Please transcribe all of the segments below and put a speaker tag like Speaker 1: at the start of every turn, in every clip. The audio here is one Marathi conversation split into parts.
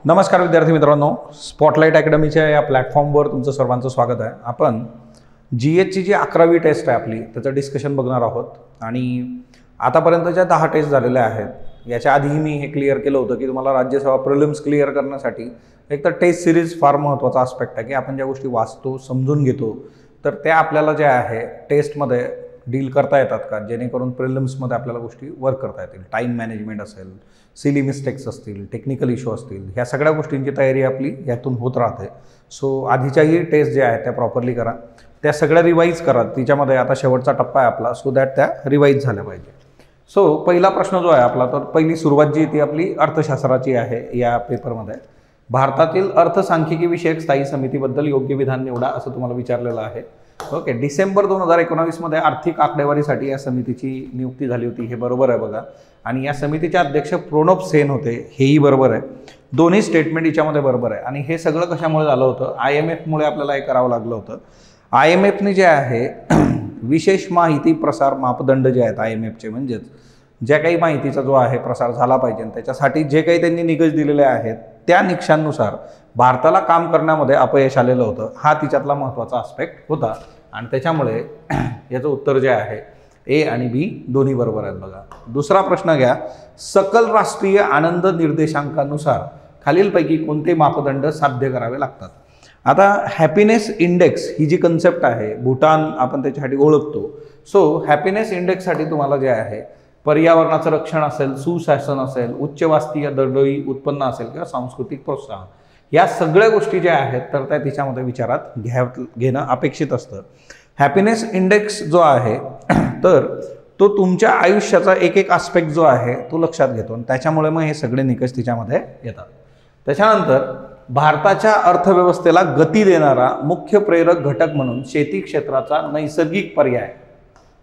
Speaker 1: नमस्कार विद्यार्थी मित्रांनो, स्पॉटलाइट अकॅडमीच्या या प्लॅटफॉर्मवर तुमचं सर्वांचं स्वागत आहे। आपण जीएचची जी 11वी टेस्ट आहे आपली त्याचं डिस्कशन बघणार आहोत आणि आतापर्यंतच्या 10 टेस्ट झालेल्या आहेत। याच्या आधीही मी हे क्लिअर केलं होतं की तुम्हाला राज्यसेवा प्रिलिम्स क्लिअर करण्यासाठी एक तर टेस्ट सिरीज फार महत्त्वाचा आस्पेक्ट आहे की आपण ज्या गोष्टी वाचतो समजून घेतो तर त्या आपल्याला ज्या आहे टेस्टमध्ये डील करता येतात का, जेणेकरून प्रिलिम्समध्ये आपल्याला गोष्टी वर्क करता येतील। टाईम मॅनेजमेंट असेल, सिली मिस्टेक्स असतील, टेक्निकल इश्यू असतील, ह्या सगळ्या गोष्टींची तयारी आपली यातून होत राहते। सो आधीच्याही टेस्ट ज्या आहेत त्या प्रॉपरली करा, त्या सगळ्या रिवाईज करा। तिच्यामध्ये आता शेवटचा टप्पा आहे आपला, सो दॅट त्या रिवाईज झाल्या पाहिजे। सो पहिला प्रश्न जो आहे आपला, तर पहिली सुरुवात जी ती आपली अर्थशास्त्राची आहे। या पेपरमध्ये भारतातील अर्थसांख्यिकी विषयक स्थायी समितीबद्दल योग्य विधान निवडा असं तुम्हाला विचारलेलं आहे। ओके, डिसेंबर 2019 मध्ये आर्थिक आकडेवारीसाठी या समितीची नियुक्ती झाली होती, हे बरोबर आहे बघा। आणि या समितीचे अध्यक्ष प्रणब सेन होते, हेही बरोबर आहे। दोन्ही स्टेटमेंट याच्यामध्ये बरोबर आहे। आणि हे सगळं कशामुळे झालं होतं? IMF मुळे आपल्याला हे करावं लागलं होतं। IMFने जे आहे विशेष माहिती प्रसार मापदंड जे आहेत IMFचे, म्हणजेच ज्या काही माहितीचा जो आहे प्रसार झाला पाहिजे त्याच्यासाठी जे काही त्यांनी निकष दिलेले आहेत त्या निकषांनुसार भारताला काम करण्यामध्ये अपयश आलेलं होतं। हा तिच्यातला महत्त्वाचा आस्पेक्ट होता आणि त्याच्यामुळे याचं उत्तर जे आहे ए आणि बी दोन्ही बरोबर आहेत बघा। दुसरा प्रश्न घ्या, सकल राष्ट्रीय आनंद निर्देशांकानुसार खालीलपैकी कोणते मापदंड साध्य करावे लागतात? आता हॅपीनेस इंडेक्स ही जी कन्सेप्ट आहे, भूटान आपण त्याच्यासाठी ओळखतो। सो हॅपीनेस इंडेक्ससाठी तुम्हाला जे आहे पर्यावरणाचं रक्षण असेल, सुशासन असेल, उच्च वास्तवीय दरडोई उत्पन्न असेल किंवा सांस्कृतिक प्रोत्साहन, या सगळ्या गोष्टी ज्या आहेत तर त्या तिच्यामध्ये विचारात घेणं अपेक्षित असतं। हॅपीनेस इंडेक्स जो आहे तर तो तुमच्या आयुष्याचा एक एक आस्पेक्ट जो आहे तो लक्षात घेतो आणि त्याच्यामुळे मग हे सगळे निकष तिच्यामध्ये येतात। त्याच्यानंतर भारताच्या अर्थव्यवस्थेला गती देणारा मुख्य प्रेरक घटक म्हणून शेती क्षेत्राचा नैसर्गिक पर्याय,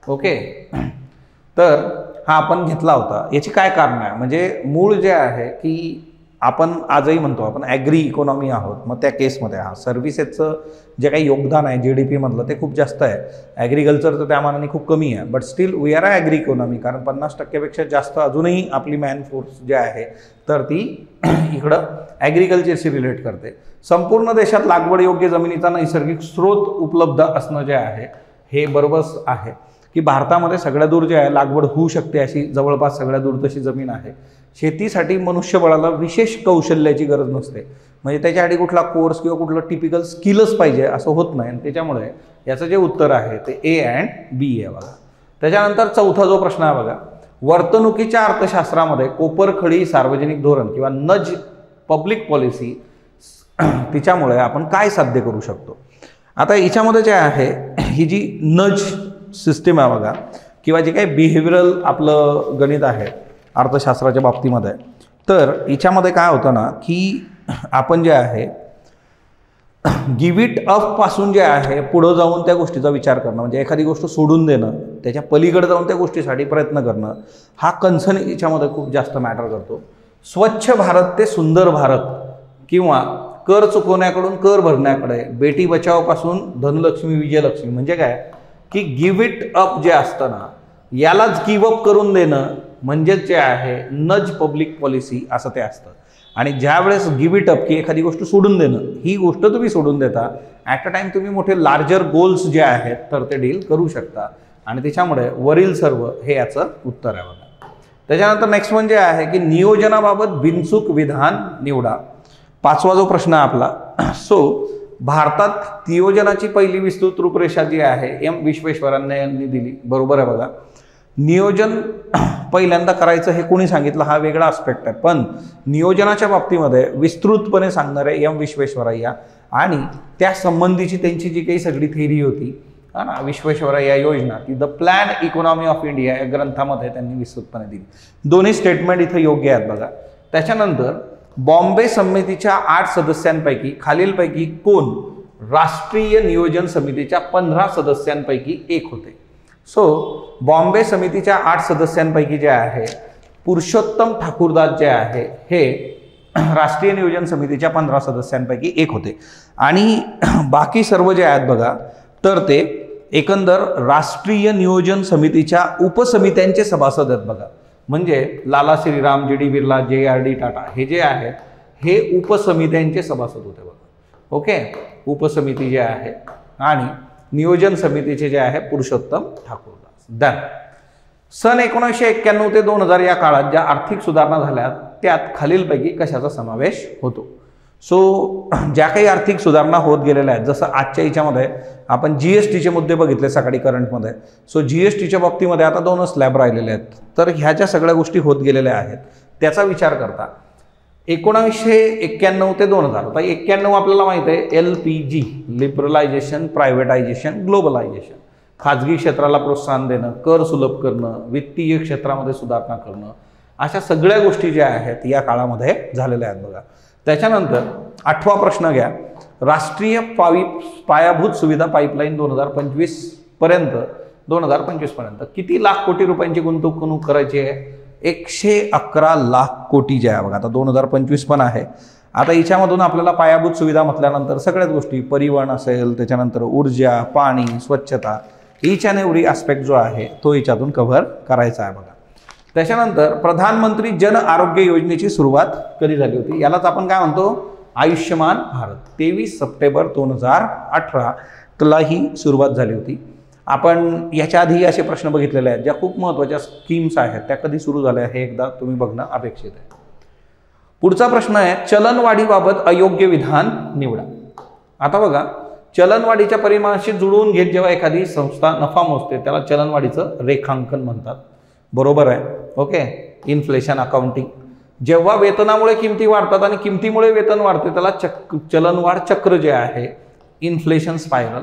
Speaker 1: ओके, तर हा आपण घेतला होता। याची काय कारण आहे? म्हणजे मूळ जे आहे की आपण आजही म्हणतो आपण ॲग्री इकॉनॉमी आहोत, मग त्या केसमध्ये हा सर्व्हिसेसचं जे काही योगदान आहे GDP मधलं ते खूप जास्त आहे, ॲग्रिकल्चरचं त्या मानाने खूप कमी आहे। But still we are agri economy, कारण 50% जास्त अजूनही आपली मॅन फोर्स जे आहे तर ती इकडं ॲग्रिकल्चरशी रिलेट करते। संपूर्ण देशात लागवड योग्य जमिनीचा नैसर्गिक स्रोत उपलब्ध असणं जे आहे हे बरोबर आहे की भारतामध्ये सगळ्या दूर जे आहे लागवड होऊ शकते अशी जवळपास सगळ्या दूर तशी जमीन आहे। शेतीसाठी मनुष्यबळाला विशेष कौशल्याची गरज नसते, म्हणजे त्याच्यासाठी कुठला कोर्स किंवा कुठलं टिपिकल स्किलच पाहिजे असं होत नाही। आणि त्याच्यामुळे याचं जे उत्तर आहे ते ए अँड बी आहे बघा। त्याच्यानंतर चौथा जो प्रश्न आहे बघा, वर्तणुकीच्या अर्थशास्त्रामध्ये कोपरखळी सार्वजनिक धोरण किंवा नज पब्लिक पॉलिसी, तिच्यामुळे आपण काय साध्य करू शकतो? आता याच्यामध्ये जे आहे ही जी नज सिस्टीम आहे बघा, किंवा जे काही बिहेवियरल आपलं गणित आहे अर्थशास्त्राच्या बाबतीमध्ये, तर याच्यामध्ये काय होतं ना की आपण जे आहे गिव्ह इट अप पासून जे आहे पुढं जाऊन त्या गोष्टीचा विचार करणं, म्हणजे एखादी गोष्ट सोडून देणं, त्याच्या पलीकडे जाऊन त्या गोष्टीसाठी प्रयत्न करणं, हा कन्सर्न याच्यामध्ये खूप जास्त मॅटर करतो। स्वच्छ भारत ते सुंदर भारत, किंवा कर चुकवण्याकडून कर भरण्याकडे, बेटी बचावपासून धनलक्ष्मी विजयलक्ष्मी, म्हणजे काय की गिव्ह इट अप जे असतं ना यालाच गिव्ह अप करून देणं म्हणजेच जे आहे नज पब्लिक पॉलिसी असं ते असतं। आणि ज्या वेळेस गिव्ह इट अप की एखादी गोष्ट सोडून देणं, ही गोष्ट तुम्ही सोडून देता ॲट अ टाइम तुम्ही मोठे लार्जर गोल्स जे आहेत तर ते डील करू शकता आणि त्याच्यामुळे वरील सर्व हे याचं उत्तर आहे बघा। त्याच्यानंतर नेक्स्ट वन जे आहे की नियोजनाबाबत बिनचूक विधान निवडा, पाचवा जो प्रश्न आहे आपला। सो भारतात नियोजनाची पहिली विस्तृत रूपरेषा जी आहे एम विश्वेश्वरय्या यांनी दिली, बरोबर आहे बघा। नियोजन पहिल्यांदा करायचं हे कोणी सांगितलं हा वेगळा आस्पेक्ट आहे, पण नियोजनाच्या बाबतीमध्ये विस्तृतपणे सांगणारे एम विश्वेश्वरय्या आणि त्या संबंधीची त्यांची जी काही सगळी थेरी होती ना, विश्वेश्वरय्या योजना, ती the plan economy of India या ग्रंथामध्ये त्यांनी विस्तृतपणे दिली। दोन्ही स्टेटमेंट इथं योग्य आहेत बघा। त्याच्यानंतर बॉम्बे समितीच्या 8 सदस्यांपैकी खालीलपैकी कोण राष्ट्रीय नियोजन समितीच्या 15 सदस्यांपैकी एक होते? सो बॉम्बे समितीच्या 8 सदस्यांपैकी जे आहे पुरुषोत्तम ठाकूरदास जे आहे हे राष्ट्रीय नियोजन समितीच्या 15 सदस्यांपैकी एक होते। आणि बाकी सर्व जे आहेत बघा तर ते एकंदर राष्ट्रीय नियोजन समितीच्या उपसमित्यांचे सभासद आहेत बघा। म्हणजे Lala Shriram, G D Birla, JRD Tata हे जे आहेत हे उपसमित्यांचे सभासद होते बघा. ओके, उपसमिती जे आहे आणि नियोजन समितीचे जे आहे पुरुषोत्तम ठाकूरदास. डन. सन 1991 ते 2000 या काळात ज्या आर्थिक सुधारणा झाल्या त्यात खालीलपैकी कशाचा समावेश होतो? सो ज्या काही आर्थिक सुधारणा होत गेलेल्या आहेत, जसं आजच्या याच्यामध्ये आपण जीएसटीचे मुद्दे बघितले सकाळी करंटमध्ये. सो जीएसटीच्या बाबतीमध्ये आता 2 स्लॅब राहिलेले आहेत. तर ह्या ज्या सगळ्या गोष्टी होत गेलेल्या आहेत त्याचा विचार करता 1991 ते 2000. आता 91 आपल्याला माहिती आहे LPG, लिबरलायझेशन, प्रायव्हेटायझेशन, ग्लोबलायझेशन. खाजगी क्षेत्राला प्रोत्साहन देणं, कर सुलभ करणं, वित्तीय क्षेत्रामध्ये सुधारणा करणं, अशा सगळ्या गोष्टी ज्या आहेत या काळामध्ये झालेल्या आहेत बघा. त्याच्यानंतर 8वा प्रश्न घ्या. राष्ट्रीय पायाभूत सुविधा पाईपलाईन 2025 पर्यंत किती लाख कोटी रुपयांची गुंतवणूक करायची आहे? 111 लाख कोटी जे आहे बघा. आता 2025 पण आहे. आता याच्यामधून आपल्याला पायाभूत सुविधा म्हटल्यानंतर सगळ्याच गोष्टी, परिवहन असेल, त्याच्यानंतर ऊर्जा, पाणी, स्वच्छता, ईच अँड एव्हरी आस्पेक्ट जो आहे तो याच्यातून कव्हर करायचा आहे बघा. त्याच्यानंतर प्रधानमंत्री जन आरोग्य योजनेची सुरुवात कधी झाली होती? यालाच आपण काय म्हणतो? आयुष्यमान भारत. 23 सप्टेंबर 2018 ला ही सुरुवात झाली होती. आपण याच्या आधी असे प्रश्न बघितलेले आहेत ज्या खूप महत्त्वाच्या स्कीम्स आहेत त्या कधी सुरू झाल्या हे एकदा तुम्ही बघणं अपेक्षित आहे. पुढचा प्रश्न आहे चलनवाढीबाबत अयोग्य विधान निवडा. आता बघा, चलनवाढीच्या परिमाणाशी जुळवून घेत जेव्हा एखादी संस्था नफा मोजते त्याला चलनवाढीचं रेखांकन म्हणतात. बरोबर आहे. Okay, inflation accounting. जेव्हा वेतनामुळे किमती वाढतात आणि किमतीमुळे वेतन वाढते त्याला चलनवाढ चक्र जे आहे, इन्फ्लेशन स्पायरल.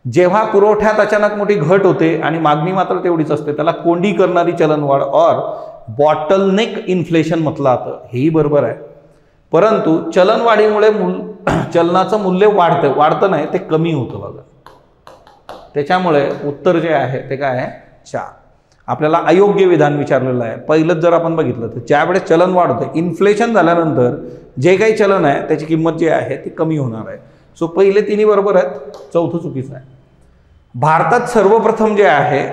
Speaker 1: जेव्हा पुरवठ्यात अचानक मोठी घट होते आणि मागणी मात्र तेवढीच असते त्याला कोंडी करणारी चलनवाढ और बॉटलनेक इन्फ्लेशन म्हटलं जातं. हेही बरोबर आहे. परंतु चलनवाढीमुळे चलनाचं मूल्य वाढतं नाही, ते कमी होतं बघा. त्याच्यामुळे उत्तर जे आहे ते काय आहे? 4. आपल्याला अयोग्य विधान विचारलेलं आहे. पहिलंच जर आपण बघितलं तर ज्यावेळेस चलन वाढतं, इन्फ्लेशन झाल्यानंतर जे काही चलन आहे त्याची किंमत जी आहे ती कमी होणार आहे. सो पहिले तिन्ही बरोबर आहेत, चौथं चुकीचं आहे. भारतात सर्वप्रथम जे आहे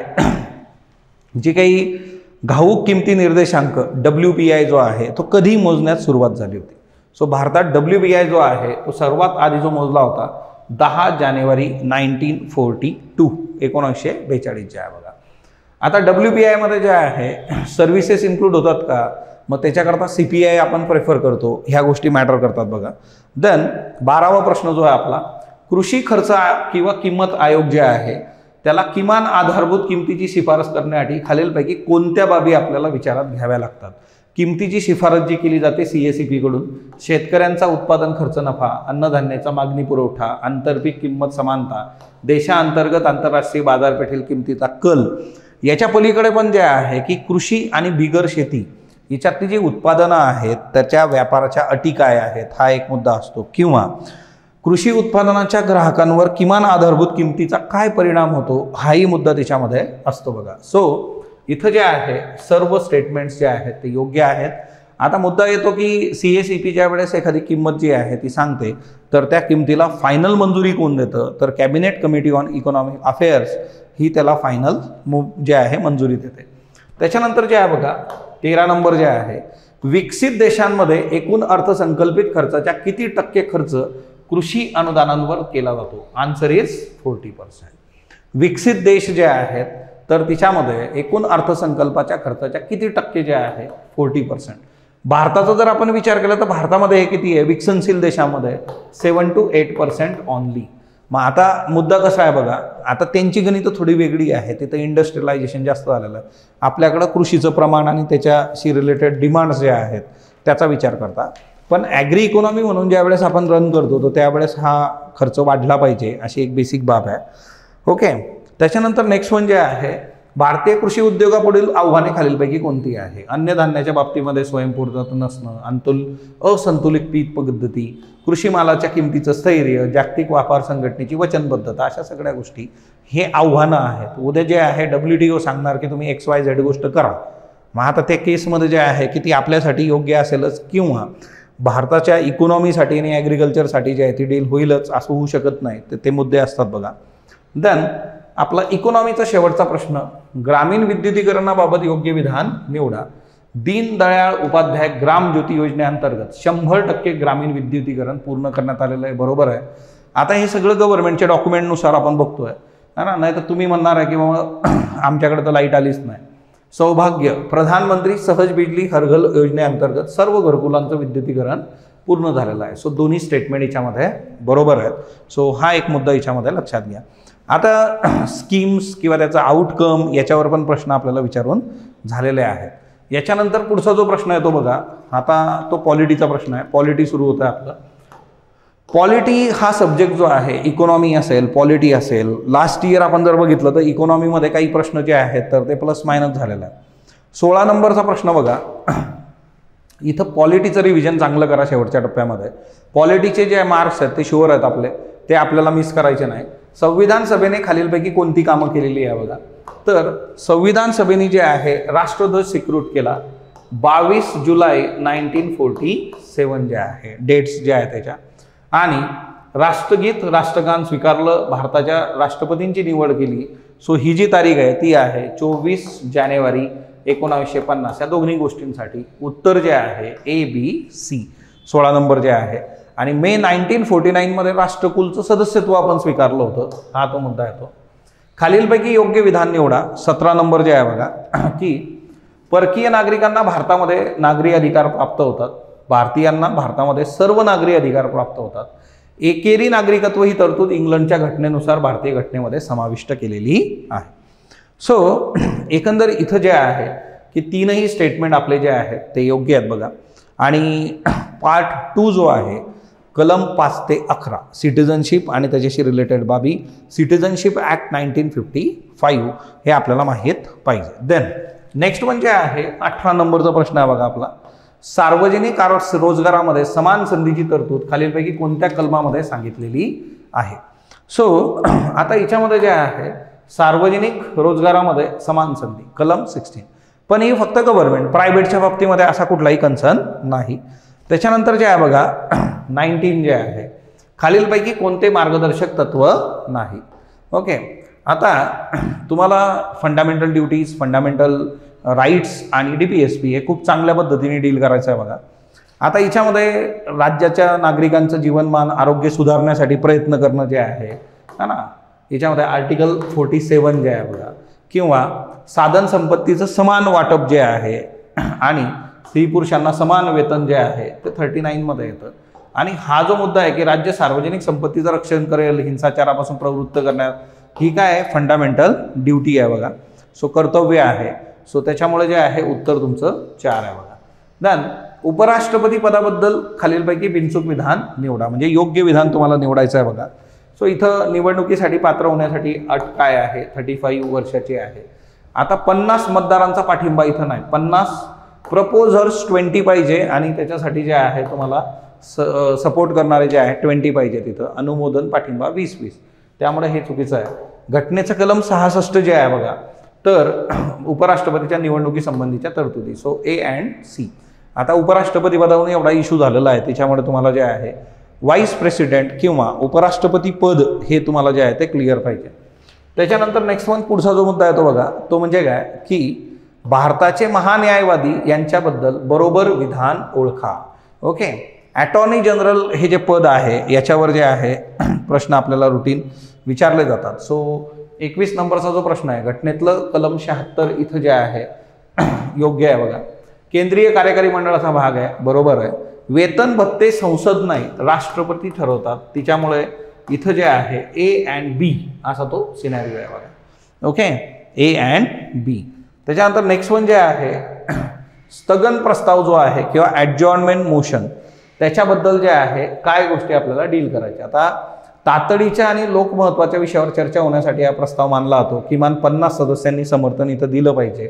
Speaker 1: जे काही घाऊक किमती निर्देशांक WPI जो आहे तो कधी मोजण्यास सुरुवात झाली होती? सो भारतात WPI जो आहे तो सर्वात आधी जो मोजला होता 10 जानेवारी 1942, 1942 जे आहे बघा. आता WPI मध्ये जे आहे सर्व्हिसेस इन्क्लूड होतात का? मग त्याच्याकरता CPI आपण प्रेफर करतो. ह्या गोष्टी मॅटर करतात बघा. देन 12वा प्रश्न जो आहे आपला, कृषी खर्च किंवा किंमत आयोग जे आहे त्याला किमान आधारभूत किमतीची शिफारस करण्यासाठी खालीलपैकी कोणत्या बाबी आपल्याला विचारात घ्याव्या लागतात? किमतीची शिफारस जी केली जाते CACP कडून, शेतकऱ्यांचा उत्पादन खर्च नफा, अन्नधान्याचा मागणी पुरवठा, आंतरपीक किंमत समानता, देशांतर्गत आंतरराष्ट्रीय बाजारपेठेतील किमतीचा कल. याच्या पलीकडे पण जे आहे की कृषी आणि बिगर शेती याच्यातली जी उत्पादनं आहेत त्याच्या व्यापाराच्या अटी काय आहेत हा एक मुद्दा असतो. किंवा कृषी उत्पादनाच्या ग्राहकांवर किमान आधारभूत किमतीचा काय परिणाम होतो हाही मुद्दा त्याच्यामध्ये असतो बघा. सो इथं जे आहे सर्व स्टेटमेंट्स जे आहेत ते योग्य आहेत. आता मुद्दा येतो की CACP ज्या वेळेस एखादी किंमत जी आहे ती सांगते तर त्या किमतीला फायनल मंजुरी कोण देतं? तर cabinet committee on economic affairs ही त्याला फायनल जे आहे मंजुरी देते. त्याच्यानंतर जे आहे बघा 13 नंबर जे आहे, विकसित देशांमध्ये एकूण अर्थसंकल्पित खर्चाच्या किती टक्के खर्च कृषी अनुदानांवर केला जातो? Answer is 40%. विकसित देश जे आहेत तर तिच्यामध्ये एकूण अर्थसंकल्पाच्या खर्चाच्या किती टक्के जे आहे 40%. भारताचा जर आपण विचार केला तर भारतामध्ये हे किती आहे? विकसनशील देशामध्ये 7 to 8% ऑनली. मग आता मुद्दा कसा आहे बघा, आता त्यांची गणितं थोडी वेगळी आहे. तिथं इंडस्ट्रियलायझेशन जास्त झालेलं आहे. आपल्याकडं कृषीचं प्रमाण आणि त्याच्याशी रिलेटेड डिमांड्स जे आहेत त्याचा विचार करता. पण ॲग्री इकॉनॉमी म्हणून ज्या वेळेस आपण रन करतो तर त्यावेळेस हा खर्च वाढला पाहिजे अशी एक बेसिक बाब आहे. ओके. त्याच्यानंतर नेक्स्ट वन जे आहे, भारतीय कृषी उद्योगापुढील आव्हाने खालीलपैकी कोणती आहे? अन्नधान्याच्या बाबतीमध्ये स्वयंपूर्णता नसणं, असंतुलित पीक पद्धती, कृषी मालाच्या किमतीचं स्थैर्य, जागतिक व्यापार संघटनेची वचनबद्धता, अशा सगळ्या गोष्टी हे आव्हानं आहेत. उद्या जे आहे WTO सांगणार की तुम्ही XYZ गोष्ट करा. मग आता त्या केसमध्ये जे आहे की ती आपल्यासाठी योग्य असेलच किंवा भारताच्या इकॉनॉमीसाठी आणि ॲग्रिकल्चरसाठी जे आहे ती डील होईलच असं होऊ शकत नाही. तर ते मुद्दे असतात बघा. देन आपला इकॉनॉमीचा शेवटचा प्रश्न, ग्रामीण विद्युतीकरणाबाबत योग्य विधान निवडा. दीनदयाळ उपाध्याय ग्राम ज्योती योजनेअंतर्गत 100% ग्रामीण विद्युतीकरण पूर्ण करण्यात आलेलं आहे, बरोबर आहे. आता हे सगळं गव्हर्नमेंटच्या डॉक्युमेंटनुसार आपण बघतोय ना, नाही तर तुम्ही म्हणणार आहे की बाबा आमच्याकडे तर लाईट आलीच नाही. सौभाग्य प्रधानमंत्री सहज बिजली हर घर योजनेअंतर्गत सर्व घरकुलांचं विद्युतीकरण पूर्ण झालेलं आहे. सो दोन्ही स्टेटमेंट याच्यामध्ये बरोबर आहेत. सो हा एक मुद्दा याच्यामध्ये लक्षात घ्या. आता स्कीम्स किंवा त्याचा आउटकम याच्यावर पण प्रश्न आपल्याला विचारून झालेले आहेत. याच्यानंतर पुढचा जो प्रश्न आहे तो बघा, आता तो पॉलिटीचा प्रश्न आहे. पॉलिटी सुरू होतं आपलं. पॉलिटी हा सब्जेक्ट जो आहे, इकॉनॉमी असेल, पॉलिटी असेल, लास्ट इयर आपण जर बघितलं तर इकॉनॉमीमध्ये काही प्रश्न जे आहेत तर ते प्लस मायनस झालेलं आहे. 16 नंबरचा प्रश्न बघा. इथं पॉलिटीचं रिव्हिजन चांगलं करा शेवटच्या टप्प्यामध्ये. पॉलिटीचे जे मार्क्स आहेत ते शुअर आहेत आपले, ते आपल्याला मिस करायचे नाही. संविधान सभेने खालीलपैकी कोणती कामं केलेली आहे बघा. तर संविधान सभेने जे आहे राष्ट्रध्वज स्वीकृत केला 22 जुलै 1947 जे आहे डेट्स जे आहे त्याच्या, आणि राष्ट्रगीत राष्ट्रगान स्वीकारलं, भारताच्या राष्ट्रपतींची निवड केली. सो ही जी तारीख आहे ती आहे 24 जानेवारी 1950. या दोन्ही गोष्टींसाठी उत्तर जे आहे ABC 16 नंबर जे आहे. आणि मे 1949 मध्ये राष्ट्रकुलचं सदस्यत्व आपण स्वीकारलं होतं, हा तो मुद्दा येतो. खालीलपैकी योग्य विधान निवडा. 17 नंबर जे आहे बघा की परकीय नागरिकांना भारतामध्ये नागरी अधिकार प्राप्त होतात, भारतीयांना भारतामध्ये सर्व नागरी अधिकार प्राप्त होतात. एकेरी नागरिकत्व ही तरतूद इंग्लंडच्या घटनेनुसार भारतीय घटनेमध्ये समाविष्ट केलेली आहे. सो एकंदर इथं जे आहे की तीनही स्टेटमेंट आपले जे आहेत ते योग्य आहेत बघा. आणि पार्ट 2 जो आहे कलम 5 ते 11 सिटिझनशिप आणि त्याच्याशी रिलेटेड बाबी, सिटिझनशिप ॲक्ट 1955 हे आपल्याला माहीत पाहिजे. देन नेक्स्ट म्हणजे आहे 18 नंबरचा प्रश्न आहे बघा आपला. सार्वजनिक रोजगारामध्ये समान संधीची तरतूद खालीलपैकी कोणत्या कलमामध्ये सांगितलेली आहे. सो आता याच्यामध्ये जे आहे सार्वजनिक रोजगारामध्ये समान संधी कलम 16, पण ही फक्त गव्हर्नमेंट, प्रायव्हेटच्या बाबतीमध्ये असा कुठलाही कन्सर्न नाही. त्याच्यानंतर जे आहे बघा 19 जे आहे खालीलपैकी कोणते मार्गदर्शक तत्व नाही. ओके, आता तुम्हाला फंडामेंटल ड्युटीज, फंडामेंटल राईट्स आणि DPSP हे खूप चांगल्या पद्धतीने डील करायचं आहे बघा. आता याच्यामध्ये राज्याच्या नागरिकांचं जीवनमान आरोग्य सुधारण्यासाठी प्रयत्न करणं जे आहे ना, याच्यामध्ये आर्टिकल 47 जे आहे बघा, किंवा साधन संपत्तीचं समान वाटप जे आहे आणि स्त्री पुरुषांना समान वेतन जे आहे ते 39 मध्ये येतं. आणि हा जो मुद्दा आहे की राज्य सार्वजनिक संपत्तीचं रक्षण करेल, हिंसाचारापासून प्रवृत्त करण्यात, ही काय आहे फंडामेंटल ड्युटी आहे बघा. सो कर्तव्य आहे. सो त्याच्यामुळे जे आहे उत्तर तुमचं 4 आहे बघा. देन उपराष्ट्रपती पदाबद्दल खालीलपैकी बिनचूक विधान निवडा, म्हणजे योग्य विधान तुम्हाला निवडायचं आहे बघा. सो इथं निवडणुकीसाठी पात्र होण्यासाठी अट काय आहे 35 वर्षाची आहे. आता 50 मतदारांचा पाठिंबा इथं नाही, 50 प्रपोजर्स 20 पाहिजे आणि त्याच्यासाठी जे आहे तुम्हाला सपोर्ट करणारे जे आहे 20 पाहिजे. तिथं अनुमोदन पाठिंबा 20-20, त्यामुळे हे चुकीचं आहे. घटनेचं कलम 66 जे आहे बघा, तर उपराष्ट्रपतीच्या निवडणुकीसंबंधीच्या तरतुदी. So A and C. आता उपराष्ट्रपती पदावरून एवढा इश्यू झालेला आहे, त्याच्यामुळे तुम्हाला जे आहे व्हाईस प्रेसिडेंट किंवा उपराष्ट्रपती पद हे तुम्हाला जे आहे ते क्लिअर पाहिजे. त्याच्यानंतर नेक्स्ट वन पुढचा जो मुद्दा आहे तो बघा, तो म्हणजे काय की भारताचे महान्यायवादी यांच्याबद्दल बरोबर विधान ओळखा. ओके, अटॉर्नी जनरल हे जे पद आहे याच्यावर जे आहे प्रश्न आपल्याला रुटीन विचारले जातात. सो 21 नंबरचा जो प्रश्न आहे घटनेतलं कलम 76 इथं जे आहे योग्य आहे बघा. केंद्रीय कार्यकारी मंडळाचा भाग आहे, बरोबर आहे. वेतन भत्ते संसद नाही राष्ट्रपती ठरवतात, तिच्यामुळे इथं जे आहे A and B असा तो सिनॅरिओ आहे बघा. Okay, A and B. त्याच्यानंतर नेक्स्ट वन जे आहे स्थगन प्रस्ताव जो आहे किंवा ॲडजॉर्नमेंट मोशन, त्याच्याबद्दल जे आहे काय गोष्टी आपल्याला डील करायच्या. आता तातडीच्या आणि लोकमहत्वाच्या विषयावर चर्चा होण्यासाठी हा प्रस्ताव मानला जातो. किमान 50 सदस्यांनी समर्थन इथं दिलं पाहिजे.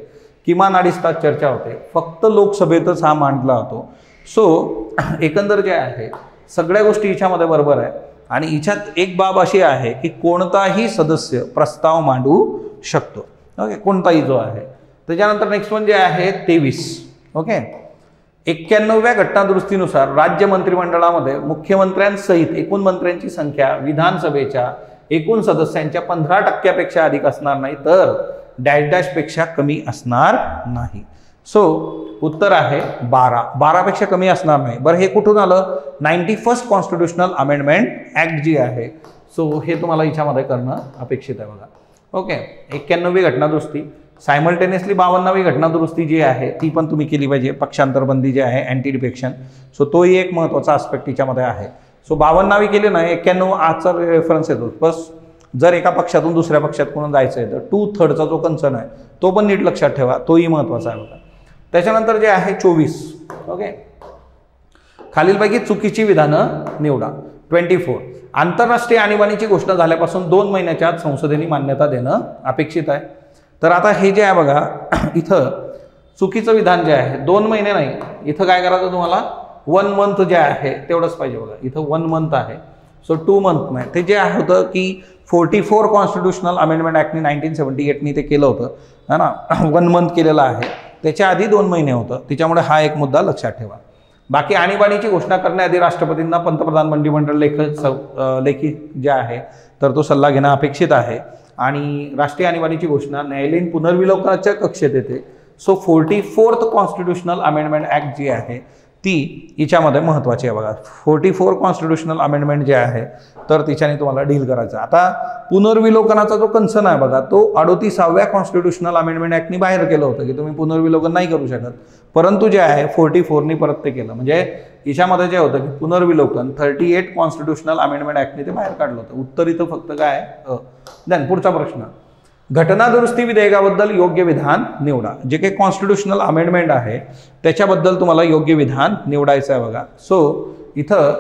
Speaker 1: किमान 2.5 तास चर्चा होते. फक्त लोकसभेतच हा मांडला जातो. सो एकंदर जे आहे सगळ्या गोष्टी हिच्यामध्ये बरोबर आहे. आणि हिच्यात एक बाब अशी आहे की कोणताही सदस्य प्रस्ताव मांडू शकतो. ओके, कोणताही जो आहे. त्याच्यानंतर नेक्स्ट वन जे आहे 23. ओके, 91व्या घटनादुरुस्तीनुसार राज्य मंत्रिमंडळामध्ये मुख्यमंत्र्यांसहित एकूण मंत्र्यांची संख्या विधानसभेच्या एकूण सदस्यांच्या 15% अधिक असणार नाही, तर डॅश डॅश पेक्षा कमी असणार नाही. सो उत्तर आहे 12. 12पेक्षा कमी असणार नाही. बरं, हे कुठून आलं? 91st कॉन्स्टिट्यूशनल अमेंडमेंट ॲक्ट जी आहे. सो हे तुम्हाला याच्यामध्ये करणं अपेक्षित आहे बघा. ओके, 91वी घटना दुरुस्ती, सायमल्टेनियसली 52वी घटना दुरुस्ती जी आहे ती पण तुम्ही केली पाहिजे. पक्षांतरबंदी जे आहे, अँटी डिफेक्शन, सो तोही एक महत्त्वाचा आस्पेक्ट तिच्यामध्ये आहे. सो 52वी केली ना, 91 आजचा रेफरन्स येतो. बस जर एका पक्षातून दुसऱ्या पक्षात कोण जायचं आहे तर 2/3चा जो कन्सर्न आहे तो पण नीट लक्षात ठेवा, तोही महत्त्वाचा आहे बघा. त्याच्यानंतर जे आहे 24. ओके, खालीलपैकी चुकीची विधानं निवडा. 24, आंतरराष्ट्रीय आणीबाणीची घोषणा झाल्यापासून 2 महिन्याच्या आत संसदेने मान्यता देणं अपेक्षित आहे. तर आता हे जे आहे बघा, इथं चुकीचं विधान जे आहे 2 महिने नाही, इथं काय करायचं तुम्हाला 1 मंथ जे आहे तेवढंच पाहिजे बघा. इथं 1 मंथ आहे, सो 2 मंथ नाही. ते जे आहे होतं की 44 कॉन्स्टिट्यूशनल अमेंडमेंट ॲक्टनी 1978नी ते केलं होतं है ना, 1 मंथ केलेलं आहे. त्याच्या आधी 2 महिने होतं, त्याच्यामुळे हा एक मुद्दा लक्षात ठेवा. बाकी आणीबाणीची घोषणा करण्याआधी राष्ट्रपतींना पंतप्रधान मंत्रिमंडळ लेखी जे आहे तर तो सल्ला घेणं अपेक्षित आहे. आणि राष्ट्रीय आणीबाणीची घोषणा न्यायालयीन पुनर्विलोकनाच्या कक्षेत येते. So 44th constitutional amendment act जी आहे ती हिच्यामध्ये महत्त्वाची आहे बघा. 44 कॉन्स्टिट्यूशनल अमेंडमेंट जे आहे तर तिच्याने तुम्हाला डील करायचं. आता पुनर्विलोकनाचा जो कन्सर्न आहे बघा तो 38व्या कॉन्स्टिट्यूशनल अमेंडमेंट ॲक्टनी बाहेर केलं होतं की तुम्ही पुनर्विलोकन नाही करू शकत, परंतु जे आहे 44नी परत ते केलं. म्हणजे हिच्यामध्ये जे होतं की पुनर्विलोकन 38 कॉन्स्टिट्यूशनल अमेंडमेंट ॲक्टने ते बाहेर काढलं होतं. उत्तर इथं फक्त काय आहे. देन पुढचा प्रश्न, घटना दुरुस्ती विधेयकाबद्दल योग्य विधान निवडा. जे काही कॉन्स्टिट्यूशनल अमेंडमेंट आहे त्याच्याबद्दल तुम्हाला योग्य विधान निवडायचं आहे बघा. सो इथं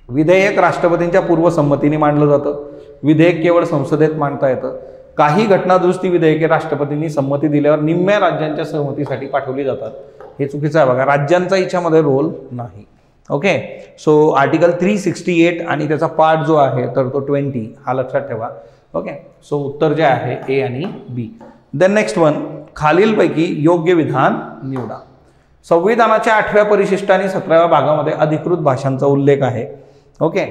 Speaker 1: विधेयक राष्ट्रपतींच्या पूर्वसंमतीने मांडलं जातं. विधेयक केवळ संसदेत मांडता येतं. काही घटना दुरुस्ती विधेयके राष्ट्रपतींनी संमती दिल्यावर निम्म्या राज्यांच्या सहमतीसाठी पाठवली जातात. हे चुकीचं आहे बघा, राज्यांचा याच्यामध्ये रोल नाही. ओके, सो आर्टिकल 368 आणि त्याचा पार्ट जो आहे तर तो 20 हा लक्षात ठेवा. ओके, सो उत्तर जे आहे ए आणि बी. देन नेक्स्ट वन, खालीलपैकी योग्य विधान निवडा. संविधानाच्या 8व्या परिशिष्टाने 17व्या भागामध्ये अधिकृत भाषांचा उल्लेख आहे. ओके,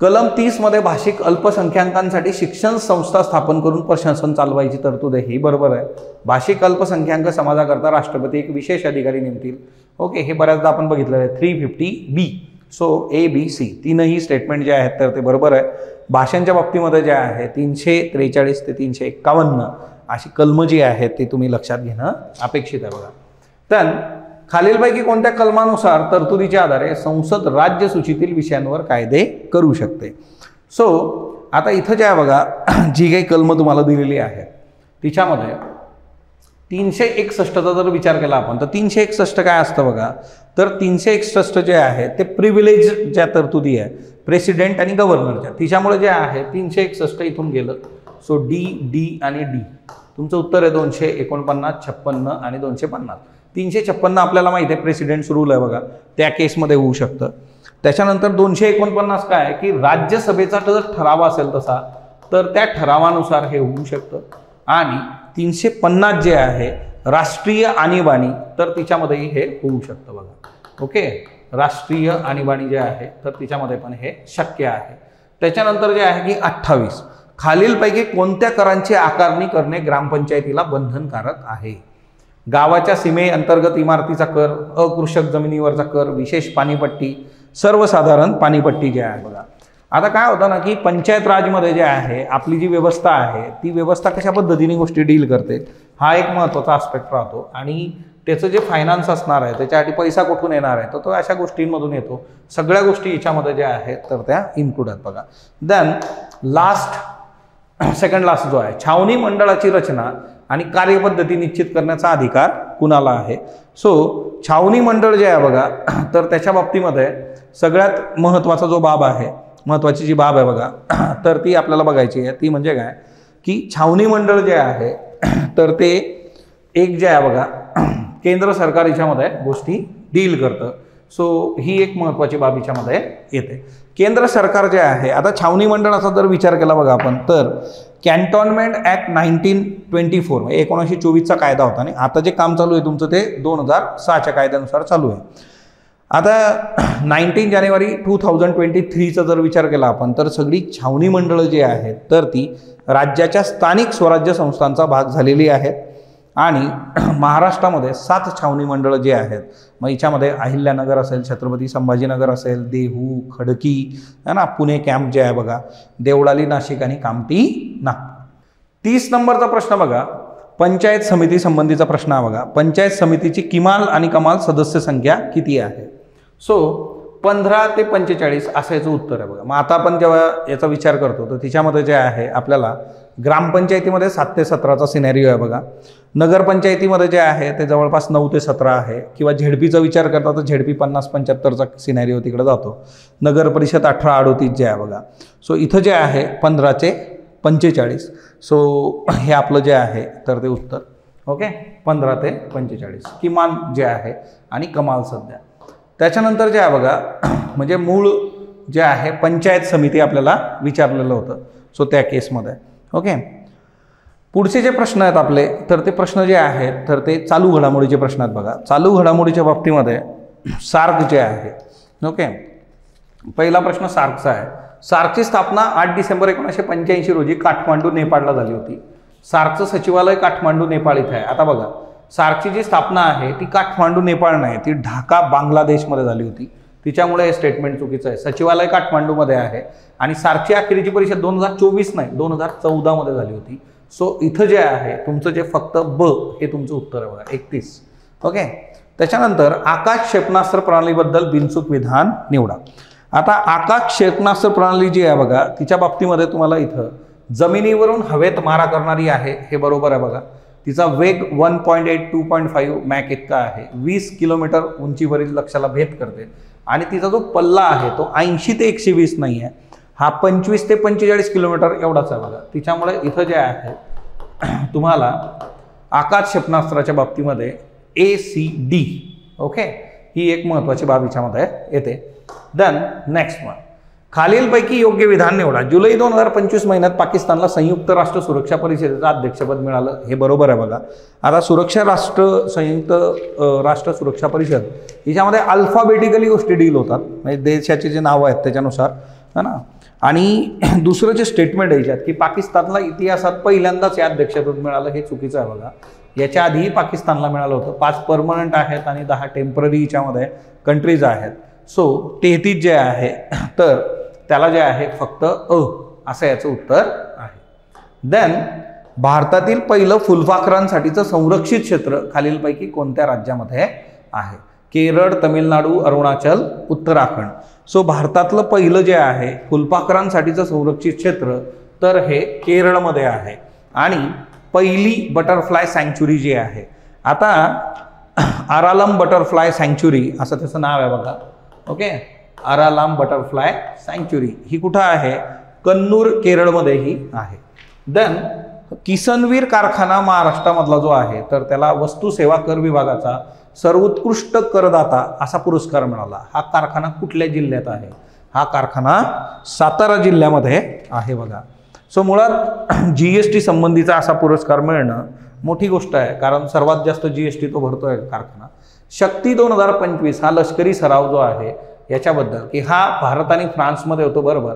Speaker 1: कलम 30 मध्ये भाषिक अल्पसंख्याकांसाठी शिक्षण संस्था स्थापन करून प्रशासन चालवायची तरतूद आहे. ही बरोबर आहे. भाषिक अल्पसंख्याक समाजाकरता राष्ट्रपती एक विशेष अधिकारी नेमतील. ओके, हे बऱ्याचदा आपण बघितलं आहे. 350B. सो ABC तीनही स्टेटमेंट जे आहेत तर ते बरोबर आहे. भाषांच्या बाबतीमध्ये जे आहे 343 ते 351 अशी कलमं जी आहेत ती तुम्ही लक्षात घेणं अपेक्षित आहे बघा. तर खालीलपैकी कोणत्या कलमानुसार तरतुदीच्या आधारे संसद राज्य सूचीतील विषयांवर कायदे करू शकते. सो आता इथं जे आहे बघा, जी काही कलमं तुम्हाला दिलेली आहे तिच्यामध्ये 361चा जर विचार केला आपण तर 361 काय असतं बघा, तर 361 जे आहे ते प्रिव्हिलेज ज्या तरतुदी आहे प्रेसिडेंट आणि गव्हर्नरच्या, तिच्यामुळे जे आहे 361 इथून गेलं. सो डी आणि डी तुमचं उत्तर आहे 249, 56 आणि 250. 356 आपल्याला माहिती आहे प्रेसिडेंट्स रूल आहे बघा, त्या केसमध्ये होऊ शकतं. त्याच्यानंतर 249 काय आहे की राज्यसभेचा जर ठराव असेल तसा तर त्या ठरावानुसार हे होऊ शकतं. आणि 350 जे आहे राष्ट्रीय आणीबाणी तर तिच्यामध्येही हे होऊ शकतं बघा. ओके, राष्ट्रीय आणीबाणी जे आहे तर तिच्यामध्ये पण हे शक्य आहे. त्याच्यानंतर जे आहे की 28, खालीलपैकी कोणत्या करांची आकारणी करणे ग्रामपंचायतीला बंधनकारक आहे. गावाच्या सीमेअंतर्गत इमारतीचा कर, अकृषक जमिनीवरचा कर, विशेष पाणीपट्टी, सर्वसाधारण पाणीपट्टी जे आहे बघा. आता काय होतं ना की पंचायत राजमध्ये जे आहे आपली जी व्यवस्था आहे ती व्यवस्था कशा पद्धतीने गोष्टी डील करते हा एक महत्त्वाचा आस्पेक्ट राहतो. आणि त्याचं जे फायनान्स असणार आहे त्याच्यासाठी पैसा कुठून येणार आहे तर तो अशा गोष्टींमधून येतो. सगळ्या गोष्टी याच्यामध्ये ज्या आहेत तर त्या इन्क्लूड आहेत बघा. देन सेकंड लास्ट जो आहे, छावणी मंडळाची रचना आणि कार्यपद्धती निश्चित करण्याचा अधिकार कुणाला आहे. सो छावणी मंडळ जे आहे बघा तर त्याच्या बाबतीमध्ये सगळ्यात महत्त्वाचा जो बाब आहे, महत्त्वाची जी बाब आहे बघा तर ती आपल्याला बघायची आहे. ती म्हणजे काय की छावणी मंडळ जे आहे तर ते एक जे आहे बघा केंद्र सरकार याच्यामध्ये गोष्टी डील करतं. सो ही एक महत्त्वाची बाब याच्यामध्ये येते. केंद्र सरकार जे आहे, आता छावणी मंडळाचा जर विचार केला बघा आपण तर कॅन्टॉनमेंट ॲक्ट 1924 म्हणजे 1924चा कायदा होता आणि आता जे काम चालू आहे तुमचं ते 2006च्या कायद्यानुसार चालू आहे. आता 19 जानेवारी 2023चा जर विचार केला आपण तर सगळी छावणी मंडळं जी आहेत तर ती राज्याच्या स्थानिक स्वराज्य संस्थांचा भाग झालेली आहेत. आणि महाराष्ट्रामध्ये 7 छावणी मंडळं जे आहेत, मग याच्यामध्ये अहिल्यानगर असेल, छत्रपती संभाजीनगर असेल, देहू, खडकी है ना, पुणे कॅम्प जे आहे बघा, देवळाली नाशिक आणि कामठी नागपूर. 30 नंबरचा प्रश्न बघा, पंचायत समिती संबंधीचा प्रश्न आहे बघा. पंचायत समितीची किमान आणि कमाल सदस्य संख्या किती आहे? सो 15 ते 45 असं याचं उत्तर आहे बघा. मग आता आपण जेव्हा याचा विचार करतो तर तिच्यामध्ये जे आहे आपल्याला ग्रामपंचायतीमध्ये 7 ते 17चा सिनॅरिओ आहे बघा. नगरपंचायतीमध्ये जे आहे ते जवळपास 9 ते 17 आहे. किंवा झेडपीचा विचार करता तर झेडपी 50-75चा सिनॅरिओ तिकडे जातो. नगर परिषद 18-38 जे आहे बघा. सो इथं जे आहे 15 ते 45. सो हे आपलं जे आहे तर ते उत्तर ओके 15 ते 45 किमान जे आहे आणि कमाल सध्या. त्याच्यानंतर जे आहे बघा म्हणजे मूळ जे आहे पंचायत समिती आपल्याला विचारलेलं होतं. सो त्या केसमध्ये ओके. पुढचे जे प्रश्न आहेत आपले तर ते प्रश्न जे आहेत तर ते चालू घडामोडीचे प्रश्न आहेत बघा. चालू घडामोडीच्या बाबतीमध्ये सार्क जे आहे ओके. पहिला प्रश्न सार्कचा आहे. सार्कची स्थापना 8 डिसेंबर 1985 रोजी काठमांडू नेपाळला झाली होती. सार्कचं सचिवालय काठमांडू नेपाळ इथे आहे. आता बघा सार्कची जी स्थापना आहे ती काठमांडू नेपाळ नाही, ती ढाका बांगलादेशमध्ये झाली होती. तिच्यामुळे हे स्टेटमेंट चुकीचं आहे. सचिवालय काठमांडूमध्ये आहे आणि सार्कची अखेरीची परिषद 2024 नाही 2014 मध्ये झाली होती. सो इथं जे आहे तुमचं जे फक्त ब हे तुमचं उत्तर आहे बघा 31 ओके. त्याच्यानंतर आकाश क्षेपणास्त्र प्रणालीबद्दल बिनचूक विधान निवडा. आता आकाश क्षेपणास्त्र प्रणाली जी आहे बघा तिच्या बाबतीमध्ये तुम्हाला इथं जमिनीवरून हवेत मारा करणारी आहे हे बरोबर आहे बघा. तिचा वेग 1.8 2.5 मॅक इतका आहे. 20 किलोमीटर उंचीवरील लक्ष्याला भेद करते आणि तिचा जो पल्ला आहे तो 80 ते 120 नाही आहे, हा 25 ते 45 किलोमीटर एवढाच आहे बघा. तिच्यामुळे इथं जे आहे तुम्हाला आकाश क्षेपणास्त्राच्या बाबतीमध्ये ACD ओके ही एक महत्त्वाची बाब याच्यामध्ये येते. देन नेक्स्ट वन, खालीलपैकी योग्य विधान निवडा. जुलै 2025 महिन्यात पाकिस्तानला संयुक्त राष्ट्र सुरक्षा परिषदेचं अध्यक्षपद मिळालं हे बरोबर आहे बघा. आता संयुक्त राष्ट्र सुरक्षा परिषद याच्यामध्ये अल्फाबेटिकली गोष्टी डील होतात, म्हणजे देशाचे जे नावं आहेत त्याच्यानुसार है ना. आणि दुसरं जे स्टेटमेंट आहे याच्यात की पाकिस्तानला इतिहासात पहिल्यांदाच हे अध्यक्षपद मिळालं हे चुकीचं आहे बघा. याच्या आधीही पाकिस्तानला मिळालं होतं. 5 परमनंट आहेत आणि 10 टेम्पररी याच्यामध्ये कंट्रीज आहेत. सो 33 जे आहे तर त्याला जे आहे फक्त असं याचं उत्तर आहे. देन भारतातील पहिलं फुलपाखरांसाठीचं संरक्षित क्षेत्र खालीलपैकी कोणत्या राज्यामध्ये आहे? केरळ, तमिळनाडू, अरुणाचल, उत्तराखंड. सो भारतातलं पहिलं जे आहे फुलपाखरांसाठीचं संरक्षित क्षेत्र तर हे केरळमध्ये आहे. आणि पहिली बटरफ्लाय सँक्च्युरी जी आहे, आता आरालम बटरफ्लाय सँक्च्युरी असं त्याचं नाव आहे बघा ओके. आरालाम बटरफ्लाय सँक्च्युरी ही कुठं आहे? कन्नूर केरळमध्ये ही आहे. देन किसनवीर कारखाना महाराष्ट्रामधला जो आहे तर त्याला वस्तू सेवा कर विभागाचा सर्वोत्कृष्ट करदाता असा पुरस्कार मिळाला. हा कारखाना कुठल्या जिल्ह्यात आहे? हा कारखाना सातारा जिल्ह्यामध्ये आहे बघा. सो मुळात GST संबंधीचा असा पुरस्कार मिळणं मोठी गोष्ट आहे, कारण सर्वात जास्त GST तो भरतोय कारखाना. शक्ती 2025 हा लष्करी सराव जो आहे याच्याबद्दल की हा भारत आणि फ्रान्समध्ये होतो बरोबर.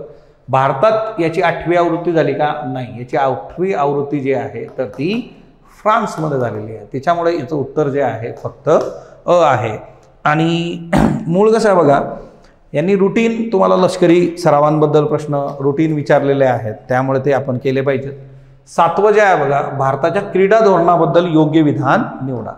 Speaker 1: भारतात याची 8वी आवृत्ती झाली का? नाही, याची 8वी आवृत्ती जी आहे तर ती फ्रान्समध्ये झालेली आहे. त्याच्यामुळे याचं उत्तर जे आहे फक्त आहे. आणि मूळ कसं आहे बघा, यांनी रुटीन तुम्हाला लष्करी सरावांबद्दल प्रश्न रुटीन विचारलेले आहेत, त्यामुळे ते आपण केले पाहिजेत. 7वं जे आहे बघा, भारताच्या क्रीडा धोरणाबद्दल योग्य विधान निवडा.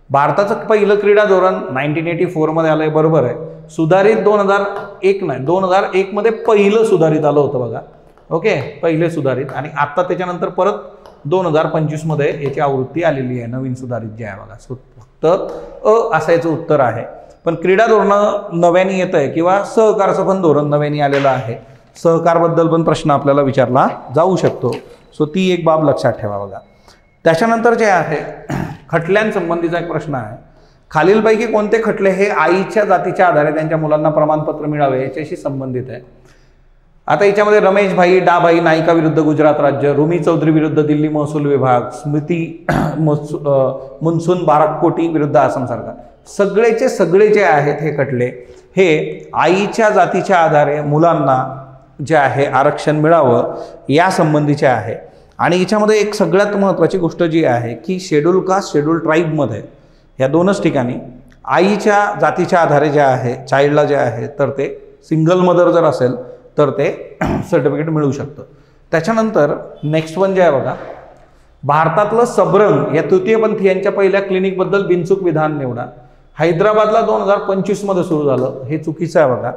Speaker 1: भारताचं पहिलं क्रीडा धोरण 1984 मध्ये आलंय बरोबर आहे. सुधारित 2001 नाही 2001 मध्ये पहिलं सुधारित आलं होतं बघा ओके, पहिले सुधारित. आणि आता त्याच्यानंतर परत 2025 मध्ये याची आवृत्ती आलेली आहे नवीन सुधारित जे आहे बघा. सो फक्त असायचं उत्तर आहे. पण क्रीडा धोरण नव्याने येत आहे किंवा सहकारचं पण धोरण नव्याने आलेलं आहे. सहकारबद्दल पण प्रश्न आपल्याला विचारला जाऊ शकतो. सो ती एक बाब लक्षात ठेवा बघा. त्याच्यानंतर जे आहे खटल्यांसंबंधीचा एक प्रश्न आहे. खालीलपैकी कोणते खटले हे आईच्या जातीच्या आधारे त्यांच्या मुलांना प्रमाणपत्र मिळावे याच्याशी संबंधित आहे? आता याच्यामध्ये रमेश भाई डाभाई नाईका विरुद्ध गुजरात राज्य, रुमी चौधरी विरुद्ध दिल्ली महसूल विभाग, स्मृती मुन्सून बाराकोटी विरुद्ध आसाम सरकार. सगळेचे सगळे जे आहेत हे खटले हे आईच्या जातीच्या आधारे मुलांना जे आहे आरक्षण मिळावं या संबंधीचे आहे. आणि याच्यामध्ये एक सगळ्यात महत्त्वाची गोष्ट जी आहे की शेड्यूल कास्ट शेड्यूल ट्राईबमध्ये ह्या दोनच ठिकाणी आईच्या जातीच्या आधारे जे आहे चाइल्डला जे आहे तर ते सिंगल मदर जर असेल तर ते सर्टिफिकेट मिळू शकतं. त्याच्यानंतर नेक्स्ट वन जे आहे बघा, भारतातलं सबरंग या तृतीयपंथीयांच्या पहिल्या क्लिनिकबद्दल बिनचूक विधान निवडा. हैदराबादला 2025मध्ये सुरू झालं, हे चुकीचं आहे बघा.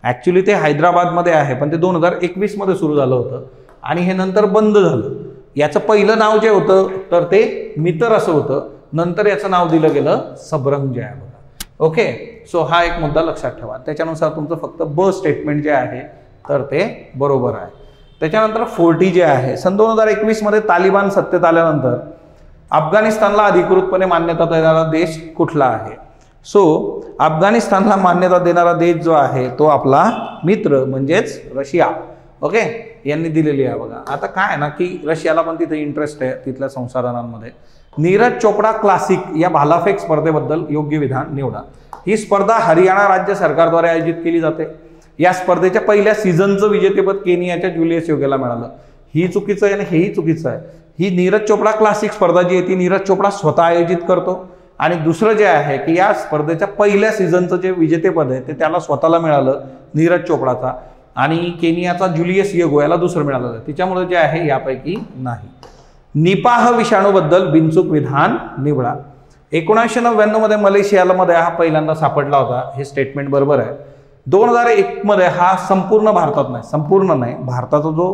Speaker 1: ॲक्च्युली ते हैदराबादमध्ये आहे पण ते 2021मध्ये सुरू झालं होतं आणि हे नंतर बंद झालं. याचं पहिलं नाव जे होतं तर ते मितर असं होतं, नंतर याचं नाव दिलं गेलं सबरंग जे आहे बघा. ओके, सो हा एक मुद्दा लक्षात ठेवा. त्याच्यानुसार तुमचं फक्त ब स्टेटमेंट जे आहे तर ते बरोबर आहे. त्याच्यानंतर 40 जे आहे, सन 2021मध्ये तालिबान सत्तेत आल्यानंतर अफगाणिस्तानला अधिकृतपणे मान्यता देणारा देश कुठला आहे? सो अफगाणिस्तानला मान्यता देणारा देश जो आहे तो आपला मित्र म्हणजेच रशिया. ओके, यांनी दिलेली आहे बघा. आता काय आहे ना की रशियाला पण तिथे इंटरेस्ट आहे तिथल्या संसाधनांमध्ये. नीरज चोपडा क्लासिक या भालाफेक स्पर्धेबद्दल योग्य विधान निवडा. ही स्पर्धा हरियाणा राज्य सरकारद्वारे आयोजित केली जाते. या स्पर्धेच्या पहिल्या सीझनचं विजेतेपद केनियाच्या जुलियस योगेला मिळालं. ही चुकीचं आहे आणि हेही चुकीचं आहे. ही नीरज चोपडा क्लासिक स्पर्धा जी आहे ती नीरज चोपडा स्वतः आयोजित करतो आणि दुसरं जे आहे की या स्पर्धेच्या पहिल्या सीझनचं जे विजेतेपद आहे ते त्याला स्वतःला मिळालं नीरज चोपडाचा आणि केनियाचा जुलियस येगो याला दुसरं मिळालं. तिच्यामुळे जे आहे यापैकी नाही. निपाह विषाणूबद्दल बिनचूक विधान निवडा. 1999मध्ये मलेशियामध्ये हा पहिल्यांदा सापडला होता, हे स्टेटमेंट बरोबर आहे. 2001मध्ये हा संपूर्ण भारतात नाही, संपूर्ण नाही, भारताचा जो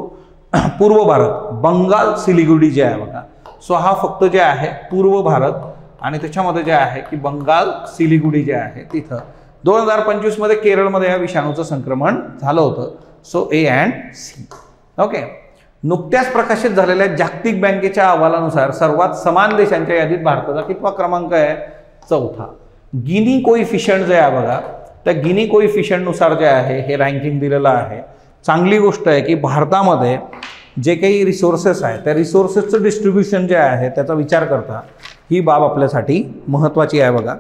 Speaker 1: पूर्व भारत बंगाल सिलिगुडी जे आहे बघा, सो हा फक्त जे आहे पूर्व भारत आणि त्याच्यामध्ये जे आहे की बंगाल सिलिगुडी जे आहे तिथं. 2025मध्ये केरळमध्ये या विषाणूचं संक्रमण झालं होतं. So A and C. Okay, नुकत्याच प्रकाशित झालेल्या जागतिक बँकेच्या अहवालानुसार सर्वात समान देशांच्या यादीत भारताचा कितवा क्रमांक आहे? 4था. गिनी कोइफिशियंट जे आहे बघा, त्या गिनी कोइफिशियंटनुसार जे आहे हे रँकिंग दिलेलं आहे. चांगली गोष्ट आहे की भारतामध्ये जे काही रिसोर्सेस आहे त्या रिसोर्सेसचं डिस्ट्रीब्युशन जे आहे त्याचा विचार करता ही बाब आपल्यासाठी महत्त्वाची आहे बघा.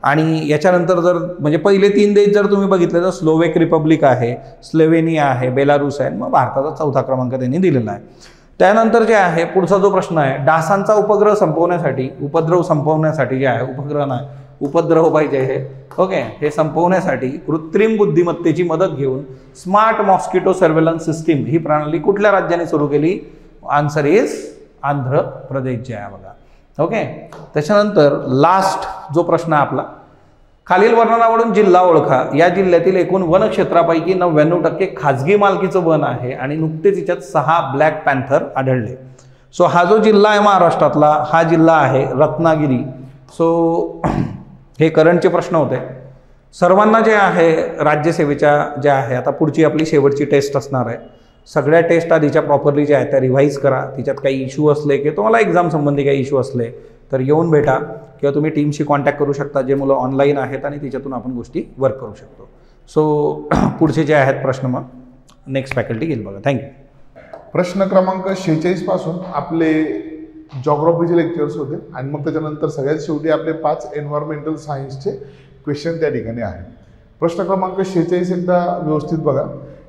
Speaker 1: आणि याच्यानंतर जर म्हणजे पहिले 3 देश जर तुम्ही बघितले तर स्लोवेक रिपब्लिक आहे, स्लोवेनिया आहे, बेलारूस आहे, मग भारताचा 4था क्रमांक त्यांनी दिलेला आहे. त्यानंतर जे आहे पुढचा जो प्रश्न आहे, डासांचा उपद्रव संपवण्यासाठी जे आहे उपग्रह नाही उपद्रव पाहिजे हे. ओके, हे संपवण्यासाठी कृत्रिम बुद्धिमत्तेची मदत घेऊन स्मार्ट मॉस्किटो सर्वेलन्स सिस्टीम ही प्रणाली कुठल्या राज्याने सुरू केली? आन्सर इज आंध्र प्रदेश जे आहे बघा. ओके, त्याच्यानंतर लास्ट जो प्रश्न आहे आपला, खालील वर्णनावरून जिल्हा ओळखा. या जिल्ह्यातील एकूण वनक्षेत्रापैकी 99% खाजगी मालकीचं वन आहे आणि नुकतेच याच्यात 6 ब्लॅक पॅन्थर आढळले. सो हा जो जिल्हा आहे महाराष्ट्रातला हा जिल्हा आहे रत्नागिरी. सो हे करंटचे प्रश्न होते सर्वांना जे आहे राज्यसेवेच्या ज्या आहे. आता पुढची आपली शेवटची टेस्ट असणार आहे. सगळ्या टेस्ट आधीच्या प्रॉपरली ज्या आहेत त्या रिव्हाइज करा. तिच्यात काही इश्यू असले किंवा तुम्हाला एक्झाम संबंधी काही इश्यू असले तर येऊन भेटा किंवा तुम्ही टीमशी कॉन्टॅक्ट करू शकता जे मुलं ऑनलाईन आहेत आणि तिच्यातून आपण गोष्टी वर्क करू शकतो. सो पुढचे जे आहेत प्रश्न मग नेक्स्ट फॅकल्टी घेईल बघा. थँक्यू.
Speaker 2: प्रश्न क्रमांक 46 पासून आपले जॉग्राफीचे लेक्चर्स होते आणि मग त्याच्यानंतर सगळ्यात शेवटी आपले 5 एन्व्हायरमेंटल सायन्सचे क्वेश्चन त्या ठिकाणी आहे. प्रश्न क्रमांक 46 एकदा व्यवस्थित बघा.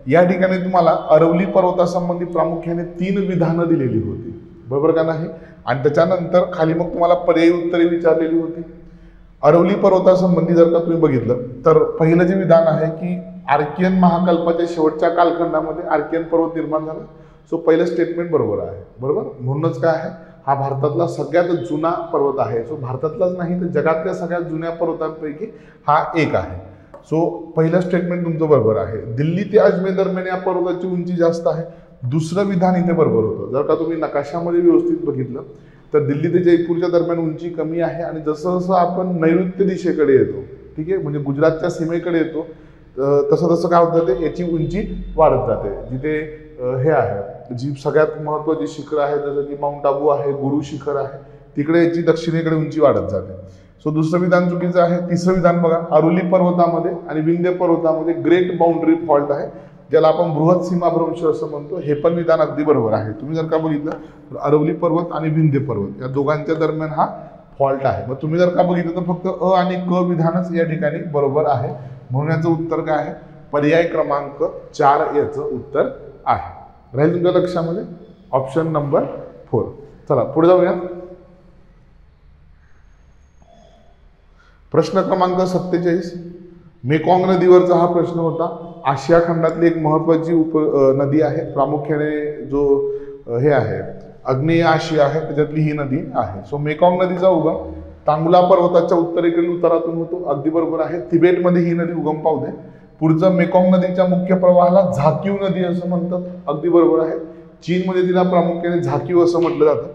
Speaker 2: या ठिकाणी तुम्हाला अरवली पर्वतासंबंधी प्रामुख्याने 3 विधानं दिलेली होती, बरोबर का नाही? आणि त्याच्यानंतर खाली मग तुम्हाला पर्यायी उत्तरे विचारलेली होती. अरवली पर्वतासंबंधी जर का तुम्ही बघितलं तर पहिलं जे विधान आहे की आर्कियन महाकल्पाच्या शेवटच्या कालखंडामध्ये आर्कियन पर्वत निर्माण झाला. सो पहिलं स्टेटमेंट बरोबर आहे, बरोबर. म्हणूनच काय आहे, हा भारतातला सगळ्यात जुना पर्वत आहे. सो भारतातलाच नाही तर जगातल्या सगळ्यात जुन्या पर्वतांपैकी हा एक आहे. सो पहिलं स्टेटमेंट तुमचं बरोबर आहे. दिल्ली ते अजमेर दरम्यान या पर्वताची उंची जास्त आहे. दुसरं विधान इथे बरोबर होतं. जर का तुम्ही नकाशामध्ये व्यवस्थित बघितलं तर दिल्ली ते जयपूरच्या दरम्यान उंची कमी आहे आणि जसं जसं आपण नैऋत्य दिशेकडे येतो, ठीक आहे, म्हणजे गुजरातच्या सीमेकडे येतो तसं तसं काय होतं ते याची उंची वाढत जाते. जिथे हे आहे जी सगळ्यात महत्त्वाची शिखरं आहे जसं की माउंट आबू आहे, गुरु शिखर आहे, तिकडे याची दक्षिणेकडे उंची वाढत जाते. सो दुसरं विधान चुकीचं आहे. तिसरं विधान बघा, अरवली पर्वतामध्ये आणि विंध्य पर्वतामध्ये ग्रेट बाउंड्री फॉल्ट आहे ज्याला आपण बृहत सीमाभ्रंश असं म्हणतो. हे पण विधान अगदी बरोबर आहे. तुम्ही जर का बघितलं तर अरवली पर्वत आणि विंध्य पर्वत या दोघांच्या दरम्यान हा फॉल्ट आहे. मग तुम्ही जर का बघितलं तर फक्त अ आणि क विधानच या ठिकाणी बरोबर आहे. म्हणून याचं उत्तर काय आहे? पर्याय क्रमांक 4 याचं उत्तर आहे. राहील तुमच्या लक्षामध्ये ऑप्शन नंबर 4. चला पुढे जाऊया. प्रश्न क्रमांक 47. मेकॉंग नदीवरचा हा प्रश्न होता. आशिया खंडातली एक महत्वाची नदी आहे. प्रामुख्याने जो हे आहे आग्नेय आशिया आहे त्याच्यातली ही नदी आहे. सो मेकॉंग नदीचा उगम तांगुला पर्वताच्या उत्तरेकडील उतारातून होतो. अगदी बरोबर आहे. तिबेटमध्ये ही नदी उगम पावते. पुढचं मेकॉंग नदीच्या मुख्य प्रवाहाला झाकीव नदी असं म्हणतात. अगदी बरोबर आहे. चीनमध्ये तिला प्रामुख्याने झाकीव असं म्हटलं जातं.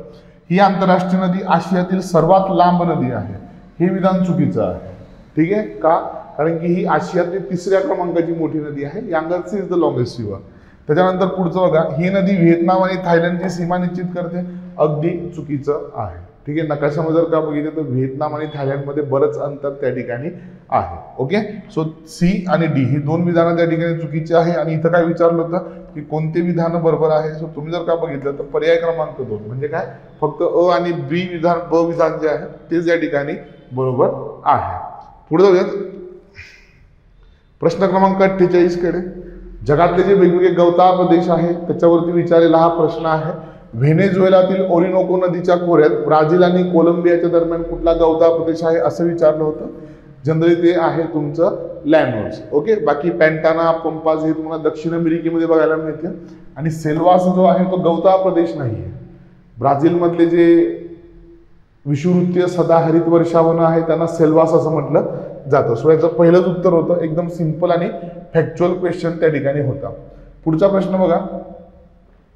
Speaker 2: ही आंतरराष्ट्रीय नदी आशियातील सर्वात लांब नदी आहे. हे विधान चुकीचं आहे. ठीक आहे का? कारण की ही आशियातली 3ऱ्या क्रमांकाची मोठी नदी आहे. Yangtse is the longest river. त्याच्यानंतर पुढचं बघा, ही नदी व्हिएतनाम आणि थायलंडची सीमा निश्चित करते. अगदी चुकीचं आहे. ठीक आहे. नकाशामध्ये जर का बघितलं तर व्हिएतनाम आणि थायलंडमध्ये बरंच अंतर त्या ठिकाणी आहे. ओके. सो सी आणि डी ही 2 विधानं त्या ठिकाणी चुकीची आहे. आणि इथं काय विचारलं होतं की कोणते विधान बरोबर आहे. सो तुम्ही जर का बघितलं तर पर्याय क्रमांक 2 म्हणजे काय, फक्त अ आणि बी विधान, ब विधान जे आहे तेच या ठिकाणी बरोबर आहे. पुढे जाऊयात. प्रश्न क्रमांक 48 कडे. जगातले जे वेगवेगळे गवताळ प्रदेश आहेत त्याच्यावरती विचारलेला हा प्रश्न आहे. व्हेनेझुएलातील ओरिनोको नदीच्या खोऱ्यात ब्राझील आणि कोलंबियाच्या दरम्यान कुठला गवताळ प्रदेश आहे असं विचारलं होतं. जनरली ते आहे तुमचं लॅनोस. ओके. बाकी पॅन्टाना, पंपाज हे तुम्हाला दक्षिण अमेरिकेमध्ये बघायला मिळते. आणि सेल्वास जो आहे तो गवताळ प्रदेश नाही आहे. ब्राझीलमधले जे विषुववृत्तीय सदाहरित वर्षावनं आहे त्यांना सेल्वास असं म्हटलं जातं. सो याचं पहिलंच उत्तर होतं. एकदम सिंपल आणि फॅक्च्युअल क्वेश्चन त्या ठिकाणी होता. पुढचा प्रश्न बघा,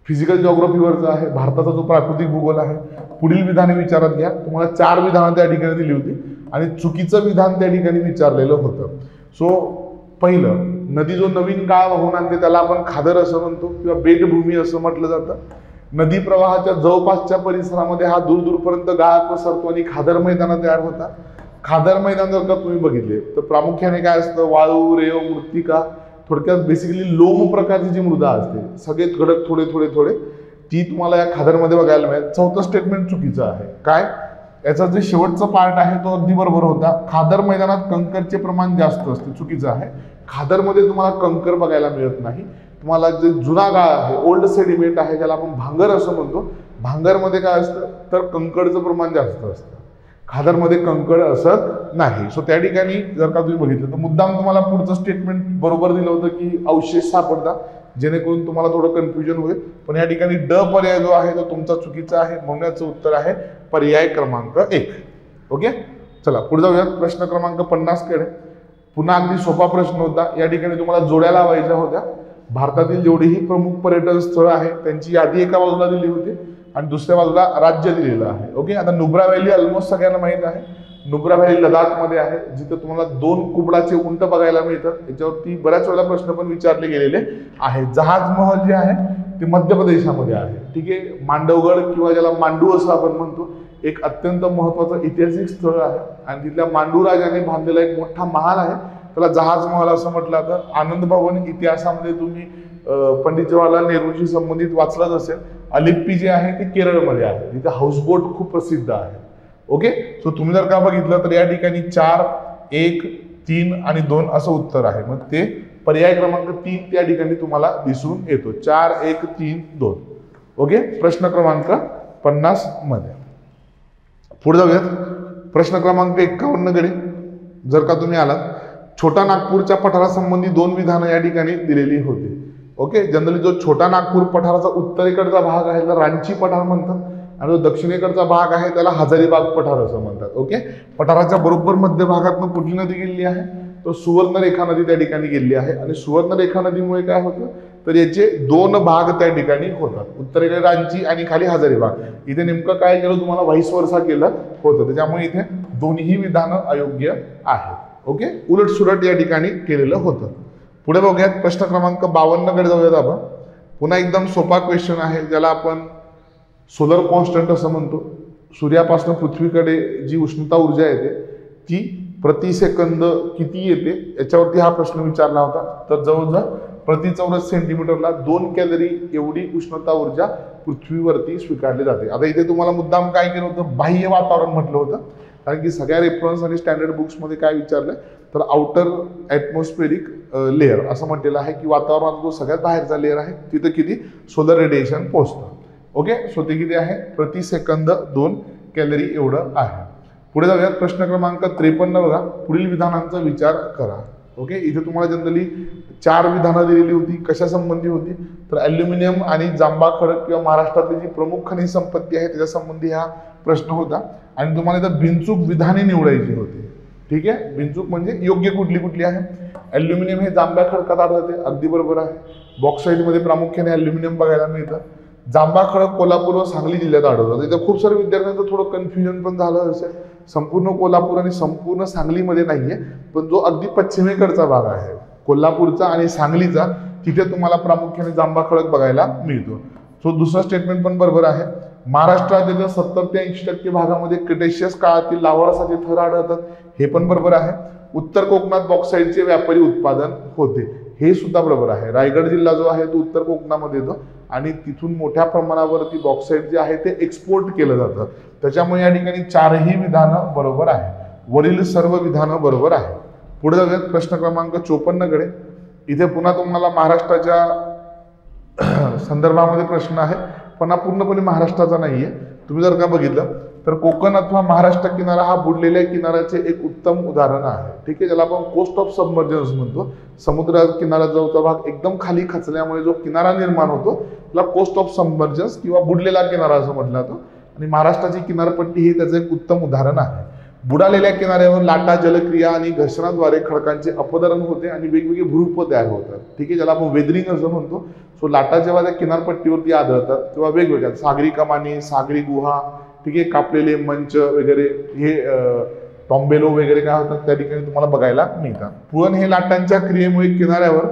Speaker 2: फिजिकल जिओग्राफीवरचा आहे. भारताचा जो प्राकृतिक भूगोल आहे. पुढील विधाने विचारात घ्या. तुम्हाला 4 विधानं त्या ठिकाणी दिली होती आणि चुकीचं विधान त्या ठिकाणी विचारलेलं होतं. सो पहिलं, नदी जो नवीन गाळ वाहून आणते त्याला आपण खादर असं म्हणतो किंवा बेटभूमी असं म्हटलं जातं. नदी प्रवाहाच्या जवळपासच्या परिसरामध्ये हा दूरपर्यंत गाळ पसरतो आणि खादर मैदान तयार होतात. खादर मैदान जर का तुम्ही बघितले तर प्रामुख्याने काय असतं, वाळू, रेव, मृत्तिका, थोडक्यात बेसिकली लोम प्रकारची जी मृदा असते, सगळे घडक थोडे थोडे थोडे, ती तुम्हाला या खादरमध्ये बघायला मिळेल. 4थं स्टेटमेंट चुकीचं आहे. काय, याचा जे शेवटचा पार्ट आहे तो अगदी बरोबर होता. खादर मैदानात कंकरचे प्रमाण जास्त असते. चुकीचं आहे. खादरमध्ये तुम्हाला कंकर बघायला मिळत नाही. तुम्हाला जे जुना गाळ आहे, ओल्ड सेडिमेंट आहे, ज्याला आपण भांगर असं म्हणतो, भांगरमध्ये काय असतं तर कंकडचं प्रमाण जास्त असतं. खादरमध्ये कंकड असत नाही. सो त्या ठिकाणी जर का तुम्ही बघितलं तर मुद्दाम तुम्हाला पुढचं स्टेटमेंट बरोबर दिलं होतं की अवशेष सापडतात, जेणेकरून तुम्हाला थोडं कन्फ्युजन होईल. पण या ठिकाणी ड पर्याय जो आहे तो तुमचा चुकीचा आहे. म्हणून याचं उत्तर आहे पर्याय क्रमांक 1. ओके. चला पुढे जाऊयात. प्रश्न क्रमांक 50 कडे. पुन्हा अगदी सोपा प्रश्न होता. या ठिकाणी तुम्हाला जोड्या लावायच्या होत्या. भारतातील जेवढीही प्रमुख पर्यटन स्थळं आहेत त्यांची यादी एका बाजूला दिली होती आणि दुसऱ्या बाजूला राज्य दिलेलं आहे. ओके. आता नुब्रा व्हॅली ऑलमोस्ट सगळ्यांना माहित आहे. नुब्रा व्हॅली लडाखमध्ये आहे, जिथं तुम्हाला 2 कुबडाचे उंट बघायला मिळतात. याच्यावरती बऱ्याच वेळेला प्रश्न पण विचारले गेलेले आहेत. जहाज महल जे आहे ते मध्य प्रदेशामध्ये आहे. ठीक आहे. मांडवगड किंवा ज्याला मांडू असं आपण म्हणतो, एक अत्यंत महत्वाचं ऐतिहासिक स्थळ आहे आणि तिथल्या मांडू राजाने बांधलेला एक मोठा महाल आहे, त्याला जहाज महल असं म्हटलं जातं. आनंद भवन इतिहासामध्ये तुम्ही पंडित जवाहरलाल नेहरूंशी संबंधित वाचलंच असेल. अलिप्पी जे आहे ते केरळमध्ये आहे, तिथे हाऊसबोट खूप प्रसिद्ध आहे. ओके. सो तुम्ही जर का बघितलं तर या ठिकाणी 4, 1, 3 आणि 2 असं उत्तर आहे. मग ते पर्याय क्रमांक 3 त्या ठिकाणी तुम्हाला दिसून येतो. 4, 1, 3, 2. ओके. प्रश्न क्रमांक 50 मध्ये पुढे जाऊयात. प्रश्न क्रमांक 51 कडे जर का तुम्ही आलात, छोटा नागपूरच्या पठारासंबंधी 2 विधानं या ठिकाणी दिलेली होती. ओके. जनरली जो छोटा नागपूर पठाराचा उत्तरेकडचा भाग आहे त्याला रांची पठार म्हणतात आणि जो दक्षिणेकडचा भाग आहे त्याला हजारीबाग पठार असं म्हणतात. ओके. पठाराच्या बरोबर मध्य भागातून कुठली नदी गेलेली आहे तर सुवर्णरेखा नदी त्या ठिकाणी गेलेली आहे. आणि सुवर्णरेखा नदीमुळे काय होतं तर याचे 2 भाग त्या ठिकाणी होतात, उत्तरेकडे रांची आणि खाली हजारीबाग. इथे नेमकं काय केलं तुम्हाला व्हाईस वर्सा केलं होतं, त्याच्यामुळे इथे दोन्ही विधानं अयोग्य आहेत. ओके. उलट सुलट या ठिकाणी केलेलं होतं. पुढे बघूयात. प्रश्न क्रमांक 52 कडे जाऊयात आपण. पुन्हा एकदम सोपा क्वेश्चन आहे, ज्याला आपण सोलर कॉन्स्टंट असं म्हणतो. सूर्यापासून पृथ्वीकडे जी उष्णता ऊर्जा येते ती प्रति सेकंद किती येते याच्यावरती हा प्रश्न विचारला होता. तर जवळजवळ प्रति चौरस सेंटीमीटरला 2 कॅलरी एवढी उष्णता ऊर्जा पृथ्वीवरती स्वीकारली जाते. आता इथे तुम्हाला मुद्दाम काय केलं होतं, बाह्य वातावरण म्हटलं होतं, कारण की सगळ्या रेफरन्स आणि स्टँडर्ड बुक्समध्ये काय विचारलंय तर आउटर ॲटमॉस्फेरिक लेअर असं म्हटलेलं आहे की वातावरणाचा जो सगळ्यात बाहेरचा लेअर आहे तिथं किती सोलर रेडिएशन पोहोचतं. ओके, सो ते किती आहे प्रति सेकंद 2 कॅलरी एवढं आहे. पुढे जाऊयात. प्रश्न क्रमांक 53 बघा. पुढील विधानांचा विचार करा. ओके, इथे तुम्हाला जनरली 4 विधानं दिलेली होती. कशा संबंधी होती तर ॲल्युमिनियम आणि जांबा खडक किंवा महाराष्ट्रातली जी प्रमुख खनिज संपत्ती आहे त्याच्या संबंधी हा प्रश्न होता आणि तुम्हाला इथं बिनचूक विधाने निवडायची होती. ठीक आहे, बिनचूक म्हणजे योग्य कुठली कुठली आहे. ॲल्युमिनियम हे जांभ्या खडकात आढळते, अगदी बरोबर आहे. बॉक्साईटमध्ये प्रामुख्याने ॲल्युमिनियम बघायला मिळतं. जांभा खडक कोल्हापूर व सांगली जिल्ह्यात आढळतात. इथं खूप सारे विद्यार्थ्यांचं थोडं कन्फ्युजन पण झालं असेल. संपूर्ण कोल्हापूर आणि संपूर्ण सांगलीमध्ये नाहीये, पण जो अगदी पश्चिमेकडचा भाग आहे कोल्हापूरचा आणि सांगलीचा तिथे तुम्हाला प्रामुख्याने जांभा खडक बघायला मिळतो. सो दुसरं स्टेटमेंट पण बरोबर आहे. महाराष्ट्रातील 70 ते 80% भागामध्ये क्रिटेशियस काळातील लाव्हारसाचे थर आढळतात, हे पण बरोबर आहे. उत्तर कोकणात बॉक्साईटचे व्यापारी उत्पादन होते, हे सुद्धा बरोबर आहे. रायगड जिल्हा जो आहे तो उत्तर कोकणामध्ये येतो आणि तिथून मोठ्या प्रमाणावरती बॉक्साईट जे आहे ते एक्सपोर्ट केलं जातं. त्याच्यामुळे या ठिकाणी 4ही विधानं बरोबर आहे. वरील सर्व विधानं बरोबर आहे. पुढे जाऊयात प्रश्न क्रमांक 54 कडे. इथे पुन्हा तुम्हाला महाराष्ट्राच्या संदर्भामध्ये प्रश्न आहे, पण हा पूर्णपणे महाराष्ट्राचा नाहीये. तुम्ही जर का बघितलं तर कोकण अथवा महाराष्ट्र किनारा हा बुडलेल्या किनाऱ्याचे एक उत्तम उदाहरण आहे. ठीक आहे, ज्याला आपण कोस्ट ऑफ सबमर्जन्स म्हणतो. समुद्र किनाऱ्याजवळचा भाग एकदम खाली खचल्यामुळे जो किनारा निर्माण होतो त्याला कोस्ट ऑफ सबमर्जन्स किंवा बुडलेला किनारा असं म्हटलं जातं. आणि महाराष्ट्राची किनारपट्टी ही त्याचं एक उत्तम उदाहरण आहे. बुडालेल्या किनाऱ्यावर लाटा, जलक्रिया आणि घर्षणाद्वारे खडकांचे अपदरण होते आणि वेगवेगळे भूरूप तयार होतात. ठीक आहे, ज्याला आपण वेदरिंग असं म्हणतो. सो लाटा जेव्हा त्या किनारपट्टीवरती आढळतात तेव्हा वेगवेगळ्या सागरी कमानी, सागरी गुहा, ठीक आहे, कापलेले मंच वगैरे हे टॉम्बेलो वगैरे काय होतात त्या ठिकाणी तुम्हाला बघायला मिळतात. पुळण हे लाटांच्या क्रियेमुळे किनाऱ्यावर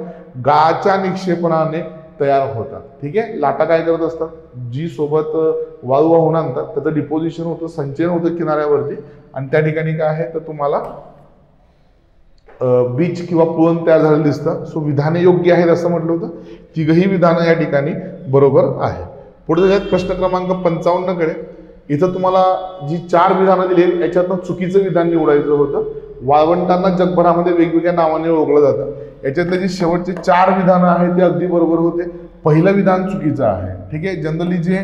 Speaker 2: गाळाच्या निक्षेपणाने तयार होतात. ठीक आहे, लाटा काय करत असतात, जी सोबत वाळू वाहून आणतात त्याचं डिपोजिशन होतं, संचयन होतं किनाऱ्यावरती आणि त्या ठिकाणी काय आहे तर तुम्हाला बीच किंवा पुळण तयार झालेलं दिसतं. सो विधाने योग्य आहेत असं म्हटलं होतं. तिघही विधानं या ठिकाणी बरोबर आहे. पुढे जाऊयात प्रश्न क्रमांक 55 कडे. इथं तुम्हाला जी 4 विधानं दिली याच्यातनं चुकीचं विधान निवडायचं होतं. वाळवंटांना जगभरामध्ये वेगवेगळ्या नावाने ओळखलं जातं. याच्यातले जे शेवटचे 4 विधानं आहेत ते अगदी बरोबर होते. पहिलं विधान चुकीचं आहे. ठीक आहे, जनरली जे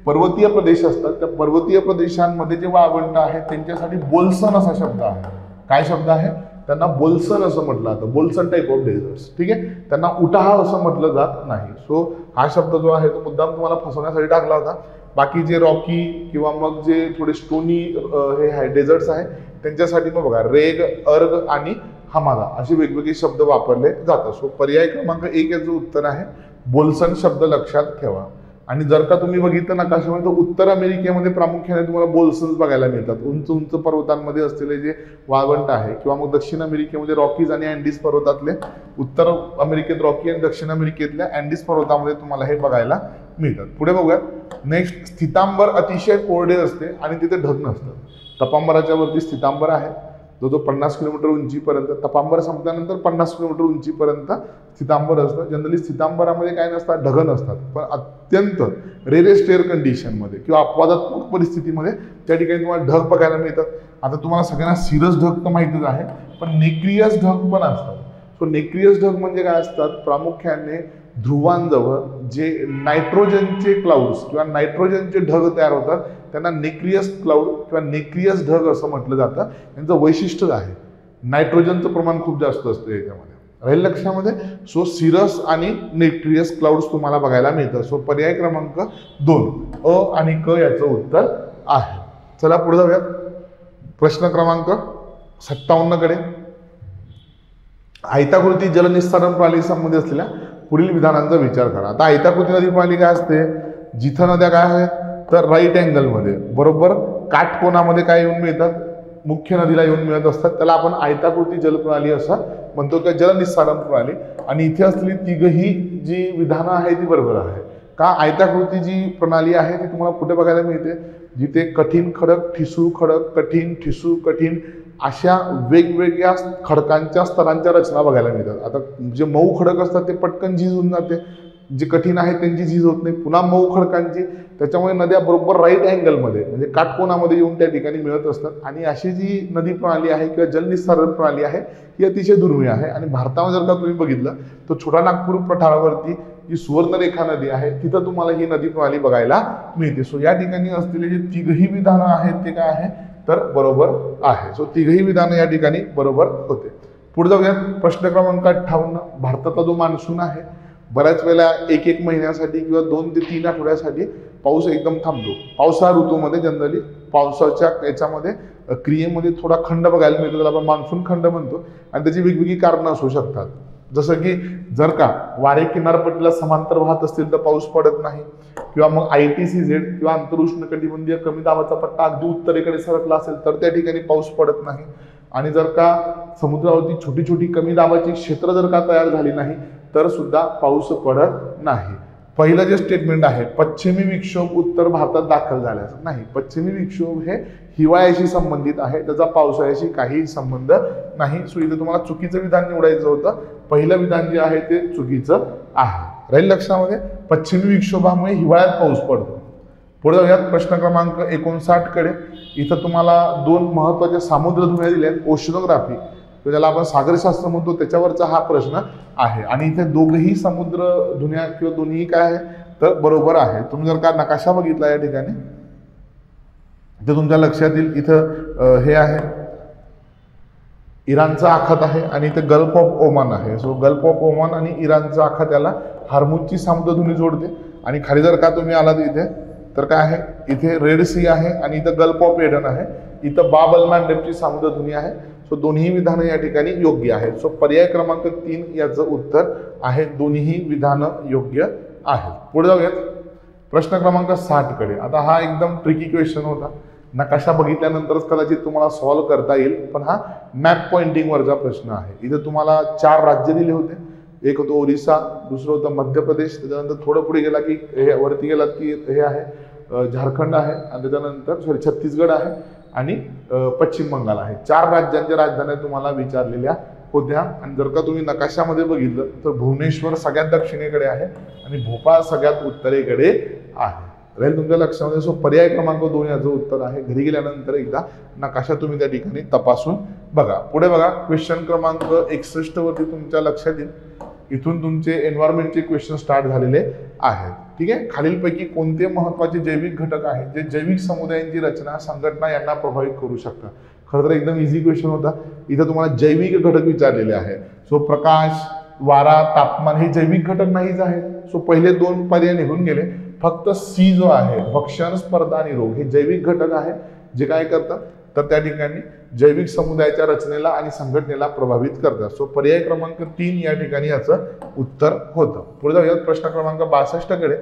Speaker 2: पर्वतीय प्रदेश असतात त्या पर्वतीय प्रदेशांमध्ये जे वाळवंट आहेत त्यांच्यासाठी बोल्सन असा शब्द आहे. काय शब्द आहे, त्यांना बोल्सन असं म्हटलं जातं. बोल्सन टाईप ऑफ डेझर्ट्स. ठीक आहे, त्यांना उटाहा असं म्हटलं जात नाही. सो हा शब्द जो आहे तो मुद्दाम तुम्हाला फसवण्यासाठी टाकला होता. बाकी जे रॉकी किंवा मग जे थोडे स्टोनी हे आहे डेझर्ट्स आहे त्यांच्यासाठी मग बघा रेग, अर्ग आणि हमादा असे वेगवेगळे शब्द वापरले जातात. सो पर्याय क्रमांक 1 याचं उत्तर आहे बोल्सन शब्द लक्षात ठेवा. आणि जर का तुम्ही बघितलं नकाशामध्ये तर उत्तर अमेरिकेमध्ये प्रामुख्याने तुम्हाला बोल्सन्स बघायला मिळतात. उंच उंच पर्वतांमध्ये असलेले जे वाळवंट आहे किंवा मग दक्षिण अमेरिकेमध्ये रॉकीज आणि अँडीज पर्वतातले, उत्तर अमेरिकेत रॉकी आणि दक्षिण अमेरिकेतल्या अँडीज पर्वतामध्ये तुम्हाला हे बघायला मिळतात. पुढे बघूयात. नेक्स्ट, स्थितांबर अतिशय कोरडे असते आणि तिथे ढग नसतात. तपांबराच्या वरती स्थितांबर आहे जो 50 किलोमीटर उंचीपर्यंत, तपांबर संपल्यानंतर 50 किलोमीटर उंचीपर्यंत स्थितांबर असतं. जनरली स्थितांबरामध्ये काय नसतात, ढग नसतात, पण अत्यंत रेरेस्ट एअर कंडिशनमध्ये किंवा अपवादात्मक परिस्थितीमध्ये त्या ठिकाणी तुम्हाला ढग बघायला मिळतात. आता तुम्हाला सगळ्यांना सिरस ढग तर माहितीच आहे, पण नेक्रियस ढग पण असतात. सो नेक्रियस ढग म्हणजे काय असतात, प्रामुख्याने ध्रुवांजवळ जे नायट्रोजनचे क्लाउड्स किंवा नायट्रोजनचे ढग तयार होतात त्यांना नेक्रियस क्लाउड किंवा नेक्रियस ढग असं म्हटलं जातं. यांचं वैशिष्ट्य आहे नायट्रोजनचं प्रमाण खूप जास्त असतं याच्यामध्ये. राहील लक्षामध्ये. सो सिरस आणि नेक्रियस क्लाउड्स तुम्हाला बघायला मिळतात. सो पर्याय क्रमांक 2 अ आणि क याचं उत्तर आहे. चला पुढे जाऊयात. प्रश्न क्रमांक 57 कडे. आयताकृती जलनिस्सारण प्रणाली संबंधित असलेल्या पुढील विधानांचा विचार करा. आता आयताकृती नदी प्रणाली काय असते, जिथं नद्या काय आहेत तर राईट अँगलमध्ये बरोबर काटकोनामध्ये काय येऊन मिळतात, मुख्य नदीला येऊन मिळत असतात. त्याला आपण आयताकृती जलप्रणाली असं म्हणतो किंवा जलनिस्सारण प्रणाली. आणि इथे असलेली तिघही जी विधानं आहे ती बरोबर आहे. का आयताकृती जी प्रणाली आहे ती तुम्हाला कुठे बघायला मिळते, जिथे कठीण खडक, ठिसूळ खडक, कठीण ठिसूळ कठीण अशा वेगवेगळ्या खडकांच्या स्तरांच्या रचना बघायला मिळतात. आता जे मऊ खडक असतात ते पटकन झीज होऊन जाते, जे कठीण आहे त्यांची झीज होत नाही. पुन्हा मऊ खडकांची, त्याच्यामुळे नद्या बरोबर राईट अँगलमध्ये म्हणजे काटकोनामध्ये येऊन त्या ठिकाणी मिळत असतात. आणि अशी जी नदी प्रणाली आहे किंवा जलनिस्सारण प्रणाली आहे ही अतिशय दुर्मिळ आहे. आणि भारतामध्ये जर का तुम्ही बघितलं तर छोटा नागपूर पठारावरती जी सुवर्णरेखा नदी आहे तिथं तुम्हाला ही नदी प्रणाली बघायला मिळते. सो या ठिकाणी असलेले जे तिघही विधानं आहेत ते काय आहे तर बरोबर आहे. सो तिघही विधानं या ठिकाणी बरोबर होते. पुढे जाऊयात. प्रश्न क्रमांक 58. भारतातला जो मान्सून आहे बऱ्याच वेळेला एक महिन्यासाठी किंवा 2 ते 3 आठवड्यासाठी पाऊस एकदम थांबतो. पावसाळा ऋतूमध्ये जनरली पावसाच्या याच्यामध्ये क्रियेमध्ये थोडा खंड बघायला मिळतो, त्याला आपण मान्सून खंड म्हणतो. आणि त्याची वेगवेगळी कारणं असू शकतात. जसं की जर का वारे किनारपट्टीला समांतर वाहत असतील तर पाऊस पडत नाही, किंवा मग ITCZ किंवा आंतर उष्णकटिबंधीय कमी दाबाचा पट्टा अगदी उत्तरेकडे सरकला असेल तर त्या ठिकाणी पाऊस पडत नाही. आणि जर का समुद्रावरती छोटी छोटी कमी दाबाची क्षेत्र जर का तयार झाली नाही तर सुद्धा पाऊस पडत नाही. पहिलं जे स्टेटमेंट आहे पश्चिमी विक्षोभ उत्तर भारतात दाखल झाल्यास नाही. पश्चिमी विक्षोभ हे हिवाळ्याशी संबंधित आहे, त्याचा पावसाळ्याशी काही संबंध नाही. सो इथे तुम्हाला चुकीचं विधान निवडायचं होतं. पहिलं विधान जे आहे ते चुकीचं आहे. राहील लक्षामध्ये. पश्चिमी विक्षोभामुळे हिवाळ्यात पाऊस पडतो. पुढे जाऊयात प्रश्न क्रमांक 59 कडे. इथं तुम्हाला 2 महत्वाचे सामुद्रधुण्या दिल्या आहेत. ओशनोग्राफी ज्याला आपण सागरशास्त्र म्हणतो त्याच्यावरचा हा प्रश्न आहे. आणि इथे दोघेही समुद्र धुण्या किंवा दोन्ही काय आहे तर बरोबर आहे. तुम्ही जर का नकाशा बघितला या ठिकाणी तर तुमच्या लक्षात येईल इथं हे आहे इराणचा आखात आहे आणि इथे गल्फ ऑफ ओमान आहे. सो गल्फ ऑफ ओमान आणि इराणचा आखात याला हार्मुजची सामुद्रधुनी जोडते. आणि खाली जर का तुम्ही आलात इथे तर काय आहे इथे रेड सी आहे आणि इथं गल्फ ऑफ एडन आहे. इथं बाब अल मांडेबची सामुद्रधुनी आहे. सो दोन्ही विधानं या ठिकाणी योग्य आहेत. सो पर्याय क्रमांक 3 याचं उत्तर आहे. दोन्ही विधानं योग्य आहेत. पुढे जाऊयात प्रश्न क्रमांक 60 कडे. आता हा एकदम ट्रिकी क्वेश्चन होता. नकाशा बघितल्यानंतरच कदाचित तुम्हाला सॉल्व्ह करता येईल, पण हा मॅप पॉइंटिंग वरचा प्रश्न आहे. इथे तुम्हाला 4 राज्य दिले होते. एक होतं ओरिसा, दुसरं होतं मध्य प्रदेश, त्याच्यानंतर थोडं पुढे गेला की हे वरती गेलात की हे आहे झारखंड आहे, आणि त्याच्यानंतर छत्तीसगड आहे आणि पश्चिम बंगाल आहे. 4 राज्यांच्या राजधान्या तुम्हाला विचारलेल्या होत्या. आणि जर का तुम्ही नकाशामध्ये बघितलं तर भुवनेश्वर सगळ्यात दक्षिणेकडे आहे आणि भोपाळ सगळ्यात उत्तरेकडे आहे. राहील तुमच्या लक्षामध्ये. सो पर्याय क्रमांक 2 याचं उत्तर आहे. घरी गेल्यानंतर एकदा नकाशा तुम्ही त्या ठिकाणी तपासून बघा. पुढे बघा क्वेश्चन क्रमांक 61 वरती तुमच्या लक्षात येईल. इथून तुमचे एन्व्हायरमेंटचे क्वेश्चन स्टार्ट झालेले आहेत. ठीक आहे. खालीलपैकी कोणते महत्वाचे जैविक घटक आहेत जे जैविक समुदायांची रचना संघटना यांना प्रभावित करू शकतात. खरं तर एकदम इझी क्वेश्चन होता. इथं तुम्हाला जैविक घटक विचारलेले आहेत. सो प्रकाश, वारा, तापमान हे जैविक घटक नाहीच आहेत. सो पहिले 2 पर्याय निघून गेले. फक्त सी जो आहे भक्षण, स्पर्धा आणि रोग हे जैविक घटक आहेत जे काय करतात तर त्या ठिकाणी जैविक समुदायाच्या रचनेला आणि संघटनेला प्रभावित करतात. सो पर्याय क्रमांक 3 या ठिकाणी याचं उत्तर होतं. पुढे जाऊयात प्रश्न क्रमांक 62 कडे.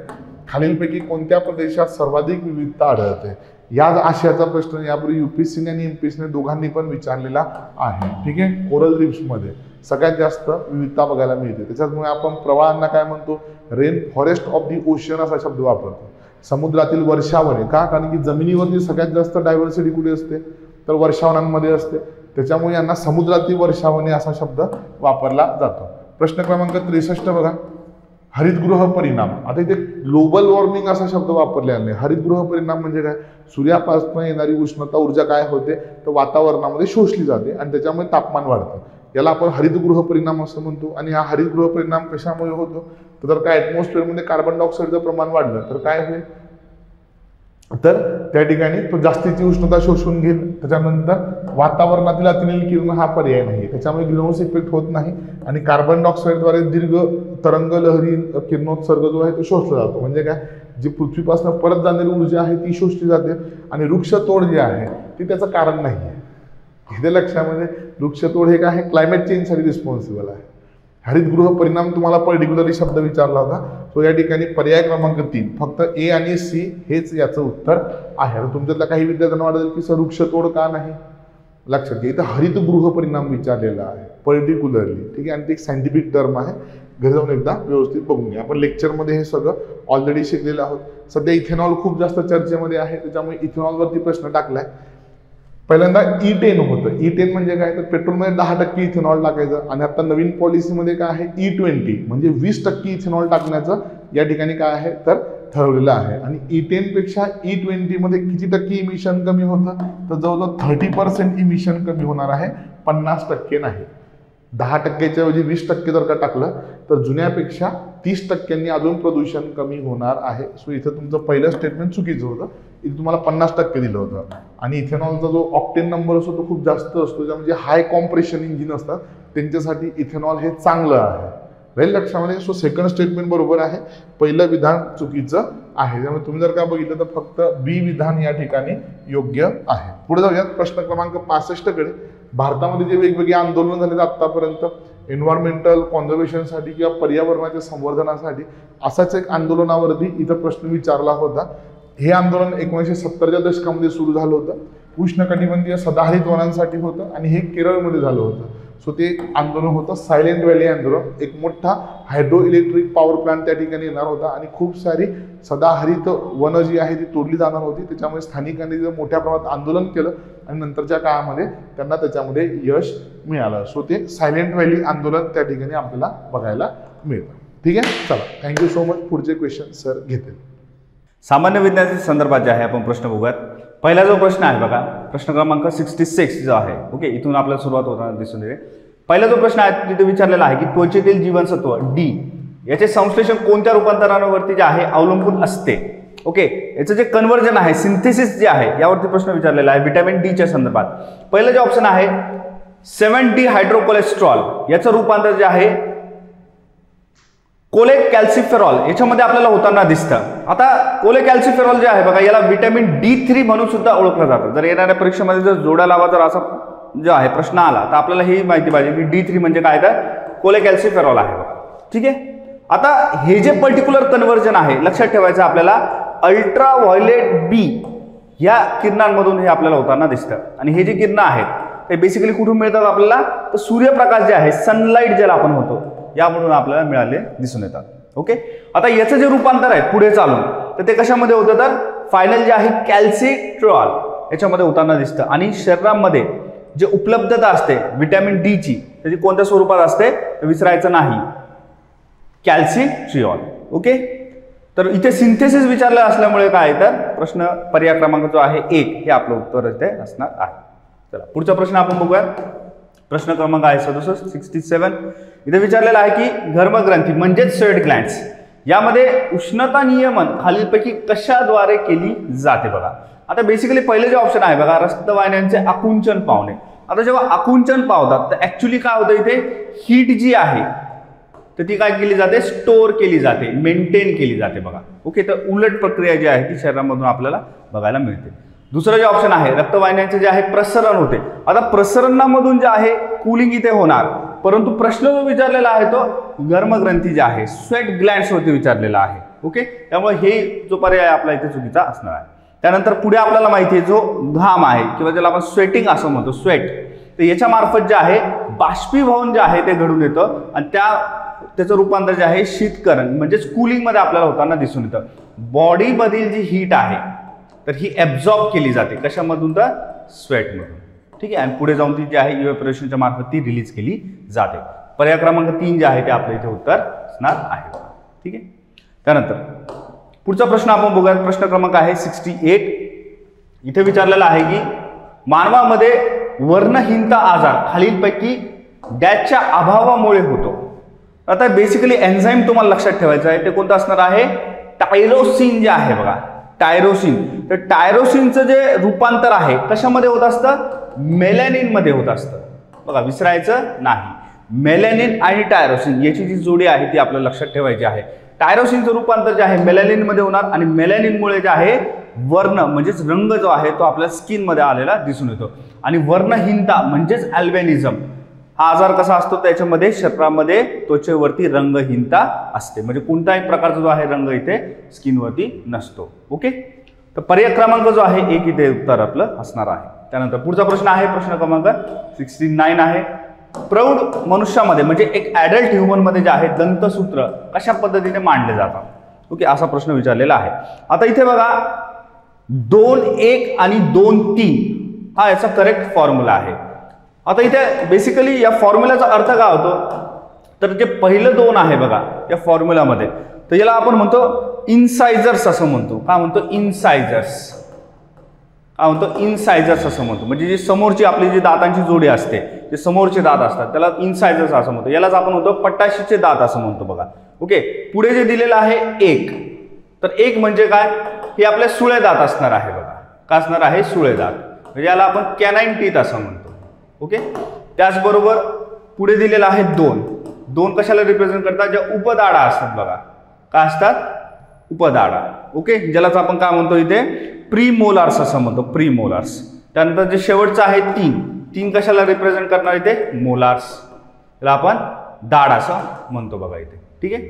Speaker 2: खालीलपैकी कोणत्या प्रदेशात सर्वाधिक विविधता आढळते. याच आशयाचा प्रश्न यापूर्वी UPSC आणि MPSC दोघांनी पण विचारलेला आहे. ठीक आहे. कोरल रीफ्समध्ये सगळ्यात जास्त विविधता बघायला मिळते. त्याच्यामुळे आपण प्रवाहांना काय म्हणतो rain forest of the ocean असा शब्द वापरतो. समुद्रातील वर्षावने का, कारण की जमिनीवरती सगळ्यात जास्त डायव्हर्सिटी कुठे असते तर वर्षावनांमध्ये असते. त्याच्यामुळे यांना समुद्रातील वर्षावने असा शब्द वापरला जातो. प्रश्न क्रमांक 63 बघा. हरितगृह परिणाम. आता इथे ग्लोबल वॉर्मिंग असा शब्द वापरलेला नाही. हरितगृह परिणाम म्हणजे काय, सूर्यापासून येणारी उष्णता ऊर्जा काय होते तर वातावरणामध्ये शोषली जाते आणि त्याच्यामुळे तापमान वाढतं. याला आपण हरितगृह परिणाम असं म्हणतो. आणि हा हरितगृह परिणाम कशामुळे होतो तर जर काय ॲटमॉस्फिअरमध्ये कार्बन डायऑक्साईडचं प्रमाण वाढलं तर काय होईल तर त्या ठिकाणी तो जास्तीची उष्णता शोषून घेईल. त्याच्यानंतर वातावरणातील अतिनील किरण हा पर्याय नाही, त्याच्यामुळे ग्रीनहाऊस इफेक्ट होत नाही. आणि कार्बन डायऑक्साईडद्वारे दीर्घ तरंग लहरी किरणोत्सर्ग जो आहे तो शोषला जातो. म्हणजे काय, जी पृथ्वीपासून परत जाणारी ऊर्जा आहे ती शोषली जाते. आणि वृक्षतोड जे आहे ती त्याचं कारण नाही आहे. इथे लक्षामध्ये वृक्षतोड हे काय आहे क्लायमेट चेंजसाठी रिस्पॉन्सिबल आहे. हरितगृह परिणाम तुम्हाला पर्टिक्युलरली शब्द विचारला होता. सो या ठिकाणी पर्याय क्रमांक 3 फक्त A आणि C हेच याचं उत्तर आहे. तुमच्यातल्या काही विद्यार्थ्यांना वाटेल की सर वृक्षतोड का नाही. लक्षात घ्या इथं हरितगृह परिणाम विचारलेला आहे पर्टिक्युलरली. ठीक आहे. आणि ते एक सायंटिफिक टर्म आहे. घरी जाऊन एकदा व्यवस्थित बघून घ्या. आपण लेक्चरमध्ये हे सगळं ऑलरेडी शिकलेलं आहोत. सध्या इथेनॉल खूप जास्त चर्चेमध्ये आहे, त्याच्यामुळे इथेनॉलवरती प्रश्न टाकलाय. पहिल्यांदा E10 होतं. E10 म्हणजे काय तर पेट्रोलमध्ये 10% इथेनॉल टाकायचं. आणि आता नवीन पॉलिसीमध्ये काय आहे E20 म्हणजे 20% इथेनॉल टाकण्याचं या ठिकाणी काय आहे तर ठरवलेलं आहे. आणि E10 पेक्षा E20 मध्ये किती टक्के इमिशन कमी होतं तर जवळजवळ 30% इमिशन कमी होणार आहे, 50% नाही. 10%च्या ऐवजी 20% जर का टाकलं तर जुन्यापेक्षा 30% अजून प्रदूषण कमी होणार आहे. सो इथं तुमचं पहिलं स्टेटमेंट चुकीचं होतं. इथे तुम्हाला 50% दिलं होतं. आणि इथेनॉलचा जो ऑक्टेन नंबर असतो तो खूप जास्त असतो, म्हणजे हाय कॉम्प्रेशन इंजिन असतात त्यांच्यासाठी इथेनॉल हे चांगलं आहे. राहील लक्षामध्ये. सो सेकंड स्टेटमेंट बरोबर आहे, पहिलं विधान चुकीचं आहे. त्यामुळे तुम्ही जर का बघितलं तर फक्त बी विधान या ठिकाणी योग्य आहे. पुढे जाऊयात प्रश्न क्रमांक 65 कडे. भारतामध्ये जे वेगवेगळे आंदोलन झाले आतापर्यंत एन्व्हायरमेंटल कॉन्झर्वेशनसाठी किंवा पर्यावरणाच्या संवर्धनासाठी, असाच एक आंदोलनावरती इथं प्रश्न विचारला होता. हे आंदोलन 1970च्या दशकामध्ये सुरू झालं होतं. उष्णकटिबंधीय सदाहरित वनांसाठी होतं आणि हे केरळमध्ये झालं होतं. सो ते आंदोलन होतं सायलेंट व्हॅली आंदोलन. एक मोठा हायड्रो इलेक्ट्रिक पॉवर प्लांट त्या ठिकाणी येणार होता आणि खूप सारी सदाहरित वनं जी आहे ती तोडली जाणार होती. त्याच्यामुळे स्थानिकांनी मोठ्या प्रमाणात आंदोलन केलं आणि नंतरच्या काळामध्ये त्यांना त्याच्यामध्ये यश मिळालं. सो ते सायलेंट व्हॅली आंदोलन त्या ठिकाणी आपल्याला बघायला मिळतं. ठीक आहे, चला थँक्यू सो मच. पुढचे क्वेश्चन सर घेतील.
Speaker 3: सामान्य विज्ञानाच्या संदर्भात जे आहे आपण प्रश्न बघूयात. पहिला जो प्रश्न आहे बघा, प्रश्न क्रमांक 66 जो आहे. ओके, इथून आपल्याला सुरुवात होताना दिसून येते. पहिला जो प्रश्न आहे तिथे विचारलेला आहे की त्वचेतील जीवनसत्व डी याचे संश्लेषण कोणत्या रूपांतरणावरती जे आहे अवलंबून असते. ओके, याचं जे कन्व्हर्जन आहे, सिंथेसिस जे आहे, यावरती प्रश्न विचारलेला आहे व्हिटॅमिन डी च्या संदर्भात. पहिलं जे ऑप्शन आहे 7D हायड्रोकोलेस्ट्रॉल याचं रूपांतर जे आहे कोलेकॅल्सिफेरॉल याच्यामध्ये आपल्याला होताना दिसतं. आता कोलेकॅल्सिफेरॉल जे आहे बघा, याला व्हिटॅमिन D3 म्हणून सुद्धा ओळखलं जातं. जर येणाऱ्या परीक्षेमध्ये जर जोडा लावा जर असा जो आहे प्रश्न आला तर आपल्याला ही माहिती पाहिजे की D3 म्हणजे काय, तर कोलेकॅल्सिफेरॉल आहे बघा. ठीक आहे, आता हे जे पर्टिक्युलर कन्व्हर्जन आहे लक्षात ठेवायचं आपल्याला, अल्ट्रा व्हायोलेट बी या किरणांमधून हे आपल्याला होताना दिसतं. आणि हे जे किरणं आहेत ते बेसिकली कुठून मिळतात आपल्याला, तर सूर्यप्रकाश जे आहे सनलाईट ज्याला आपण होतो यामधून आपल्याला मिळाले दिसून येतात. ओके, आता याचं जे रूपांतर आहे पुढे चालून तर ते कशामध्ये होतं, तर फायनल जे आहे कॅल्सिट्रॉल याच्यामध्ये होताना दिसतं. आणि शरीरामध्ये जे उपलब्धता असते व्हिटॅमिन डी ची त्याची कोणत्या स्वरूपात असते तर विसरायचं नाही, कॅल्सिट्रिऑल. ओके, तर इथे सिंथेसिस विचारलं असल्यामुळे काय तर प्रश्न पर्याय क्रमांक जो आहे 1 हे आपलं उत्तर इथे असणार आहे. चला पुढचा प्रश्न आपण बघूया. प्रश्न क्रमांक आहे 67. इथे विचारलेला आहे की घर्मग्रंथी म्हणजेच स्वेट ग्लँड्स यामध्ये उष्णता नियमन खालीलपैकी कशाद्वारे केली जाते बघा. आता बेसिकली पहिले जे ऑप्शन आहे बघा, रक्तवाहिन्यांचे आकुंचन पावणे. आता जेव्हा आकुंचन पावतात तर ऍक्च्युली काय होतं, इथे हीट जी आहे तर ती काय केली जाते, स्टोअर केली जाते, मेंटेन केली जाते बघा. ओके, तर उलट प्रक्रिया जी आहे ती शरीरामधून आपल्याला बघायला मिळते. दुसरं जे ऑप्शन आहे रक्तवाहिन्यांचे जे आहे प्रसरण होते. आता प्रसरणामधून जे आहे कूलिंग इथे होणार, परंतु प्रश्न जो विचारलेला आहे तो घर्मग्रंथी जे आहे स्वेट ग्लँड्स वरती विचारलेला आहे. ओके, त्यामुळे हे जो पर्याय आपला इथे चुकीचा असणार आहे. त्यानंतर पुढे आपल्याला माहिती आहे जो घाम आहे किंवा ज्याला आपण स्वेटिंग असं म्हणतो, स्वेट, तर याच्या मार्फत जे आहे बाष्पीभवन जे आहे ते घडून येतं आणि त्याचं रूपांतर जे आहे शीतकरण म्हणजेच कूलिंग मध्ये आपल्याला होताना दिसून येतं. बॉडीमधील जी हीट आहे तर ही ॲब्झॉर्ब केली जाते कशामधून, तर स्वेटमधून. ठीक आहे, आणि पुढे जाऊन ती जी आहे इव्हॅपोरेशनच्या मार्फत ती रिलीज केली जाते. पर्याय क्रमांक 3 जे आहे ते आपल्या इथे उत्तर असणार आहे. ठीक आहे, त्यानंतर पुढचा प्रश्न आपण बघूया. प्रश्न क्रमांक आहे 68. इथे विचारलेला आहे की मानवामध्ये वर्णहीनता आजार खालीलपैकी डॅशच्या अभावामुळे होतो. आता बेसिकली एन्झाईम तुम्हाला लक्षात ठेवायचं आहे, ते कोणतं असणार आहे, टायरोसिन जे आहे बघा, टायरोसिन. तर टायरोसिनचं जे रूपांतर आहे कशामध्ये होत असतं, मेलॅनिन मध्ये होत असतं बघा, विसरायचं नाही. मेलॅनिन आणि टायरोसिन याची जी जोडी आहे ती आपल्याला लक्षात ठेवायची आहे. टायरोसिनचं रूपांतर जे आहे मेलॅनिन मध्ये होणार आणि मेलॅनिनमुळे जे आहे वर्ण म्हणजेच रंग जो आहे तो आपल्या स्किन मध्ये आलेला दिसून येतो. आणि वर्णहीनता म्हणजेच अल्बिनिझम हा आजार कसा असतो, त्याच्यामध्ये शरीरामध्ये त्वचेवरती रंगहीनता असते, म्हणजे कोणताही प्रकारचा जो आहे रंग इथे स्किनवरती नसतो. ओके, तर पर्याय क्रमांक जो आहे 1 इथे उत्तर आपलं असणार आहे. त्यानंतर पुढचा प्रश्न आहे प्रश्न क्रमांक 69 आहे. प्रौढ मनुष्यामध्ये म्हणजे एक ऍडल्ट ह्युमन मध्ये जे आहे दंतसूत्र कशा पद्धतीने मांडले जातात. ओके, असा प्रश्न विचारलेला आहे. आता इथे बघा 2-1 आणि 2-3 हा याचा करेक्ट फॉर्म्युला आहे. आता इथे बेसिकली या फॉर्म्युलाचा अर्थ काय होतो, तर जे पहिलं 2 आहे बघा या फॉर्म्युलामध्ये, तर याला आपण म्हणतो इनसायझर्स असं म्हणतो. काय म्हणतो, इनसायझर्स. काय म्हणतो, इनसायझर्स असं म्हणतो. म्हणजे जी समोरची आपली जी दातांची जोडी असते, जे समोरचे दात असतात त्याला इनसायझर्स असं म्हणतो. यालाच आपण म्हणतो पट्टाशीचे दात असं म्हणतो बघा. ओके, पुढे जे दिलेलं आहे 1, तर 1 म्हणजे काय, हे आपले सुळे दात असणार आहे बघा. काय असणार आहे, सुळे दात, म्हणजे याला आपण कॅनाइन टीथ असं म्हणतो. ओके, त्याचबरोबर पुढे दिलेला आहे 2 कशाला रिप्रेझेंट करतात, ज्या उपदाढा असतात बघा. काय असतात, उपदाढा. ओके, ज्यालाच आपण काय म्हणतो इथे प्रीमोलार्स असं म्हणतो, प्रीमोलार्स. त्यानंतर जे शेवटचं आहे 3 कशाला रिप्रेझेंट करणार इथे, मोलार्स, त्याला आपण दाढ असं म्हणतो बघा इथे. ठीक आहे,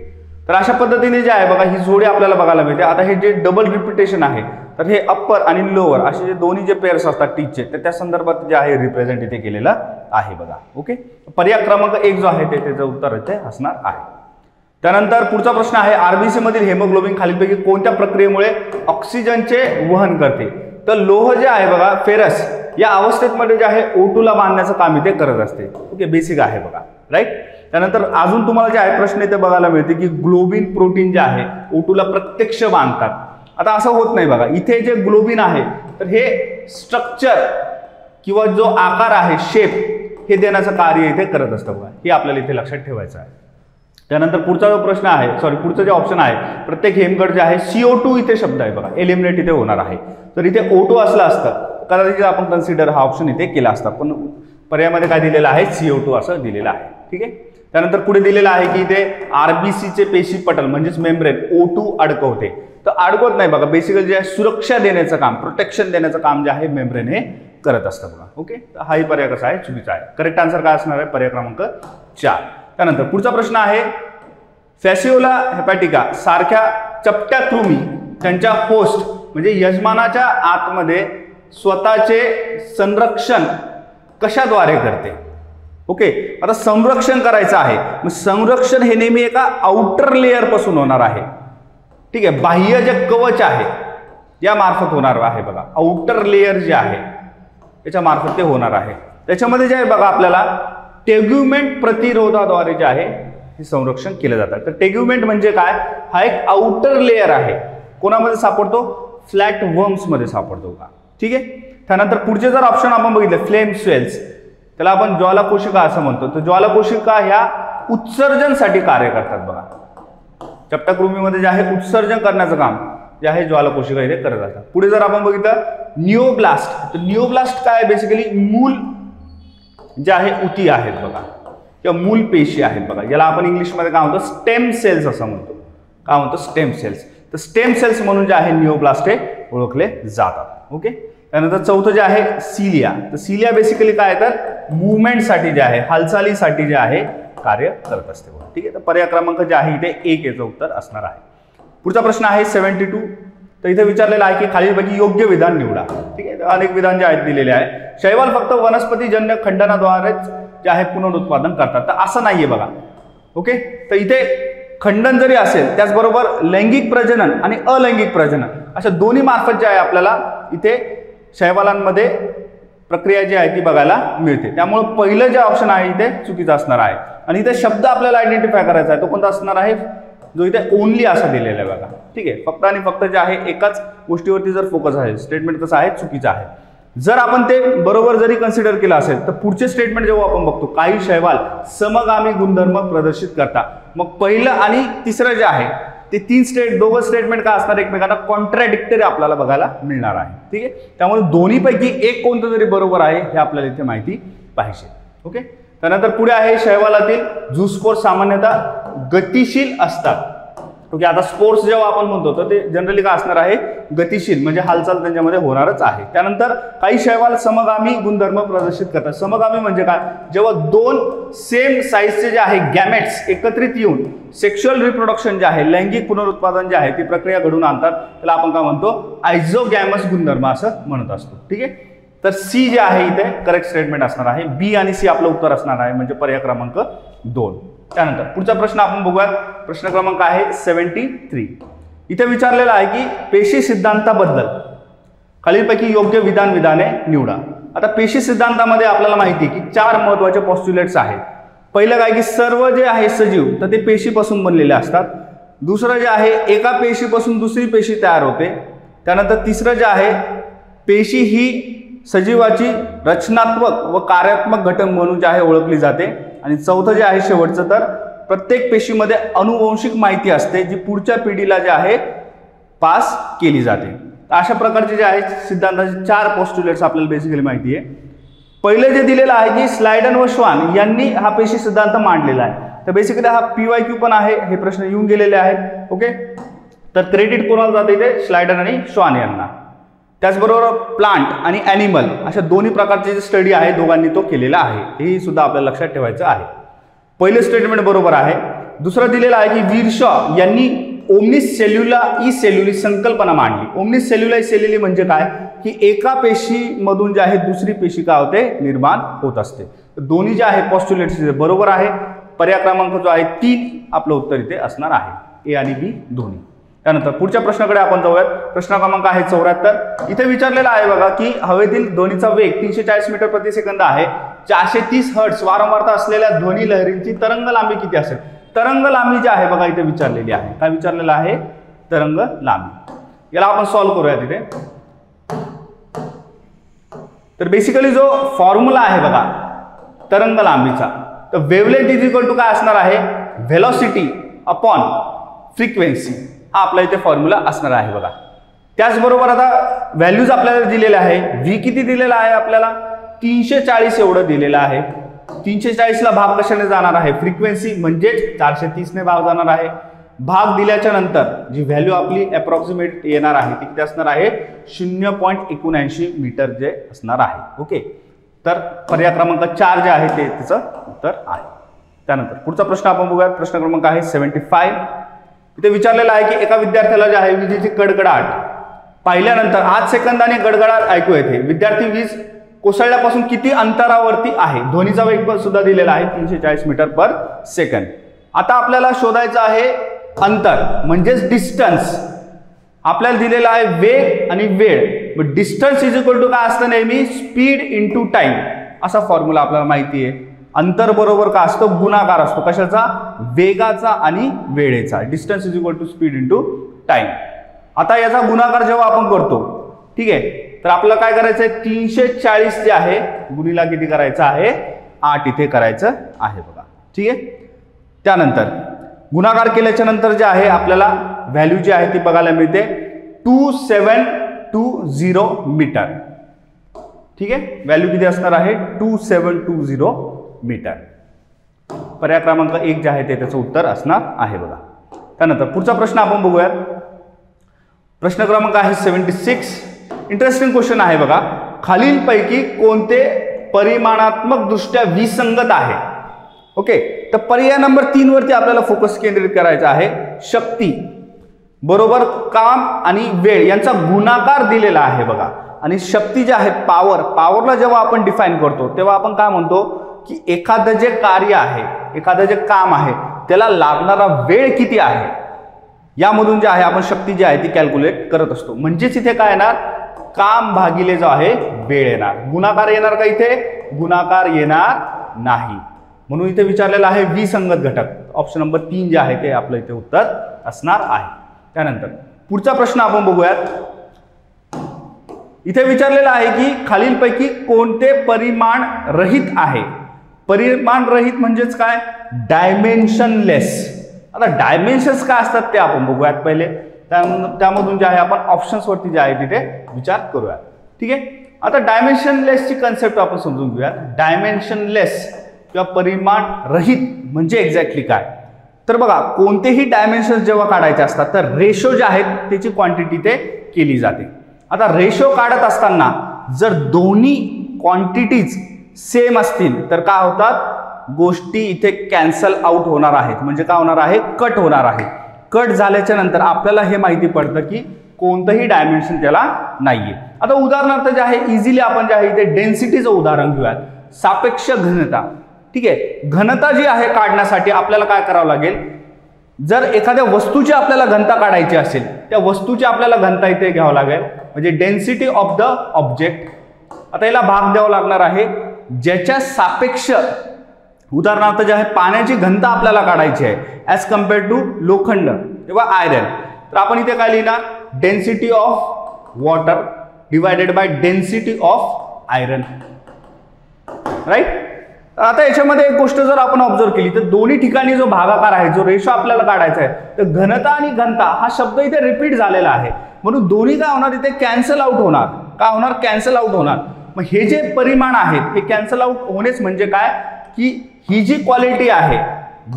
Speaker 3: तर अशा पद्धतीने जे आहे बघा ही जोडी आपल्याला बघायला मिळते. आता हे जे डबल रिपिटेशन आहे, तर हे अप्पर आणि लोअर असे जे दोन्ही जे पेअर्स असतात टीचचे, तर त्या संदर्भात जे आहे रिप्रेझेंट इथे केलेलं आहे बघा. ओके, पर्याय क्रमांक 1 जो आहे त्याचं उत्तर इथे असणार आहे. त्यानंतर पुढचा प्रश्न आहे, आरबीसी मधील हेमोग्लोबिन खालीलपैकी कोणत्या प्रक्रियेमुळे ऑक्सिजनचे वहन करते. तर लोह जे आहे बघा, फेरस, या अवस्थेमध्ये जे आहे O2 ला बांधण्याचं काम इथे करत असते. ओके, बेसिक आहे बघा, राईट. त्यानंतर अजून तुम्हाला जे आहे प्रश्न इथे बघायला मिळते की ग्लोबिन प्रोटीन जे आहे O2 ला प्रत्यक्ष बांधतात. आता असं होत नाही बघा, इथे जे ग्लोबिन आहे तर हे स्ट्रक्चर किंवा जो आकार आहे, शेप, हे देण्याचं कार्य इथे करत असतं बघा. हे आपल्याला इथे लक्षात ठेवायचं आहे. त्यानंतर पुढचा जो प्रश्न आहे, पुढचं जे ऑप्शन आहे, प्रत्येक हेमगड जे आहे CO2 इथे शब्द आहे बघा, एलिमिनेट इथे होणार आहे. तर इथे O2 असलं असतं कदाचित आपण कन्सिडर हा ऑप्शन इथे केला असता, पण पर्यायामध्ये काय दिलेलं आहे, CO2 असं दिलेलं आहे. ठीक आहे, त्यानंतर पुढे दिलेलं आहे की इथे आरबीसीचे पेशी पटल म्हणजेच मेम्ब्रेन O2 अडकवते. तर अडकवत नाही बघा, बेसिकली जे आहे सुरक्षा देण्याचं काम, प्रोटेक्शन देण्याचं काम जे आहे मेम्ब्रेन हे करत असतं बघा. ओके, तर हाही पर्याय कसा आहे, चुकीचा आहे. करेक्ट आन्सर काय असणार आहे, पर्याय क्रमांक 4. त्यानंतर पुढचा प्रश्न आहे, फॅसिओला हेपॅटिका सारख्या चपट्या कृमी त्यांच्या होस्ट म्हणजे यजमानाच्या आतमध्ये स्वतःचे संरक्षण कशाद्वारे करते. ओके, आता संरक्षण करायचं आहे, मग संरक्षण हे नेहमी एका आउटर लेअर पासून होणार आहे. ठीक आहे, बाह्य जे कवच आहे या मार्फत होणार आहे बघा. आउटर लेअर जे आहे त्याच्या मार्फत ते होणार आहे. त्याच्यामध्ये जे आहे बघा आपल्याला टेग्युमेंट प्रतिरोधाद्वारे जे आहे हे संरक्षण केलं जातं. तर टेग्युमेंट म्हणजे काय, हा एक आउटर लेअर आहे. कोणामध्ये सापडतो, फ्लॅट वर्म्स मध्ये सापडतो का. ठीक आहे, त्यानंतर पुढचे जर ऑप्शन आपण बघितले, फ्लेम सेल्स, त्याला आपण ज्वालाकोशिका असं म्हणतो. तर ज्वालाकोशिका ह्या उत्सर्जनसाठी कार्य करतात बघा. चपटाकृमीमध्ये जे आहे उत्सर्जन करण्याचं काम जे आहे ज्वालाकोशिका इथे करत असतात. पुढे जर आपण बघितलं निओब्लास्ट, तर निओब्लास्ट काय, बेसिकली मूल जे आहे उती आहेत बघा, किंवा मूल पेशी आहेत बघा, ज्याला आपण इंग्लिशमध्ये काय म्हणतो, स्टेम सेल्स असं म्हणतो. काय म्हणतो, स्टेम सेल्स. तर स्टेम सेल्स म्हणून जे आहे निओब्लास्ट हे ओळखले जातात. ओके, त्यानंतर चौथं जे आहे सिलिया. तर सिलिया बेसिकली काय, तर मुवमेंटसाठी जे आहे, हालचालीसाठी जे आहे कार्य करत असते. ठीक आहे, तर पर्याय क्रमांक जे आहे इथे 1 याचं उत्तर असणार आहे. पुढचा प्रश्न आहे 72. तर इथे विचारलेला आहे की खालीलपैकी योग्य विधान निवडा. ठीक आहे, अनेक विधान जे आहेत दिलेले आहे. शैवाल फक्त वनस्पतीजन्य खंडनाद्वारेच जे आहे पुनरुत्पादन करतात, तर असं नाहीये बघा. ओके, तर इथे खंडन जरी असेल त्याचबरोबर लैंगिक प्रजनन आणि अलैंगिक प्रजनन अशा दोन्ही मार्फत जे आहे आपल्याला इथे शैवालांमध्ये प्रक्रिया जी आहे ती बघायला मिळते. त्यामुळे पहिलं जे ऑप्शन आहे इथे चुकीचं असणार आहे. आणि इथे शब्द आपल्याला आयडेंटिफाय करायचा आहे, तो कोणता असणार आहे, जो इथे ओनली असा दिलेला आहे बघा. ठीक आहे, फक्त आणि फक्त जे आहे एकाच गोष्टीवरती जर फोकस आहे, स्टेटमेंट कसं आहे, चुकीचं आहे. जर आपण ते बरोबर जरी कन्सिडर केलं असेल तर पुढचे स्टेटमेंट जेव्हा आपण बघतो, काही शैवाल समगामी गुणधर्म प्रदर्शित करतात, मग पहिलं आणि तिसरं जे आहे ते दोघं स्टेटमेंट काय असणार, एकमेकांना कॉन्ट्राडिक्टरी आपल्याला बघायला मिळणार आहे. ठीक आहे, त्यामुळे दोन्हीपैकी एक कोणतं तरी बरोबर आहे हे आपल्याला इथे माहिती पाहिजे. ओके, त्यानंतर पुढे आहे शैवालातील झुस्पोर सामान्यतः गतिशील असतात. ओके, आता स्पोर्ट्स जेव्हा आपण म्हणतो तर ते जनरली काय असणार आहे, गतिशील, म्हणजे हालचाल त्यांच्यामध्ये होणारच आहे. त्यानंतर काही शैवाल समगामी गुणधर्म प्रदर्शित करतात. समगामी म्हणजे काय, जेव्हा दोन सेम साईजचे जे आहे गॅमेट्स एकत्रित येऊन सेक्शुअल रिप्रोडक्शन जे आहे, लैंगिक पुनरुत्पादन जे आहे ती प्रक्रिया घडून आणतात, त्याला आपण काय म्हणतो, आयझोगॅमस गुणधर्म असं म्हणत असतो. ठीक आहे, तर सी जे आहे इथे करेक्ट स्टेटमेंट असणार आहे. बी आणि सी आपलं उत्तर असणार आहे, म्हणजे पर्याय क्रमांक 2. त्यानंतर पुढचा प्रश्न आपण बघूया. प्रश्न क्रमांक आहे 73. इथे विचारलेला आहे की पेशी सिद्धांताबद्दल खालीलपैकी योग्य विधाने निवडा. आता पेशी सिद्धांतामध्ये आपल्याला माहिती आहे की 4 महत्वाचे पॉस्ट्युलेट्स आहेत. पहिलं काय की सर्व जे आहे सजीव तर ते पेशीपासून बनलेले असतात. दुसरं जे आहे एका पेशीपासून दुसरी पेशी तयार होते. त्यानंतर तिसरं जे आहे पेशी ही सजीवाची रचनात्मक व कार्यात्मक घटक म्हणून जे आहे ओळखली जाते. आणि चौथं जे आहे शेवटचं, तर प्रत्येक पेशीमध्ये अनुवंशिक माहिती असते जी पुढच्या पिढीला जे आहे पास केली जाते. अशा प्रकारचे जे आहेत सिद्धांताचे 4 पोस्ट्युलेट्स आपल्याला बेसिकली माहिती आहे. पहिले जे दिलेलं आहे की स्लायडन व श्वान यांनी हा पेशी सिद्धांत मांडलेला आहे. तर बेसिकली हा PYQ पण आहे, हे प्रश्न येऊन गेलेले आहेत. ओके, तर क्रेडिट कोणाला जाते इथे? स्लायडन आणि श्वान यांना. त्याचबरोबर प्लांट आणि ॲनिमल अशा दोन्ही प्रकारचे जे स्टडी आहे दोघांनी तो केलेला आहे, हे सुद्धा आपल्याला लक्षात ठेवायचं आहे. पहिले स्टेटमेंट बरोबर आहे. दुसरं दिलेलं आहे की विरशॉ यांनी ओमनिस सेल्युला ई सेल्युली संकल्पना मांडली. ओमनिस सेल्युला ई सेल्युली म्हणजे काय की एका पेशीमधून जे आहे दुसरी पेशी काय होते? निर्माण होत असते. दोन्ही जे आहे पॉस्ट्युलेट्स बरोबर आहे. पर्याय क्रमांक जो आहे 3 आपलं उत्तर इथे असणार आहे, ए आणि बी दोन्ही. त्यानंतर पुढच्या प्रश्नाकडे आपण जाऊयात. प्रश्न क्रमांक आहे 74. इथे विचारलेला आहे बघा की हवेतील ध्वनीचा वेग 340 मीटर प्रति सेकंद आहे. 430 हर्ट्ज वारंवारता असलेल्या ध्वनी लहरींची तरंग लांबी किती असेल? तरंग लांबी जी आहे बघा इथे विचारलेली आहे. काय विचारलेलं आहे? तरंग लांबी. याला आपण सॉल्व्ह करूया तिथे. तर बेसिकली जो फॉर्म्युला आहे बघा तरंग लांबीचा, तर वेवलेंथ इज इक्वल टू काय असणार आहे? व्हेलॉसिटी अपॉन फ्रिक्वेन्सी, हा आपला इथे फॉर्म्युला असणार आहे बघा. त्याचबरोबर आता व्हॅल्यूज आपल्याला दिलेल्या आहे. व्ही किती दिलेला आहे आपल्याला? 340 एवढं दिलेलं आहे. 340 ला भाग कशाने जाणार आहे? फ्रिक्वेन्सी म्हणजेच 430 ने भाग जाणार आहे. भाग दिल्याच्या नंतर जी व्हॅल्यू आपली अप्रॉक्सिमेट येणार आहे ती किती असणार आहे? 0.79 मीटर जे असणार आहे. ओके, तर पर्याय क्रमांक 4 जे आहे ते त्याचं उत्तर आहे. त्यानंतर पुढचा प्रश्न आपण बघूया. प्रश्न क्रमांक आहे 75. इथे विचारलेला आहे की एका विद्यार्थ्याला जे आहे विजेची कडकडाट पाहिल्यानंतर 8 सेकंदाने गडगडाट ऐकू येते. विद्यार्थी वीज कोसळल्यापासून किती अंतरावरती आहे? ध्वनीचा वेग पण सुद्धा दिलेला आहे 340 मीटर पर सेकंद. आता आपल्याला शोधायचं आहे अंतर म्हणजेच डिस्टन्स. आपल्याला दिलेला आहे वेग आणि वेळ. डिस्टन्स इज इक्वल टू काय असतं? नेहमी स्पीड इंटू टाइम असा फॉर्म्युला आपल्याला माहिती आहे. अंतर बरोबर काय असतो? गुणाकार असतो. कशाचा? वेगाचा आणि वेळेचा. Distance is equal to speed into time. आता याचा गुणाकार जेव्हा आपण करतो, ठीक आहे, तर आपल्याला काय करायचं आहे? 340 जे आहे गुणीला किती करायचं आहे? 8 इथे करायचं आहे बघा. ठीक आहे, त्यानंतर गुणाकार केल्याच्या नंतर जे आहे आपल्याला व्हॅल्यू जी आहे ती बघायला मिळते 2720 मीटर. ठीक आहे, व्हॅल्यू किती असणार आहे? 2720 मीटर. पर्याय क्रमांक 1 जे आहे ते त्याचं उत्तर असणार आहे बघा. त्यानंतर पुढचा प्रश्न आपण बघूयात. प्रश्न क्रमांक आहे 76. इंटरेस्टिंग क्वेश्चन आहे बघा. खालीलपैकी कोणते परिमाणात्मक दृष्ट्या विसंगत आहे? ओके, तर पर्याय नंबर 3 वरती आपल्याला फोकस केंद्रित करायचा आहे. शक्ती बरोबर काम आणि वेळ यांचा गुणाकार दिलेला आहे बघा. आणि शक्ती जे आहे पॉवरला जेव्हा आपण डिफाईन करतो तेव्हा आपण काय म्हणतो की एखादं जे कार्य आहे, एखादं जे काम आहे त्याला लागणारा वेळ किती आहे यामधून जे आहे आपण शक्ती जी आहे ती कॅल्क्युलेट करत असतो. म्हणजेच इथे काय येणार? काम भागिले जो आहे वेळ येणार. गुणाकार येणार का इथे? गुणाकार येणार नाही. म्हणून इथे विचारलेला आहे विसंगत घटक. ऑप्शन नंबर 3 जे आहे ते आपलं इथे उत्तर असणार आहे. त्यानंतर पुढचा प्रश्न आपण बघूयात. इथे विचारलेला आहे की खालीलपैकी कोणते परिमाण रहित आहे? परिमाण रहित म्हणजेच काय? डायमेन्शनलेस. आता डायमेन्शन्स काय असतात ते आपण बघूयात पहिले. त्यामधून जे आहे आपण ऑप्शन्स वरती जे आहे तिथे विचार करूयात. ठीक आहे, आता डायमेन्शनलेसची कन्सेप्ट आपण समजून घेऊयात. डायमेन्शनलेस किंवा परिमाण रहित म्हणजे एक्झॅक्टली काय? तर बघा, कोणतेही डायमेन्शन्स जेव्हा काढायचे असतात तर रेशो जे आहेत त्याची क्वांटिटी ते केली जाते. आता रेशो काढत असताना जर दोन्ही क्वांटिटीज सेम असतील तर काय होतात? गोष्टी इथे कॅन्सल आउट होणार आहेत. म्हणजे काय होणार आहे? कट होणार आहे. कट झाल्याच्या नंतर आपल्याला हे माहिती पडतं की कोणतंही डायमेन्शन त्याला नाहीये. आता उदाहरणार्थ जे आहे इझिली आपण जे आहे इथे डेन्सिटीचं उदाहरण घेऊयात. सापेक्ष घनता. ठीक आहे, घनता जी आहे काढण्यासाठी आपल्याला काय करावं लागेल? जर एखाद्या वस्तूची आपल्याला घनता काढायची असेल त्या वस्तूची आपल्याला घनता इथे घ्यावं लागेल. म्हणजे डेन्सिटी ऑफ द ऑब्जेक्ट. आता याला भाग द्यावा लागणार आहे ज्याच्या सापेक्ष. उदाहरणार्थ जे आहे पाण्याची घनता आपल्याला काढायची आहे ॲज कम्पेअर्ड टू लोखंड किंवा आयरन. तर आपण इथे काय लिहिणार? Density of water divided by density of iron. Right. आता याच्यामध्ये एक गोष्ट जर आपण ऑब्झर्व केली तर दोन्ही ठिकाणी जो भागाकार आहे, जो रेशो आपल्याला काढायचा आहे, तर घनता आणि घनता हा शब्द इथे रिपीट झालेला आहे, म्हणून दोन्ही काय होणार इथे कॅन्सल आउट होणार. काय होणार? कॅन्सल आउट होणार. मग हे जे परिमाण आहेत हे कॅन्सल आउट होणेच म्हणजे काय की ही जी क्वालिटी आहे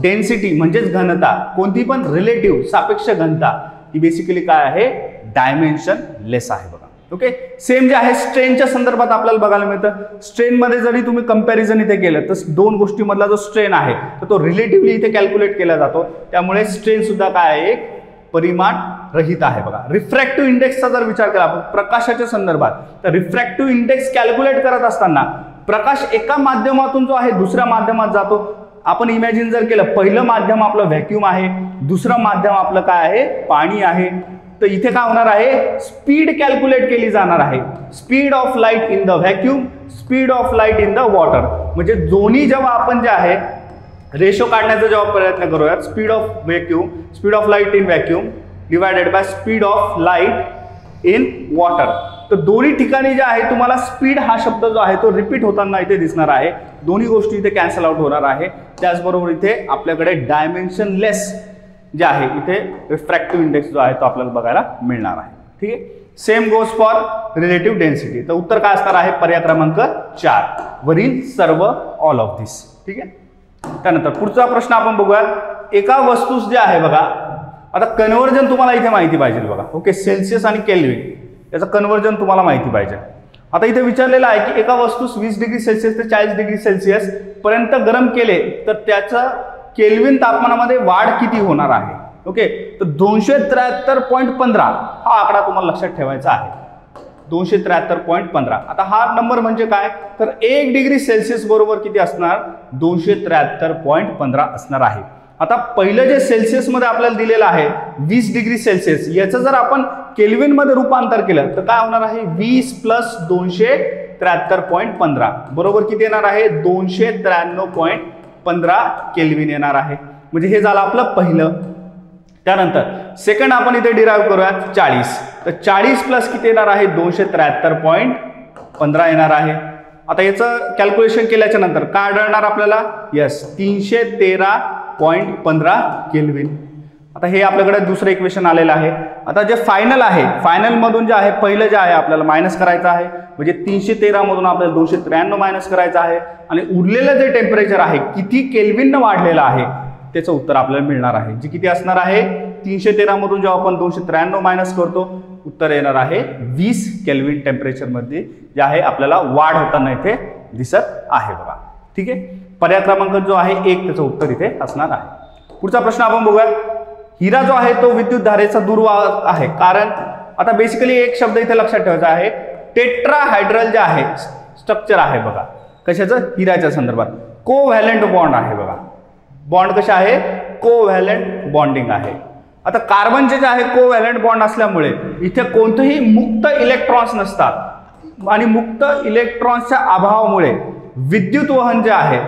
Speaker 3: डेन्सिटी म्हणजेच घनता, कोणती पण रिलेटिव्ह सापेक्ष घनता, ही बेसिकली काय आहे? डायमेन्शन लेस आहे बघा. ओके, सेम जे आहे स्ट्रेनच्या संदर्भात आपल्याला बघायला मिळतं. स्ट्रेनमध्ये जरी तुम्ही कंपॅरिझन इथे केलं तर दोन गोष्टीमधला जो स्ट्रेन आहे तर तो रिलेटिव्हली इथे कॅल्क्युलेट केला जातो, त्यामुळे स्ट्रेन सुद्धा काय आहे? एक परिमाण रहित आहे बघा. रिफ्रॅक्टिव्ह इंडेक्सचा जर विचार केला आपण प्रकाशाच्या संदर्भात, तर रिफ्रॅक्टिव्ह इंडेक्स कॅल्क्युलेट करत असताना प्रकाश एका माध्यमातून जो आहे दुसऱ्या माध्यमात जातो. आपण इमॅजिन जर केलं, पहिलं माध्यम आपलं व्हॅक्यूम आहे, दुसरं माध्यम आपलं काय आहे? पाणी आहे. तर इथे काय होणार आहे? स्पीड कॅल्क्युलेट केली जाणार आहे. Speed of light in the vacuum, speed of light in the water. म्हणजे दोन्ही जेव्हा आपण जे आहे रेशो काढण्याचा जेव्हा प्रयत्न करूयात, speed of vacuum, speed of light in vacuum divided by speed of light in water, तर दोन्ही ठिकाणी जे आहे तुम्हाला स्पीड हा शब्द जो आहे तो रिपीट होताना इथे दिसणार आहे. दोन्ही गोष्टी इथे कॅन्सल आउट होणार आहे. त्याचबरोबर इथे आपल्याकडे डायमेन्शन लेस जे आहे इथे रिफ्रॅक्टिव्ह इंडेक्स जो आहे तो आपल्याला बघायला मिळणार आहे. ठीक आहे, same goes for relative density. तर उत्तर काय असणार आहे? पर्याय क्रमांक 4 वरील सर्व ऑल ऑफ दिस. ठीक आहे, त्यानंतर पुढचा प्रश्न आपण बघूया. एका वस्तूस जे आहे बघा, आता कन्व्हर्जन तुम्हाला इथे माहिती पाहिजे बघा. ओके, सेल्सिअस आणि केल्विन याचं कन्व्हर्जन तुम्हाला माहिती पाहिजे. आता इथे विचारलेलं आहे की एका वस्तूस 20 डिग्री सेल्सिअस ते 40 डिग्री सेल्सिअस पर्यंत गरम केले तर त्याचं केल्विन तापमानामध्ये वाढ किती होणार आहे? ओके, तर 273.15 हा आकडा तुम्हाला लक्षात ठेवायचा आहे. 273.15. आता हा नंबर म्हणजे काय? तर 1 डिग्री सेल्सिअस बरोबर किती असणार? 273.15 असणार आहे. आता पहिलं जे सेल्सिअसमध्ये आपल्याला दिलेलं आहे 20 डिग्री सेल्सिअस, याचं जर आपण केल्विनमध्ये रूपांतर केलं तर काय होणार आहे? 20 + 273.15 बरोबर किती येणार आहे? 293.15 केल्विन येणार आहे. म्हणजे हे झालं आपलं पहिलं. त्यानंतर सेकंड आपण इथे डिराईव्ह करूया 40. तर 40 प्लस किती येणार आहे? 273.15 येणार आहे. आता याचं कॅल्क्युलेशन केल्याच्या नंतर काय आढळणार आपल्याला? Yes, 313.15 kelvin. आता हे आपल्याकडे दुसरं इक्वेशन आलेलं आहे. आता जे फायनल आहे, फायनल मधून जे आहे पहिलं जे आहे आपल्याला मायनस करायचं आहे, म्हणजे 313 मधून आपल्याला 293 मायनस करायचं आहे आणि उरलेलं जे टेम्परेचर आहे किती केल्विन वाढलेलं आहे त्याचं उत्तर आपल्याला मिळणार आहे, जे किती असणार आहे? 313 मधून जेव्हा आपण 293 मायनस करतो उत्तर येणार आहे 20 केल्विन टेम्परेचर मध्ये जे आहे आपल्याला वाढ होताना इथे दिसत आहे बघा. ठीक आहे, पर्याय क्रमांक जो आहे 1 त्याचं उत्तर इथे असणार आहे. पुढचा प्रश्न आपण बघूया. हिरा जो आहे तो विद्युत धारेचा दुर्वाहक आहे, कारण आता बेसिकली एक शब्द इथे लक्षात ठेवायचा आहे, टेट्राहायड्रल जे आहे स्ट्रक्चर आहे बघा, कशाचं? हिराच्या संदर्भात. कोव्हॅलंट बॉन्ड आहे बघा. बॉन्ड कशा आहे? कोव्हॅलंट बॉन्डिंग आहे. आता कार्बनचे जे आहे कोव्हॅलंट बॉन्ड असल्यामुळे इथे कोणतेही मुक्त इलेक्ट्रॉन्स नसतात आणि मुक्त इलेक्ट्रॉन्सच्या अभावामुळे विद्युत वहन जे आहे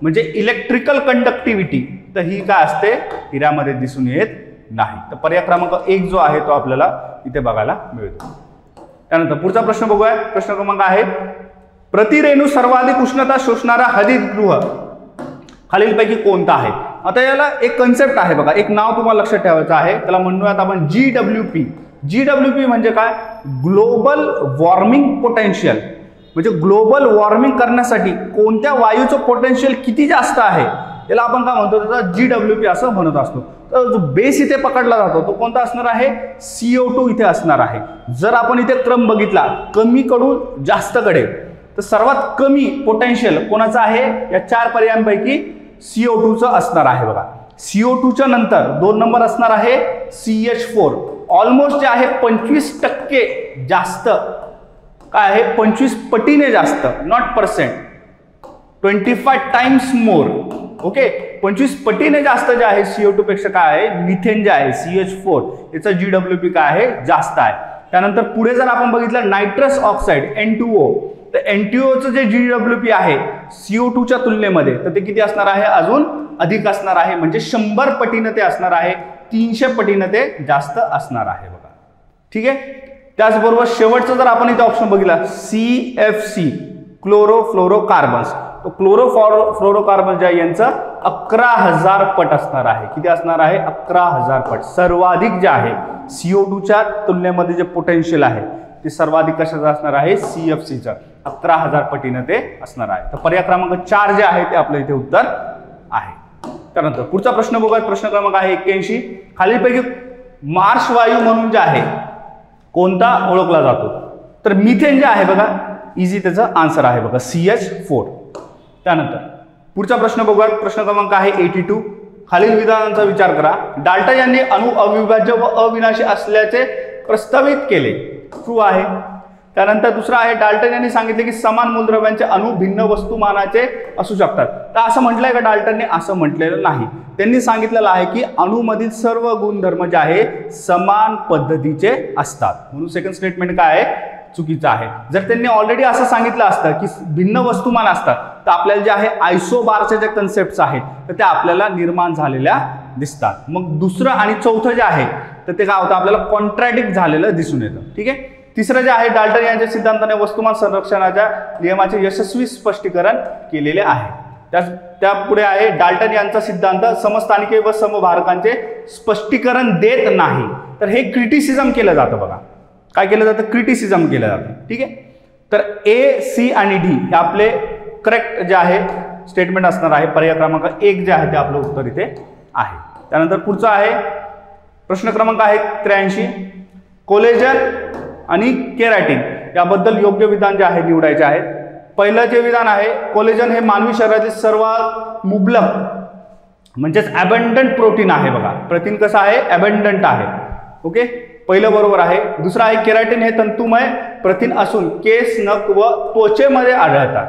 Speaker 3: म्हणजे इलेक्ट्रिकल कंडक्टिव्हिटी तर ही काय असते? हिऱ्यामध्ये दिसून येत नाही. तर पर्याय क्रमांक 1 जो आहे तो आपल्याला इथे बघायला मिळतो. त्यानंतर पुढचा प्रश्न बघूया. प्रश्न क्रमांक आहे, प्रतिरेणू सर्वाधिक उष्णता शोषणारा हरितगृह खालीलपैकी कोणता आहे? आता याला एक कन्सेप्ट आहे बघा, एक नाव तुम्हाला लक्षात ठेवायचं आहे, त्याला म्हणूयात आपण GWP. GWP म्हणजे काय? Global warming potential. म्हणजे ग्लोबल वॉर्मिंग करण्यासाठी कोणत्या वायूचं पोटेन्शियल किती जास्त आहे याला आपण काय म्हणतो? त्याचा GWP असं म्हणत असतो. तर जो बेस इथे पकडला जातो तो कोणता असणार आहे? CO2 इथे असणार आहे. जर आपण इथे क्रम बघितला कमी कडून जास्त कडे, तर सर्वात कमी पोटेन्शियल कोणाचं आहे? या 4 पर्यायांपैकी CO2चं असणार आहे बघा. CO2च्या नंतर 2 नंबर असणार आहे CH4. ऑलमोस्ट जे आहे 25% जास्त काय आहे? 25 पटीने जास्त, not percent, 25 times more. Okay, 25 पटीने जास्त जे आहे CO2 पेक्षा काय आहे? मिथेन जे आहे CH4 याचा GWP काय आहे? जास्त आहे. त्यानंतर पुढे जर आपण बघितलं नायट्रस ऑक्साईड N2O, तर N2Oचं जे GWP आहे CO2च्या तुलनेमध्ये तर ते किती असणार आहे? अजून अधिक असणार आहे. म्हणजे 100 पटीनं ते असणार आहे, 300 पटीनं ते जास्त असणार आहे बघा. ठीक आहे, त्याचबरोबर शेवटचं जर आपण इथे ऑप्शन बघितला CFC क्लोरोफ्लोरोकार्बन्स, तो क्लोरोफ्लोरोकार्बन जे आहे यांचं 11,000 पट असणार आहे. किती असणार आहे? 11,000 पट. सर्वाधिक जे आहे CO2च्या तुलनेमध्ये जे पोटेन्शियल आहे ते सर्वाधिक कशाचं असणार आहे? CFCचं 11,000 पटीनं ते असणार आहे. तर पर्याय क्रमांक 4 जे आहे ते आपलं इथे उत्तर आहे. त्यानंतर पुढचा प्रश्न बघूया. प्रश्न क्रमांक आहे 81. खालीलपैकी मार्श वायू म्हणून जे आहे कोणता ओळखला जातो? तर मिथेन जे आहे बघा, इझी त्याचं आन्सर आहे बघा, CH4. त्यानंतर पुढचा प्रश्न बघूया. प्रश्न क्रमांक आहे 82. खालील विधानांचा विचार करा. डाल्टन यांनी अणु अविभाज्य व अविनाशी असल्याचे प्रस्तावित केले. ट्रू आहे. त्यानंतर दुसरा आहे डाल्टन यांनी सांगितले की समान मूलद्रव्यांचे अणु भिन्न वस्तुमानाचे असू शकतात. तर असं म्हटलंय का डाल्टनने? असं म्हटलेलं नाही. त्यांनी सांगितलेलं आहे की अणूमधील सर्व गुणधर्म जे आहे समान पद्धतीचे असतात. म्हणून सेकंड स्टेटमेंट काय आहे? चुकीचं आहे. जर त्यांनी ऑलरेडी असं सांगितलं असतं की भिन्न वस्तुमान असतात तर आपल्याला जे आहे आयसोबारच्या ज्या कन्सेप्ट आहेत तर त्या आपल्याला निर्माण झालेल्या दिसतात. मग दुसरं आणि चौथं जे आहे तर ते काय होतं? आपल्याला कॉन्ट्रॅडिक्ट झालेलं दिसून येतं. ठीक आहे. तिसरं जे आहे डाल्टन यांच्या सिद्धांताने वस्तुमान संरक्षणाच्या नियमाचे यशस्वी स्पष्टीकरण केलेले आहे. त्यापुढे आहे डाल्टन यांचा सिद्धांत समस्थानिके व समभारकांचे स्पष्टीकरण देत नाही. तर हे क्रिटिसिझम केलं जातं बघा. काय केलं जातं? क्रिटिसिझम केलं जातं. ठीक आहे. तर A, C आणि D हे आपले करेक्ट जे आहे स्टेटमेंट असणार आहे. पर्याय क्रमांक 1 जे आहे ते आपलं उत्तर इथे आहे. त्यानंतर पुढचा आहे प्रश्न क्रमांक आहे 83. कोलेजन आणि केराटिन याबद्दल योग्य विधान जे आहे निवडायचे आहेत. पहिलं जे विधान आहे कोलेजन हे मानवी शरीरातील सर्वात मुबलक म्हणजेच अबंडंट प्रोटीन आहे बघा. प्रथिन कसं आहे? अबंडंट आहे. ओके, पहिलं बरोबर आहे. दुसरं आहे केराटिन हे तंतुमय प्रथिन असून केस, नख व त्वचेमध्ये आढळतात.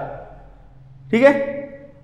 Speaker 3: ठीक आहे.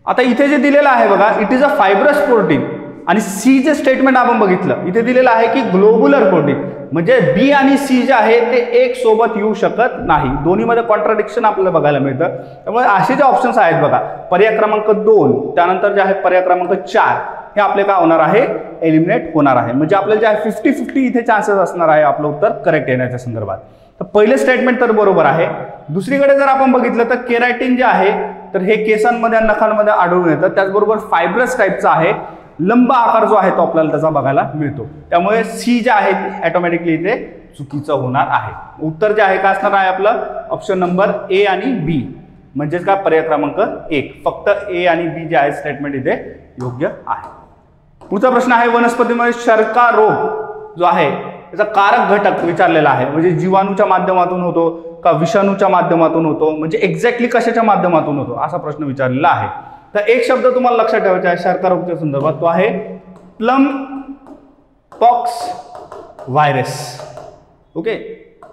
Speaker 3: आता इथे जे दिलेलं आहे बघा, it is a fibrous protein. आणि सी जे स्टेटमेंट आपण बघितलं इथे दिलेलं आहे की ग्लोब्युलर प्रोटीन. म्हणजे बी आणि सी जे आहे ते एक सोबत येऊ शकत नाही. दोन्हीमध्ये कॉन्ट्राडिक्शन आपल्याला बघायला मिळतं. त्यामुळे असे जे ऑप्शन्स आहेत बघा, पर्याय क्रमांक 2 त्यानंतर जे आहे पर्याय क्रमांक 4 हे आपले काय होणार आहे? एलिमिनेट होणार आहे. म्हणजे आपल्याला जे आहे 50-50 इथे चान्सेस असणार आहे आपलं उत्तर करेक्ट येण्याच्या संदर्भात. तर पहिले स्टेटमेंट तर बरोबर आहे. दुसरीकडे जर आपण बघितलं तर केराटिन जे आहे तर हे केसांमध्ये आणि नखांमध्ये आढळून येतं. त्याचबरोबर फायब्रस टाईपचं आहे. लंब आकार जो आहे तो आपल्याला त्याचा बघायला मिळतो. त्यामुळे सी जे आहे ऑटोमॅटिकली इथे चुकीचं होणार आहे. उत्तर जे आहे काय असणार आहे आपलं? ऑप्शन नंबर ए आणि बी म्हणजेच काय? पर्याय क्रमांक 1. फक्त ए आणि बी जे आहे स्टेटमेंट इथे योग्य आहे. पुढचा प्रश्न आहे वनस्पतीमध्ये शर्करा रोग जो आहे त्याचा कारक घटक विचारलेला आहे. म्हणजे जीवाणूच्या माध्यमातून होतो का विषाणूच्या माध्यमातून होतो, म्हणजे एक्झॅक्टली कशाच्या माध्यमातून होतो असा प्रश्न विचारलेला आहे. तर एक शब्द तुम्हाला लक्षात ठेवायचा आहे शर्करा रोगच्या संदर्भात, तो आहे प्लम पॉक्स व्हायरस. ओके,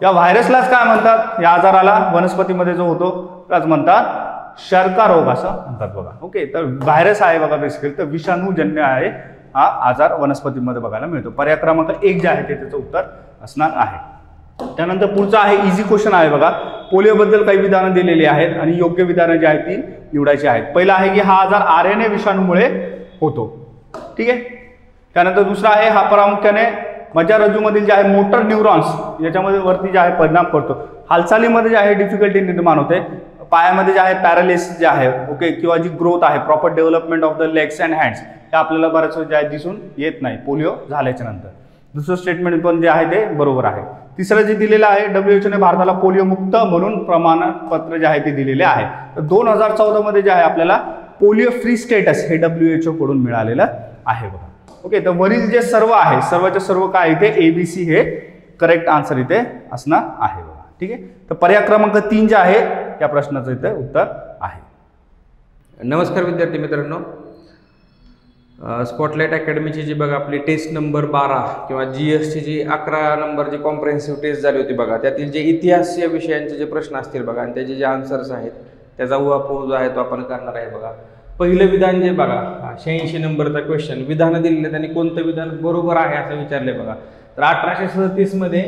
Speaker 3: या व्हायरसलाच काय म्हणतात? या आजाराला वनस्पतीमध्ये जो होतो त्याच म्हणतात शर्करा रोग असं म्हणतात बघा. ओके, तर व्हायरस आहे बघा बेसिकली, तर विषाणूजन्य आहे हा आजार वनस्पतीमध्ये बघायला मिळतो. पर्याय क्रमांक 1 जे आहे ते त्याचं उत्तर असणार आहे. त्यानंतर पुढचा आहे इझी क्वेश्चन आहे बघा. पोलिओबद्दल काही विधानं दिलेली आहेत आणि योग्य विधानं जी आहेत ती निवडायची आहेत. पहिला आहे की हा आजार RNA विषाणूमुळे होतो. ठीक आहे. त्यानंतर दुसरा आहे हा प्रामुख्याने मज्जारज्जूमधील जे आहे मोटर न्यूरॉन्स याच्यामध्ये वरती जे आहे परिणाम करतो. हालचालीमध्ये जे आहे डिफिकल्टी निर्माण होते. पायामध्ये जे आहे पॅरालिसिस जे आहे ओके किंवा जी ग्रोथ आहे proper development of the legs and hands हे आपल्याला बऱ्याच वेळा जे आहे दिसून येत नाही पोलिओ झाल्याच्या नंतर. दुसरं स्टेटमेंट पण जे आहे ते बरोबर आहे. तिसरं जे दिलेलं आहे WHO ने भारताला पोलिओ मुक्त म्हणून प्रमाणपत्र जे आहे ते दिलेले आहे. तर 2014 मध्ये जे आहे आपल्याला पोलिओ फ्री स्टेटस हे WHO कडून मिळालेलं आहे बघा. ओके, तर वरील जे सर्व आहे सर्वच्या सर्व काय इथे ABC हे करेक्ट आन्सर इथे असणार आहे बघा. ठीक आहे. तर पर्याय क्रमांक 3 जे आहे या प्रश्नाचं इथे उत्तर आहे.
Speaker 4: नमस्कार विद्यार्थी मित्रांनो, स्पॉटलाईट अकॅडमीची जी बघा आपली टेस्ट नंबर 12 किंवा GSची जी 11 नंबर जी कॉम्प्रेहेन्सिव्ह टेस्ट झाली होती बघा, त्यातील जे इतिहास या विषयांचे जे प्रश्न असतील बघा आणि त्याचे जे आन्सर्स आहेत त्याचा उहापोह जो आहे तो आपण करणार आहे बघा. पहिलं विधान जे बघा 86 नंबरचा क्वेश्चन, विधानं दिलेले त्यांनी कोणतं विधान बरोबर आहे असं विचारले बघा. तर 1837 मध्ये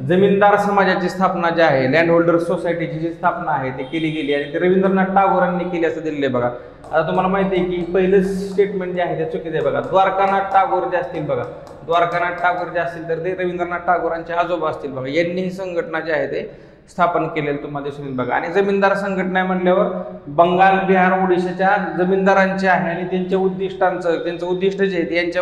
Speaker 4: जमीनदार समाजाची स्थापना जी आहे लँड होल्डर सोसायटीची जी स्थापना आहे ती केली गेली आणि ते रवींद्रनाथ टागोरांनी केली असं दिलेलं आहे बघा. आता तुम्हाला माहिती आहे की पहिलं स्टेटमेंट जे आहे ते चुकीचं आहे बघा. द्वारकानाथ टागोर जे असतील बघा, द्वारकानाथ टागोर जे असतील तर ते रवींद्रनाथ टागोरांचे आजोबा असतील बघा. यांनी ही संघटना जी आहे ते स्थापन केलेलं तुम्हाला दिसून येईल बघा. आणि जमीनदार संघटना म्हटल्यावर बंगाल, बिहार, ओडिशाच्या जमीनदारांचे आहे आणि त्यांचं उद्दिष्ट जे आहे यांच्या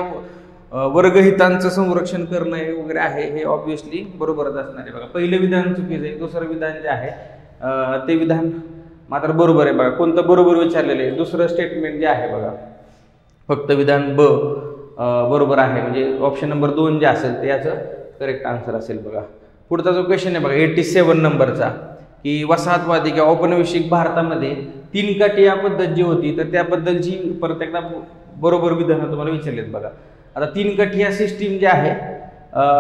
Speaker 4: वर्गहितांचं संरक्षण करणं वगैरे आहे, हे ऑब्व्हियसली बरोबरच असणार आहे बघा. पहिलं विधान चुकीचं आहे, दुसरं विधान जे आहे ते विधान मात्र बरोबर आहे बघा. कोणतं बरोबर विचारलेलं आहे? दुसरं स्टेटमेंट जे आहे बघा, फक्त विधान ब बरोबर आहे, म्हणजे ऑप्शन नंबर 2 जे असेल ते याचं करेक्ट आन्सर असेल बघा. पुढचा जो क्वेश्चन आहे बघा 87 नंबरचा, की वसाहतवादी किंवा औपनिवेशिक भारतामध्ये 3 काठी या पद्धत जी होती तर त्याबद्दलची परत एकदा बरोबर विधानं तुम्हाला विचारलेत बघा. आता 3 काठी या सिस्टीम जी आहे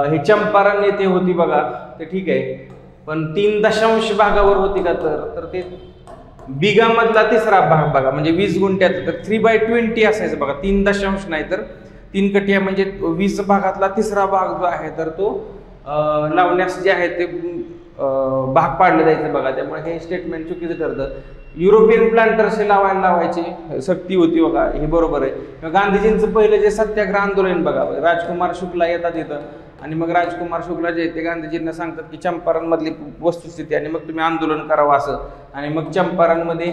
Speaker 4: हे चंपारण येथे होती बघा, ते ठीक आहे, पण 3 दशांश भागावर होती का? तर ते बिगामधला तिसरा भाग बघा, म्हणजे 20 गुंठ्यात, तर 3/20 असायचं बघा. 3 दशांश नाही तर 3 कटिया म्हणजे 20 भागातला तिसरा भाग जो आहे तर तो लावण्यास जे आहे ते भाग पाडले जायचे बघा. त्यामुळे हे स्टेटमेंट चुकीचं ठरतं. युरोपियन प्लांटर्स हे लावायची सक्ती होती बघा, हे बरोबर आहे. गांधीजींचं पहिलं जे सत्याग्रह आंदोलन बघा, राजकुमार शुक्ला येतात इथं आणि मग राजकुमार शुक्ला जे ते गांधीजींना सांगतात की चंपारणमधली वस्तुस्थिती आणि मग तुम्ही आंदोलन करावं असं. आणि मग चंपारणमध्ये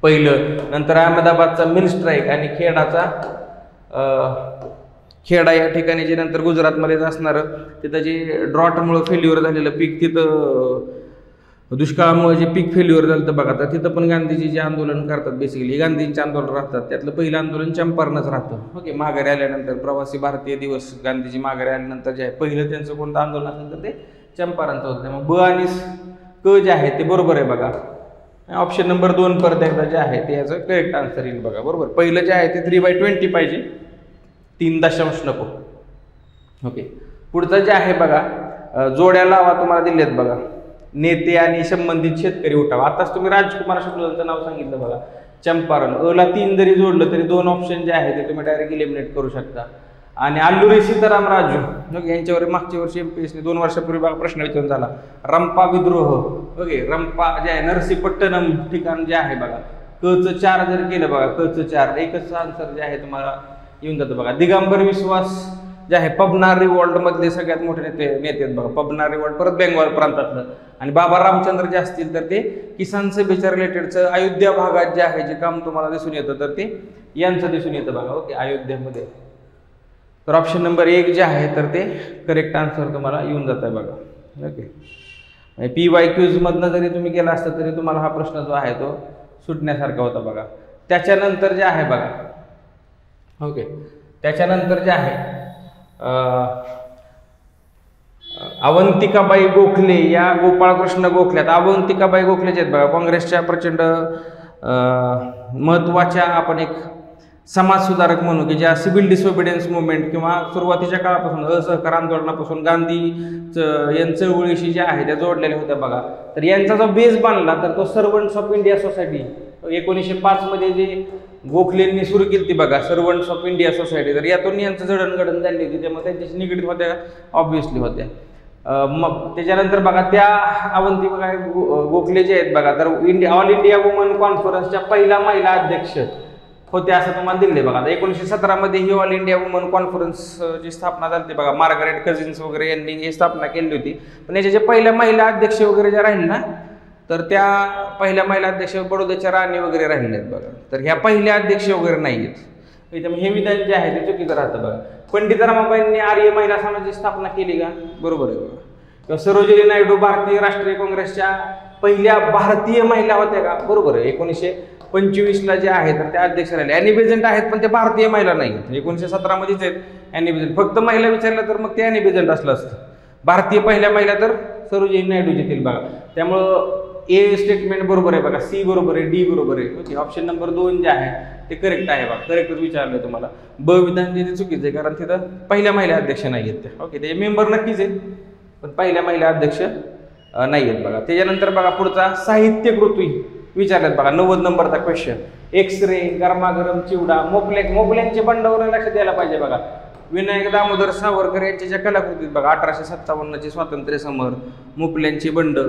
Speaker 4: पहिलं, नंतर अहमदाबादचा मिल स्ट्राईक आणि खेडा या ठिकाणी जे नंतर गुजरातमध्येच असणारं तिथं जे ड्रॉटमुळे फेल्युअर झालेलं पीक, तिथं दुष्काळामुळे जे पीक फेल्युअर झालं तर बघा, तर तिथं पण गांधीजी जे आंदोलन करतात, बेसिकली गांधींचे आंदोलन राहतात. त्यातलं पहिलं आंदोलन चंपारणच राहतं. ओके, माघारी आल्यानंतर प्रवासी भारतीय दिवस, गांधीजी माघारी आल्यानंतर जे आहे पहिलं त्यांचं कोणतं आंदोलन असेल तर ते चंपारणचं होतं. त्यामुळे ब आणि क जे आहे ते बरोबर आहे बघा. ऑप्शन नंबर 2 परत एकदा जे आहे ते याचं करेक्ट आन्सर येईल बघा. बरोबर, पहिलं जे आहे ते 3/20 पाहिजे, 3 दशांश नको. ओके, पुढचं जे आहे बघा जोड्या लावा तुम्हाला दिलेत बघा. नेते आणि संबंधित शेतकरी उठाव. आताच तुम्ही राजकुमार शुक्लांचं नाव सांगितलं बघा, चंपारण. अला 3 जरी जोडलं तरी 2 ऑप्शन जे आहे ते तुम्ही डायरेक्ट इलिमिनेट करू शकता. आणि अल्लुरी सीताराम राजू यांच्यावर मागच्या वर्षी MPSC 2 वर्षापूर्वी बघा प्रश्न विचारून झाला. रंपा विद्रोह. ओके, रंपा जे आहे नरसीपट्टणम ठिकाण जे आहे बघा, कचं 4 जर केलं बघा, कचं 4 एकच आन्सर जे आहे तुम्हाला येऊन जातं बघा. दिगंबर विश्वास जे आहे पबनार रिवॉल्ट मधले सगळ्यात मोठे नेते आहेत बघा. पबनार रिवॉल्ट परत बेंगॉल प्रांतातलं. आणि बाबा रामचंद्र जे असतील तर ते किसान सभेच्या रिलेटेडचं अयोध्या भागात जे आहे जे काम तुम्हाला दिसून येतं तर ते यांचं दिसून येतं बघा. ओके, अयोध्येमध्ये. तर ऑप्शन नंबर 1 जे आहे तर ते करेक्ट आन्सर तुम्हाला येऊन जात आहे बघा. ओके, PYQs मधनं जरी तुम्ही गेला असता तरी तुम्हाला हा प्रश्न जो आहे तो सुटण्यासारखा होता बघा. त्याच्यानंतर जे आहे बघा, ओके, त्याच्यानंतर जे आहे अवंतिकाबाई गोखले या गोपाळकृष्ण गोखले. आता अवंतिकाबाई गोखले जे आहेत बघा काँग्रेसच्या प्रचंड महत्त्वाच्या आपण एक समाजसुधारक म्हणू की ज्या सिव्हिल डिसओबिडियन्स मुवमेंट किंवा सुरुवातीच्या काळापासून असहकार आंदोलनापासून गांधी यांच्या चळवळीशी ज्या आहे त्या जोडलेल्या होत्या बघा. तर यांचा जो बेस बांधला तर तो सर्वंट्स ऑफ इंडिया सोसायटी 1905 मध्ये जे गोखलेंनी सुरू केली ती बघा, सर्वंट्स ऑफ इंडिया सोसायटी. तर यातून यांचं जडणघडण झाली होती, त्यामुळे त्यांच्याशी निगडीत होत्या, ऑब्व्हियसली होत्या. मग त्याच्यानंतर बघा त्या अवंतिकाबाई गोखले जे आहेत बघा, तर ऑल इंडिया वुमन कॉन्फरन्सच्या पहिल्या महिला अध्यक्ष होत्या असं तुम्हाला दिले बघा. 1917 मध्ये ही ऑल इंडिया वुमन कॉन्फरन्सची स्थापना झाली बघा. मार्गारेट कझिन्स वगैरे यांनी ही स्थापना केली होती. पण याच्या ज्या पहिल्या महिला अध्यक्ष वगैरे ज्या राहील ना, तर त्या पहिल्या महिला अध्यक्ष बडोद्याच्या राणी वगैरे राहिल्या आहेत बघा. तर ह्या पहिल्या अध्यक्ष वगैरे नाही आहेत. हे विधान जे आहे ते चुकीचं राहतं बघा. पंडित रमाबाईंनी आर्य महिला समाजाची स्थापना केली का? बरोबर आहे बघा. किंवा सरोजिनी नायडू भारतीय राष्ट्रीय काँग्रेसच्या पहिल्या भारतीय महिला होत्या का? बरोबर आहे. 1925ला जे आहे तर त्या अध्यक्ष राहिले. ॲनी बेझंट आहेत पण ते भारतीय महिला नाही आहेत. 1917 मध्येच आहेत ॲनी बेझंट. फक्त महिला विचारलं तर मग ते ॲनी बेझंट असलं असतं. भारतीय पहिल्या महिला तर सरोजिनी नायडू येतील बघा. त्यामुळं ए स्टेटमेंट बरोबर आहे बघा, सी बरोबर आहे, डी बरोबर आहे. ओके, ऑप्शन नंबर 2 जे आहे ते करेक्ट आहे बघा. करेक्टच विचारलं तुम्हाला. ब विधान जे ते चुकीचं आहे कारण तिथं पहिल्या महिला अध्यक्ष नाही आहेत त्या. ओके, त्याचे मेंबर नक्कीच आहेत पण पहिल्या महिला अध्यक्ष नाही आहेत बघा. त्याच्यानंतर बघा पुढचा साहित्य कृती विचारल्यात बघा. 90 नंबरचा क्वेश्चन. एक्सरे, गरमागरम चिवडा, मोपल्यांचे बंडावर लक्ष द्यायला पाहिजे बघा. विनायक दामोदर सावरकर यांच्या ज्या कलाकृतीत बघा 1857चे स्वातंत्र्य समर, मोपल्यांचे बंड,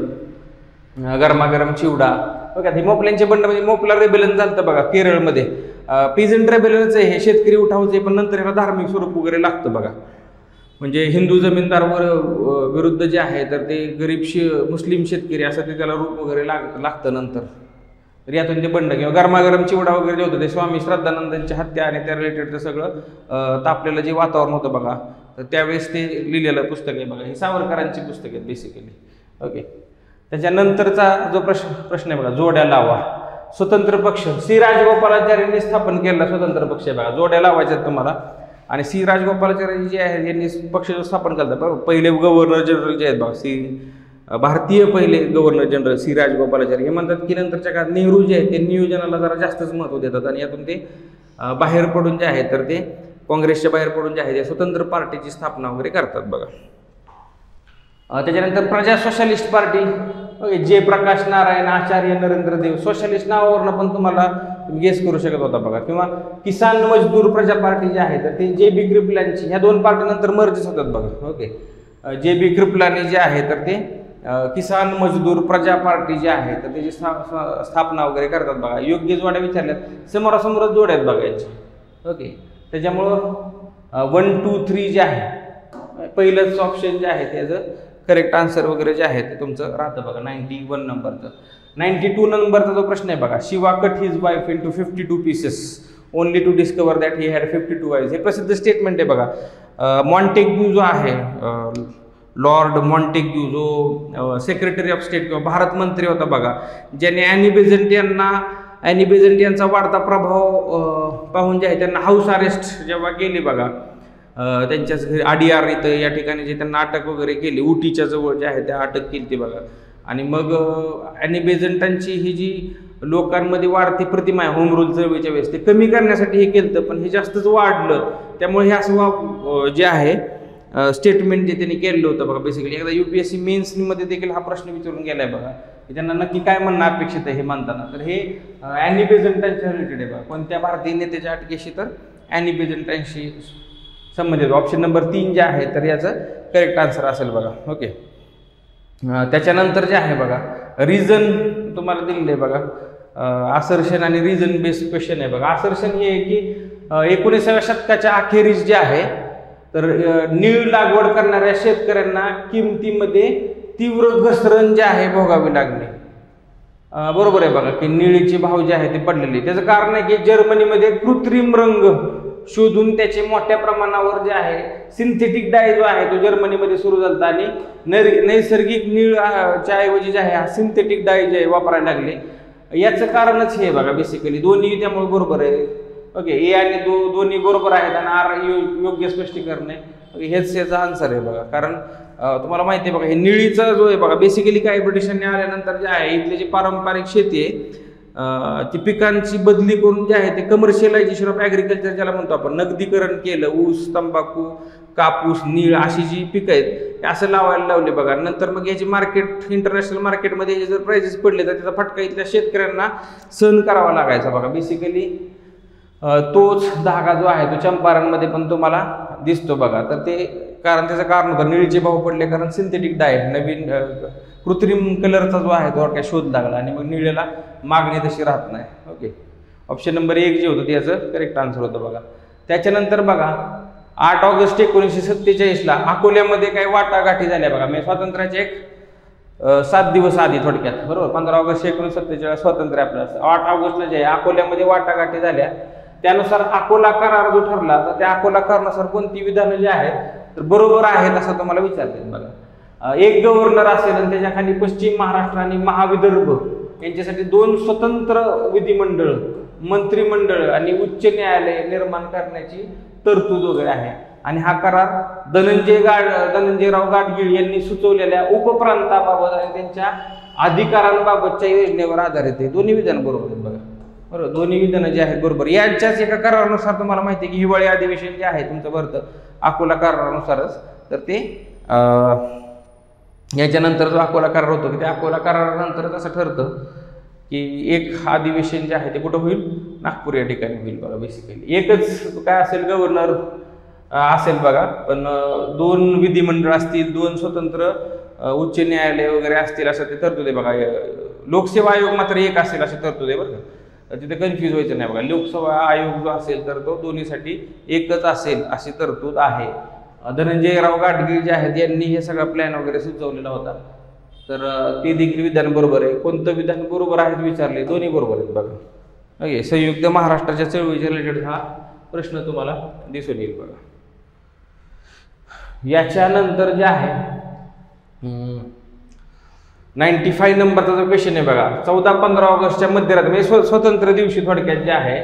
Speaker 4: गरमागरम चिवडा बघा. हे मोपल्यांचे बंड म्हणजे मोपला रेबेलन झालं बघा केरळमध्ये. पिझंट रेबेलनच हे शेतकरी उठावचे पण नंतर याला धार्मिक स्वरूप वगैरे लागतं बघा. म्हणजे हिंदू जमीनदार विरुद्ध जे आहे तर ते गरीब मुस्लिम शेतकरी असं ते त्याला रूप वगैरे लागतं नंतर. तर यातून ते बंड किंवा गरमागरम चिवडा वगैरे जे होतं ते स्वामी श्रद्धानंदांची हत्या आणि त्या रिलेटेड सगळं तापलेलं जे वातावरण होतं बघा, तर त्यावेळेस ते लिहिलेलं पुस्तक आहे बघा. हे सावरकरांची पुस्तक आहेत बेसिकली. ओके. त्याच्यानंतरचा जो प्रश्न आहे बघा, जोड्या लावा. स्वतंत्र पक्ष सी राजगोपालाचार्यांनी स्थापन केलेला स्वतंत्र पक्ष आहे बघा. जोड्या लावायच्यात तुम्हाला. आणि सी राजगोपालाचार्य जे आहे यांनी पक्ष स्थापन केला बरोबर. पहिले गव्हर्नर जनरल जे आहेत बघा, भारतीय पहिले गव्हर्नर जनरल सी राजगोपालाचार्य. हे म्हणतात की नंतरच्या काळात नेहरू जे आहेत ते नियोजनाला जरा जास्तच महत्त्व देतात आणि यातून ते बाहेर पडून जे आहे तर ते काँग्रेसच्या बाहेर पडून जे आहे ते स्वतंत्र पार्टीची स्थापना वगैरे करतात बघा. त्याच्यानंतर Praja Socialist Party, okay, Jayaprakash Narayan Acharya Narendra Dev. Socialist नावावरनं पण तुम्हाला गेस करू शकत होता बघा. किंवा किसान मजदूर प्रजा पार्टी जी आहे तर ते जे.बी. क्रिपलांची, ह्या दोन पार्टी नंतर मर्जच होतात बघा. ओके. जे.बी. क्रिपलानी जे आहे तर ते किसान मजदूर प्रजा पार्टी जी आहे तर त्याची स्थापना वगैरे करतात बघा. योग्य जोड्या विचारल्यात, समोरासमोरच जोड्या आहेत बघा यांची. ओके. त्याच्यामुळं 1, 2, 3 जे आहे पहिलंच ऑप्शन जे आहे त्याचं करेक्ट आन्सर वगैरे जे आहे ते तुमचं राहतं बघा 91 नंबरचं. 92 नंबरचा जो प्रश्न आहे बघा, Shiva cut his wife into 52 pieces only to discover that he had 52 wife. हे प्रसिद्ध स्टेटमेंट आहे बघा. मॉन्टेग्यू जो आहे, लॉर्ड मॉन्टेग्यू जो सेक्रेटरी ऑफ स्टेट किंवा भारत मंत्री होता बघा, ज्याने ॲनी बेझंट यांचा वाढता प्रभाव पाहून जे आहे त्यांना हाऊस अरेस्ट जेव्हा केली बघा, त्यांच्याच घरी आडियार इथं या ठिकाणी जे त्यांना अटक वगैरे केली, उटीच्या जवळ जे आहे त्या अटक केली ती बघा. आणि मग ॲनी बेझंटांची ही जी लोकांमध्ये वाढती प्रतिमा आहे होम रूल चळवळीच्या वेळेस ते कमी करण्यासाठी हे केलं, पण हे जास्तच वाढलं. त्यामुळे हे असं जे आहे स्टेटमेंट जे त्यांनी केलेलं होतं बघा. बेसिकली एकदा UPSC मेन्समध्ये देखील हा प्रश्न विचारून गेलाय बघा की त्यांना नक्की काय म्हणणं अपेक्षित आहे हे म्हणताना. तर हे ॲनी बेझंटांच्या रिलेटेड आहे बघा. कोणत्या भारतीय नेत्याच्या अटकेशी, तर ॲनी बेझंटांशी संबंधित. ऑप्शन नंबर 3 जे आहे तर याचं करेक्ट आन्सर असेल बघा. ओके. त्याच्यानंतर जे आहे बघा, रिझन तुम्हाला दिलेलं आहे बघा. असर्शन आणि रिझन बेस्ड क्वेश्चन आहे बघा. असर्शन हे आहे की 19व्या शतकाच्या अखेरीस जे आहे तर नीळ लागवड करणाऱ्या शेतकऱ्यांना किमतीमध्ये तीव्र घसरण जे आहे भोगावी लागली. बरोबर आहे बघा की निळीचे भाव जे आहे ते पडलेले. त्याचं कारण आहे की जर्मनीमध्ये कृत्रिम रंग शोधून त्याचे मोठ्या प्रमाणावर जे आहे सिंथेटिक डाय जो आहे तो जर्मनीमध्ये सुरू झाला आणि नैसर्गिक निळच्या ऐवजी जे आहे हा सिंथेटिक डाय जे वापरायला लागले. याचं कारणच हे बघा बेसिकली दोन्ही त्यामुळे बरोबर आहे. ओके. ए आणि दोन्ही बरोबर आहेत आणि आर योग्य स्पष्टीकरण आहे. हेच याचा आन्सर आहे बघा. कारण तुम्हाला माहिती आहे बघा हे निळीचा जो आहे बघा बेसिकली काय ब्रिटिशांनी आल्यानंतर जे आहे इथली जी पारंपरिक शेती आहे ती पिकांची बदली करून जे आहे ते कमर्शियलायझेशन ऑफ ॲग्रिकल्चर ज्याला म्हणतो आपण, नगदीकरण केलं. ऊस, तंबाखू, कापूस, नीळ अशी जी पिकं आहेत असं लावायला लावले बघा. नंतर मग याची मार्केट इंटरनॅशनल मार्केटमध्ये जर प्राइजेस पडले तर त्याचा फटका इथल्या शेतकऱ्यांना सहन करावा लागायचा बघा. बेसिकली तोच धागा जो आहे तो चंपारणमध्ये पण तुम्हाला दिसतो बघा. तर ते त्याचं कारण होतं निळीचे भाव पडले कारण सिंथेटिक डाय नवीन कृत्रिम कलरचा जो आहे तो काय शोध लागला आणि मग निळेला मागणी तशी राहत नाही. ओके. ऑप्शन नंबर 1 जे होतं त्याचं करेक्ट आन्सर होतं बघा. त्याच्यानंतर बघा 8 ऑगस्ट 1947ला अकोल्यामध्ये काही वाटाघाटी झाल्या बघा. म्हणजे स्वातंत्र्याचे एक 7 दिवस आधी थोडक्यात बरोबर. 15 ऑगस्ट 1947 स्वातंत्र्य आपलं. 8 ऑगस्टला जे अकोल्यामध्ये वाटाघाटी झाल्या त्यानुसार अकोला करार जो ठरला तर त्या अकोला करारानुसार कोणती विधानं जी आहेत तर बरोबर आहेत असं तुम्हाला विचारतात बघा. एक गव्हर्नर असेल आणि त्याच्या खाली पश्चिम महाराष्ट्र आणि महाविदर्भ यांच्यासाठी 2 स्वतंत्र विधिमंडळ, मंत्रिमंडळ आणि उच्च न्यायालय निर्माण करण्याची तरतूद वगैरे आहे. आणि हा करार धनंजयराव गाडगीळ यांनी सुचवलेल्या उपप्रांताबाबत आणि त्यांच्या अधिकारांबाबतच्या योजनेवर आधारित आहे. दोन्ही विधान बरोबर आहेत बघा. बरोबर. दोन्ही विधानं जे आहेत बरोबर. यांच्याच एका करारानुसार तुम्हाला माहिती आहे की हिवाळी अधिवेशन जे आहे तुमचं भरतं अकोला करारानुसारच. तर ते याच्यानंतर जो अकोला करार होतो की त्या अकोला करारानंतरच असं ठरतं की एक अधिवेशन जे आहे ते कुठं होईल, नागपूर या ठिकाणी होईल बघा. बेसिकली एकच काय असेल गव्हर्नर असेल बघा, पण 2 विधिमंडळ असतील, 2 स्वतंत्र उच्च न्यायालय वगैरे असतील असं ते तरतूद आहे बघा. लोकसेवा आयोग मात्र एक असेल अशी तरतूद आहे बरं का. तिथे कन्फ्यूज व्हायचं नाही बघा. लोकसेवा आयोग जो असेल तर तो दोन्हीसाठी एकच असेल अशी तरतूद आहे. धनंजयराव गाडगीळ जे आहेत यांनी हे सगळा प्लॅन वगैरे सुचवलेला होता. तर ते देखील विधान बरोबर आहे. कोणतं विधान बरोबर आहे विचारले, दोन्ही बरोबर आहेत बघा. ओके, संयुक्त महाराष्ट्राच्या चळवळीच्या रिलेटेड हा प्रश्न तुम्हाला दिसून येईल बघा. याच्यानंतर जे आहे 95 नंबरचा जो क्वेश्चन आहे बघा, 14-15 ऑगस्टच्या मध्यरात्री म्हणजे स्वतंत्र दिवशी थोडक्यात जे आहे,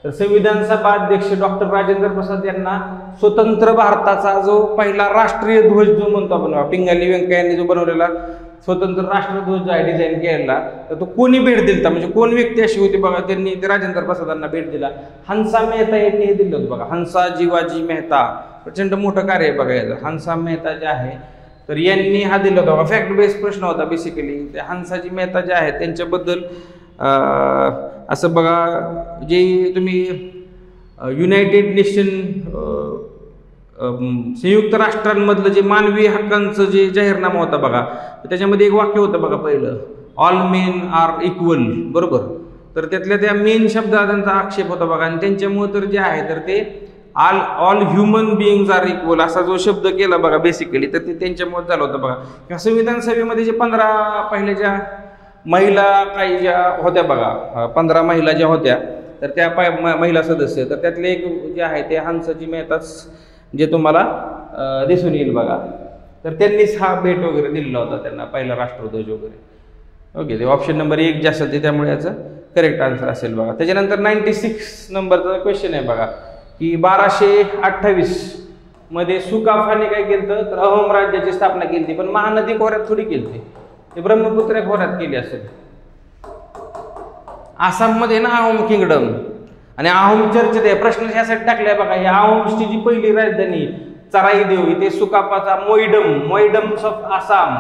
Speaker 4: तर संविधान सभा अध्यक्ष डॉक्टर राजेंद्र प्रसाद यांना स्वतंत्र भारताचा जो पहिला राष्ट्रीय ध्वज जो म्हणतो आपण, पिंगाली व्यंकय्यांनी जो बनवलेला स्वतंत्र राष्ट्रध्वज जो आहे डिझाईन केलेला, तर तो कोणी भेट दिलता म्हणजे कोण व्यक्ती अशी होती बघा, त्यांनी ते राजेंद्र प्रसादांना भेट दिला. हंसा मेहता यांनी हे दिलं होतं बघा. हंसा जीवाजी मेहता, प्रचंड मोठं कार्य आहे बघा याचं. हंसा मेहता जे आहे तर यांनी हा दिला होता. फॅक्ट बेस्ड प्रश्न होता बेसिकली. ते हंसाजी मेहता जे आहेत त्यांच्याबद्दल असं बघा, जे तुम्ही युनायटेड नेशन संयुक्त राष्ट्रांमधलं जे मानवी हक्कांचं जे जाहीरनामा होता बघा, त्याच्यामध्ये एक वाक्य होतं बघा पहिलं, ऑल मेन आर इक्वल, बरोबर. तर त्यातल्या त्या मेन शब्दाला त्यांचा आक्षेप होता बघा. आणि त्यांच्यामुळे तर जे आहे तर ते all human beings are equal असा जो शब्द केला बघा बेसिकली, तर ते त्यांच्यामुळे झालं होतं बघा. किंवा संविधान सभेमध्ये जे 15 पहिल्या ज्या महिला काही ज्या होत्या बघा, 15 महिला ज्या होत्या, तर त्या महिला सदस्य, तर त्यातले एक जे आहे ते हंसाजी मेहताच जे तुम्हाला दिसून येईल बघा. तर त्यांनीच हा भेट वगैरे दिलेला होता त्यांना, पहिला राष्ट्रध्वज वगैरे. ओके, ते ऑप्शन नंबर 1 जे असेल ते त्यामुळे याचं करेक्ट आन्सर असेल बघा. त्याच्यानंतर 96 नंबरचा क्वेश्चन आहे बघा, की 1228 मध्ये सुकाफाने काय केलं, तर अहोम राज्याची स्थापना केली, पण महानदी खोऱ्यात थोडी केली, ते ब्रह्मपुत्रा खोऱ्यात केली असेल. आसाममध्ये ना अहोम किंगडम आणि अहोम चर्चेत प्रश्न यासाठी टाकलाय बघा. या अहोमची जी पहिली राजधानी चराईदेव, इथे सुकापाचा मोईडम्स ऑफ आसाम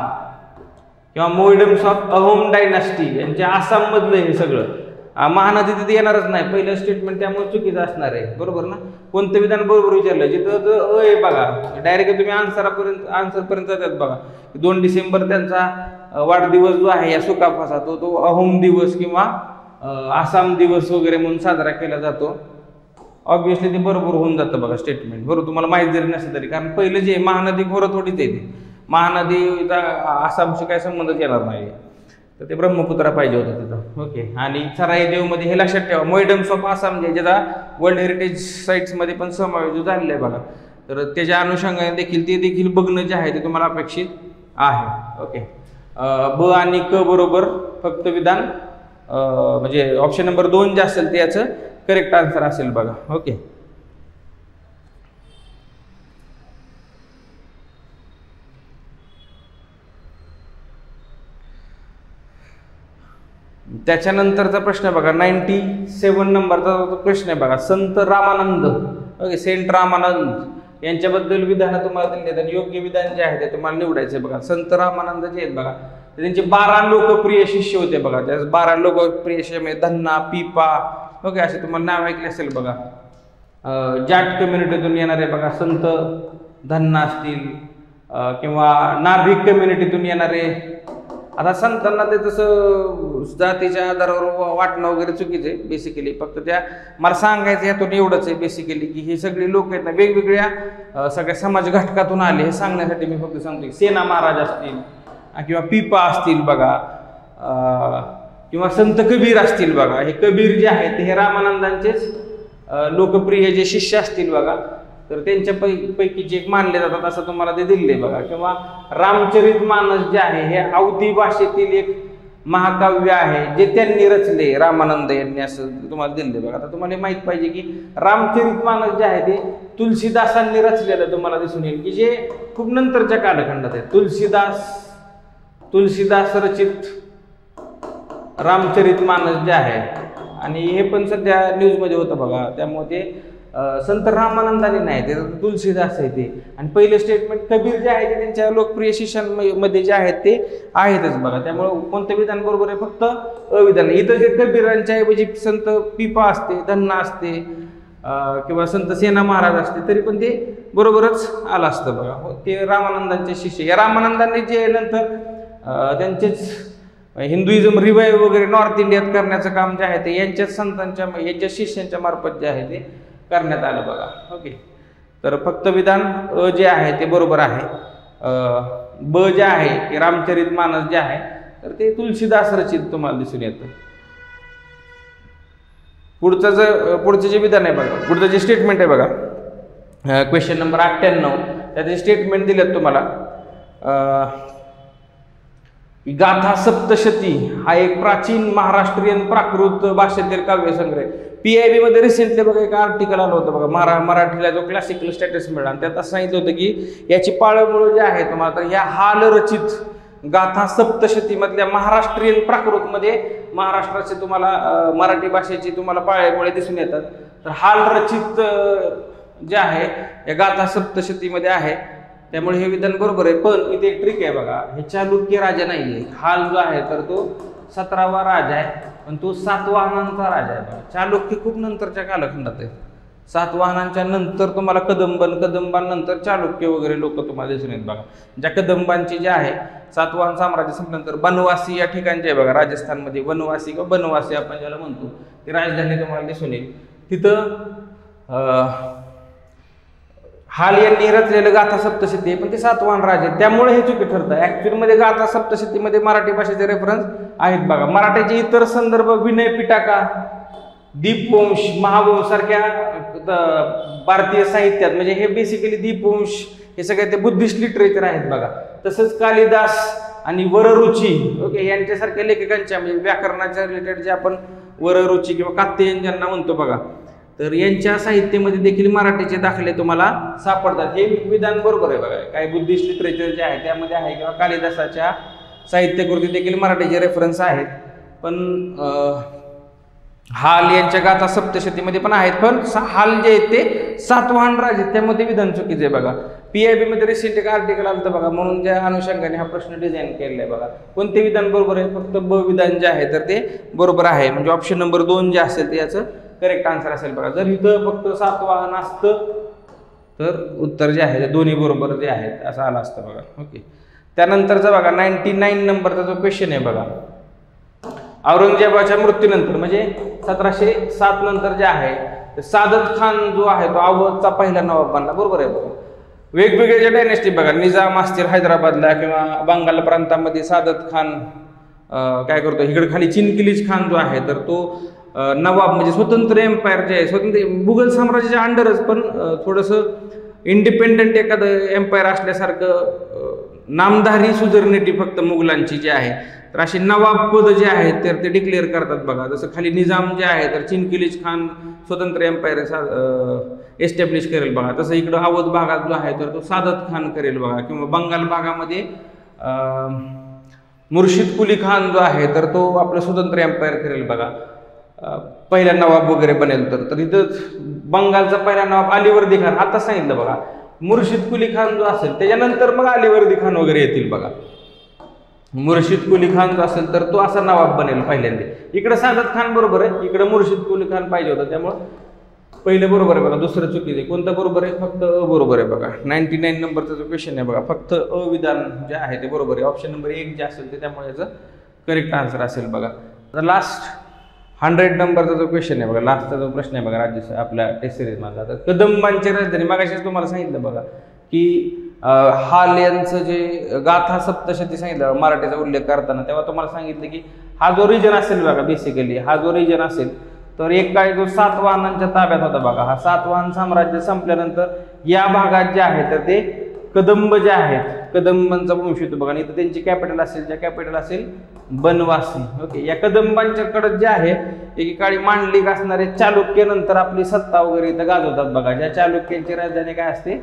Speaker 4: किंवा मोईडम्स ऑफ अहोम डायनास्टी यांच्या आसाम मधलं हे सगळं. महानदी तिथे येणारच नाही, पहिलं स्टेटमेंट त्यामुळे चुकीचं असणार आहे, बरोबर ना. कोणतं विधान बरोबर विचारलं, जिथं आहे बघा डायरेक्ट तुम्ही आन्सरपर्यंत जातात बघा. 2 डिसेंबर त्यांचा वाढदिवस जो आहे या सुकाफाचा, तो अहोम दिवस किंवा आसाम दिवस वगैरे म्हणून साजरा केला जातो. ऑब्विसली ते बरोबर होऊन जातं बघा स्टेटमेंट, बरोबर. तुम्हाला माहिती जरी नसेल तरी, कारण पहिलं जे महानदी खोरं थोडीच येते, महानदी आसामशी काय संबंधच येणार नाही, तर ते ब्रह्मपुत्रा पाहिजे होतं तिथं. ओके, आणि सराईदेव मध्ये हे लक्षात ठेवा, मोईडम्स ऑफ आसाम जे ज्याचा वर्ल्ड हेरिटेज साईट्स मध्ये पण समावेश झालेला आहे बघा, तर त्याच्या अनुषंगाने देखील ते देखील बघणं जे आहे ते तुम्हाला अपेक्षित आहे. ओके, ब आणि क बरोबर फक्त विधान म्हणजे ऑप्शन नंबर 2 जे असेल ते याचं करेक्ट आन्सर असेल बघा. ओके, त्याच्यानंतरचा प्रश्न बघा 97 नंबरचा प्रश्न आहे बघा. संत रामानंद, ओके, सेंट रामानंद यांच्याबद्दल विधान तुम्हाला दिली आहेत, योग्य विधान जे आहे ते तुम्हाला निवडायचे बघा. संत रामानंद जे आहेत बघा, त्यांचे 12 लोकप्रिय शिष्य होते बघा. त्या 12 लोकप्रिय शिष्य धन्ना, पिपा, ओके, असे तुम्हाला नाव ऐकले असेल बघा. जाट कम्युनिटीतून येणारे बघा संत धन्ना असतील किंवा नाभिक कम्युनिटीतून येणारे. आता संतांना ते तसं जातीच्या आधारावर वाटणं वगैरे चुकीचं आहे बेसिकली. फक्त त्या मला सांगायचं यातून एवढंच आहे बेसिकली, की हे सगळे लोक आहेत ना वेगवेगळ्या सगळ्या समाज घटकातून आले, हे सांगण्यासाठी मी फक्त सांगतो. की सेना महाराज असतील किंवा पिपा असतील बघा, किंवा संत कबीर असतील बघा. हे कबीर जे आहेत हे रामानंदांचेच लोकप्रिय जे शिष्य असतील बघा, तर त्यांच्या पैकी जे एक मानले जातात असं तुम्हाला ते दिले बघा. किंवा रामचरित मानस जे आहे हे अवधी भाषेतील एक महाकाव्य आहे जे त्यांनी रचले, रामानंद यांनी, असं तुम्हाला दिले बघा. आता तुम्हाला माहित पाहिजे की रामचरित मानस जे आहे ते तुलसीदासांनी रचलेलं तुम्हाला दिसून येईल, की जे खूप नंतरच्या कालखंडात आहे. तुलसीदास रचित रामचरित मानस जे आहे, आणि हे पण सध्या न्यूजमध्ये होतं बघा. त्यामुळे ते संत रामानंदानी नाही, ते तुलसीदास आहे ते. आणि पहिले स्टेटमेंट कबीर जे आहे ते त्यांच्या लोकप्रिय शिष्यांमध्ये जे आहेत ते आहेतच बघा. त्यामुळे कोणतं विधान बरोबर आहे, फक्त अविधान. इथं जे कबीरांच्या ऐवजी संत पिपा असते, धन्ना असते किंवा संत सेना महाराज असते, तरी पण ते बरोबरच आलं असतं बघा. ते रामानंदांचे शिष्य. या रामानंदांनी जे नंतर त्यांचेच हिंदुइझम रिवाईव्ह वगैरे नॉर्थ इंडियात करण्याचं काम जे आहे ते यांच्याच संतांच्या, यांच्या शिष्यांच्या मार्फत जे आहे ते करण्यात आलं बघा. ओके, तर फक्त विधान अ जे आहे ते बरोबर आहे. ब जे आहे ते रामचरित मानस जे आहे तर ते तुलसीदास रचित तुम्हाला दिसून येतं. पुढचं जे विधान आहे बघा, पुढचं जे स्टेटमेंट आहे बघा, क्वेश्चन नंबर 98 त्याचे स्टेटमेंट दिलेत तुम्हाला. गाथा सप्तशती हा एक प्राचीन महाराष्ट्रीयन प्राकृत भाषेतील काव्यसंग्रह. PIB मध्ये रिसेंटली बघा एक आर्टिकल आलं होतं बघा, मराठीला जो क्लासिकल स्टेटस मिळाला आणि त्यात असं सांगितलं होतं की याची पाळंमुळं जे आहे तुम्हाला तर ह्या हाल रचित गाथा सप्तशती मधल्या महाराष्ट्रीयन प्राकृत मध्ये महाराष्ट्राचे तुम्हाला मराठी भाषेची तुम्हाला पाळेमुळे दिसून येतात. तर हाल रचित जे आहे या गाथा सप्तशतीमध्ये आहे, त्यामुळे हे विधान बरोबर आहे. पण इथे एक ट्रिक आहे बघा, हे चालुक्य राजा नाहीये. हाल जो आहे तर तो 17वा राजा आहे, पण तो सातवाहनांचा राजा आहे बघा. चालुक्य खूप नंतरच्या कालखंडात आहे. सातवाहनांच्या नंतर तुम्हाला कदंबांनंतर चालुक्य वगैरे लोक तुम्हाला दिसून येत बघा. ज्या कदंबांची जे आहे सातवाहन साम्राज्य संपल्यानंतर बनवासी या ठिकाणचे आहे बघा, राजस्थानमध्ये वनवासी किंवा बनवासी आपण ज्याला म्हणतो ती राजधानी तुम्हाला दिसून येईल. तिथं हाल यांनी रचलेलं गाथा सप्तशती आहे, पण ते सातवाहन राजे त्यामुळे हे चुकी ठरतं. ऍक्च्युअल मध्ये गाथा सप्तशतीमध्ये मराठी भाषेचे रेफरन्स आहेत बघा. मराठीचे इतर संदर्भ विनय पिटाका, दीपवंश, महावंश सारख्या भारतीय साहित्यात म्हणजे हे बेसिकली दीपवंश हे सगळे ते बुद्धिस्ट लिटरेचर आहेत बघा. तसंच कालिदास आणि वररुची ओके यांच्यासारख्या लेखकांच्या म्हणजे व्याकरणाच्या रिलेटेड जे आपण वररुची किंवा कात्यायन ज्यांना म्हणतो बघा, तर यांच्या साहित्यामध्ये देखील मराठीचे दाखले तुम्हाला सापडतात. हे विधान बरोबर आहे बघा. काही बुद्धिस्ट लिटरेचर जे आहे त्यामध्ये आहे किंवा कालिदासाच्या साहित्यकृती देखील मराठीचे रेफरन्स आहेत. पण हाल यांच्या गाथा सप्तशतीमध्ये पण आहेत, पण हाल जे आहेत ते सातवाहन राजे त्यामध्ये विधान चुकीचे आहे बघा. PIB मध्ये रिसेंट एक आर्टिकल आलं होतं बघा, म्हणून ज्या अनुषंगाने हा प्रश्न डिझाईन केलेला आहे बघा. कोणते विधान बरोबर आहे? फक्त ब विधान जे आहे तर ते बरोबर आहे, म्हणजे ऑप्शन नंबर 2 जे असेल ते याचं करेक्ट आन्सर असेल बघा. जर इथं फक्त सातवाहन असतं तर उत्तर जे आहे ते दोन्ही बरोबर जे आहेत असं आलं असतं बघा. ओके, त्यानंतरचा बघा 99 नंबरचा जो क्वेश्चन आहे बघा, औरंगजेबाच्या मृत्यूनंतर म्हणजे 1707 नंतर जे आहे ते सादत खान जो आहे तो अवधचा पहिला नवाब बनला. बरोबर आहे बघा. वेगवेगळ्या ज्या डायनेस्टी बघा, निजाम असतील हैदराबादला किंवा बंगाल प्रांतामध्ये सादत खान काय करतो, इकडे खाली चिनकिलीज खान जो आहे तर तो नवाब म्हणजे स्वतंत्र एम्पायर जे आहे, स्वतंत्र मुघल साम्राज्याच्या अंडरच पण थोडंसं इंडिपेंडंट एखादं एम्पायर असल्यासारखं नामधारी सुजर्निटी फक्त मुघलांची जी आहे तर अशी नवाब पद जे आहेत तर ते डिक्लेअर करतात बघा. जसं खाली निजाम जे आहे तर चिनकिलीज खान स्वतंत्र एम्पायर एस्टॅब्लिश करेल बघा, तसं इकडं अवध भागात जो आहे तर तो सादत खान करेल बघा. किंवा बंगाल भागामध्ये मुर्शिद कुली खान जो आहे तर तो आपलं स्वतंत्र एम्पायर करेल बघा, पहिला नवाब वगैरे बनेल. तर इथं बंगालचा पहिला नवाब अलीवर्दी खान आता सांगितलं बघा. मुर्शिद कुली खान जो असेल त्याच्यानंतर मग अलीवर्दी खान वगैरे येतील बघा. मुर्शिद कुली खान जो असेल तर तो असा नवाब बनेल पहिल्यांदा. इकडे सादत खान बरोबर आहे, इकडे मुर्शिद कुली खान पाहिजे होता, त्यामुळं पहिलं बरोबर आहे बघा, दुसरं चुकीचं. कोणतं बरोबर आहे? फक्त अ बरोबर आहे बघा. 99 नंबरचा जो क्वेश्चन आहे बघा, फक्त अ विधान जे आहे ते बरोबर आहे. ऑप्शन नंबर 1 जे असेल ते त्यामुळे याचं करेक्ट आन्सर असेल बघा. तर लास्ट 100 नंबरचा जो क्वेश्चन आहे बघा, लास्टचा जो प्रश्न आहे बघा राज्य आपल्या टेस्ट सिरीज मधला, तर कदंबांची राजधानी मागाशीच तुम्हाला सांगितलं बघा की हाल यांचं जे गाथा सप्तशती सांगितलं मराठीचा उल्लेख करताना, तेव्हा तुम्हाला सांगितलं की हा जो रिजन असेल बघा, बेसिकली हा जो रिजन असेल तर एक काळी जो सातवाहनांच्या ताब्यात होता बघा. हा सातवाहन साम्राज्य संपल्यानंतर या भागात जे आहे तर ते कदंब जे आहेत, कदंबांचा वंश येतो बघा. आणि इथं त्यांची कॅपिटल असेल, ज्या कॅपिटल असेल बनवासी. ओके, या कदंबांच्याकडे जे आहे एकेकाळी मांडलिक असणारे चालुक्य नंतर आपली सत्ता वगैरे इथं गाजवतात बघा. ज्या चालुक्यांची राजधानी काय असते?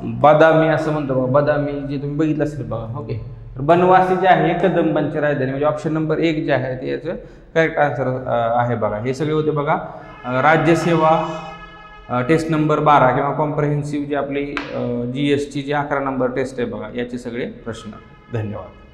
Speaker 4: बदामी असं म्हणतो बघा. बदामी जे तुम्ही बघितलं असेल बघा. ओके, तर बनवासी जे आहे कदंबांची राजधानी, म्हणजे ऑप्शन नंबर 1 जे आहे ते याचं करेक्ट आन्सर आहे बघा. हे सगळे होते बघा राज्यसेवा टेस्ट नंबर 12 किंवा कॉम्प्रेहेन्सिव्ह जी आपली GS ची जी 11 नंबर टेस्ट आहे बघा, याचे सगळे प्रश्न. धन्यवाद.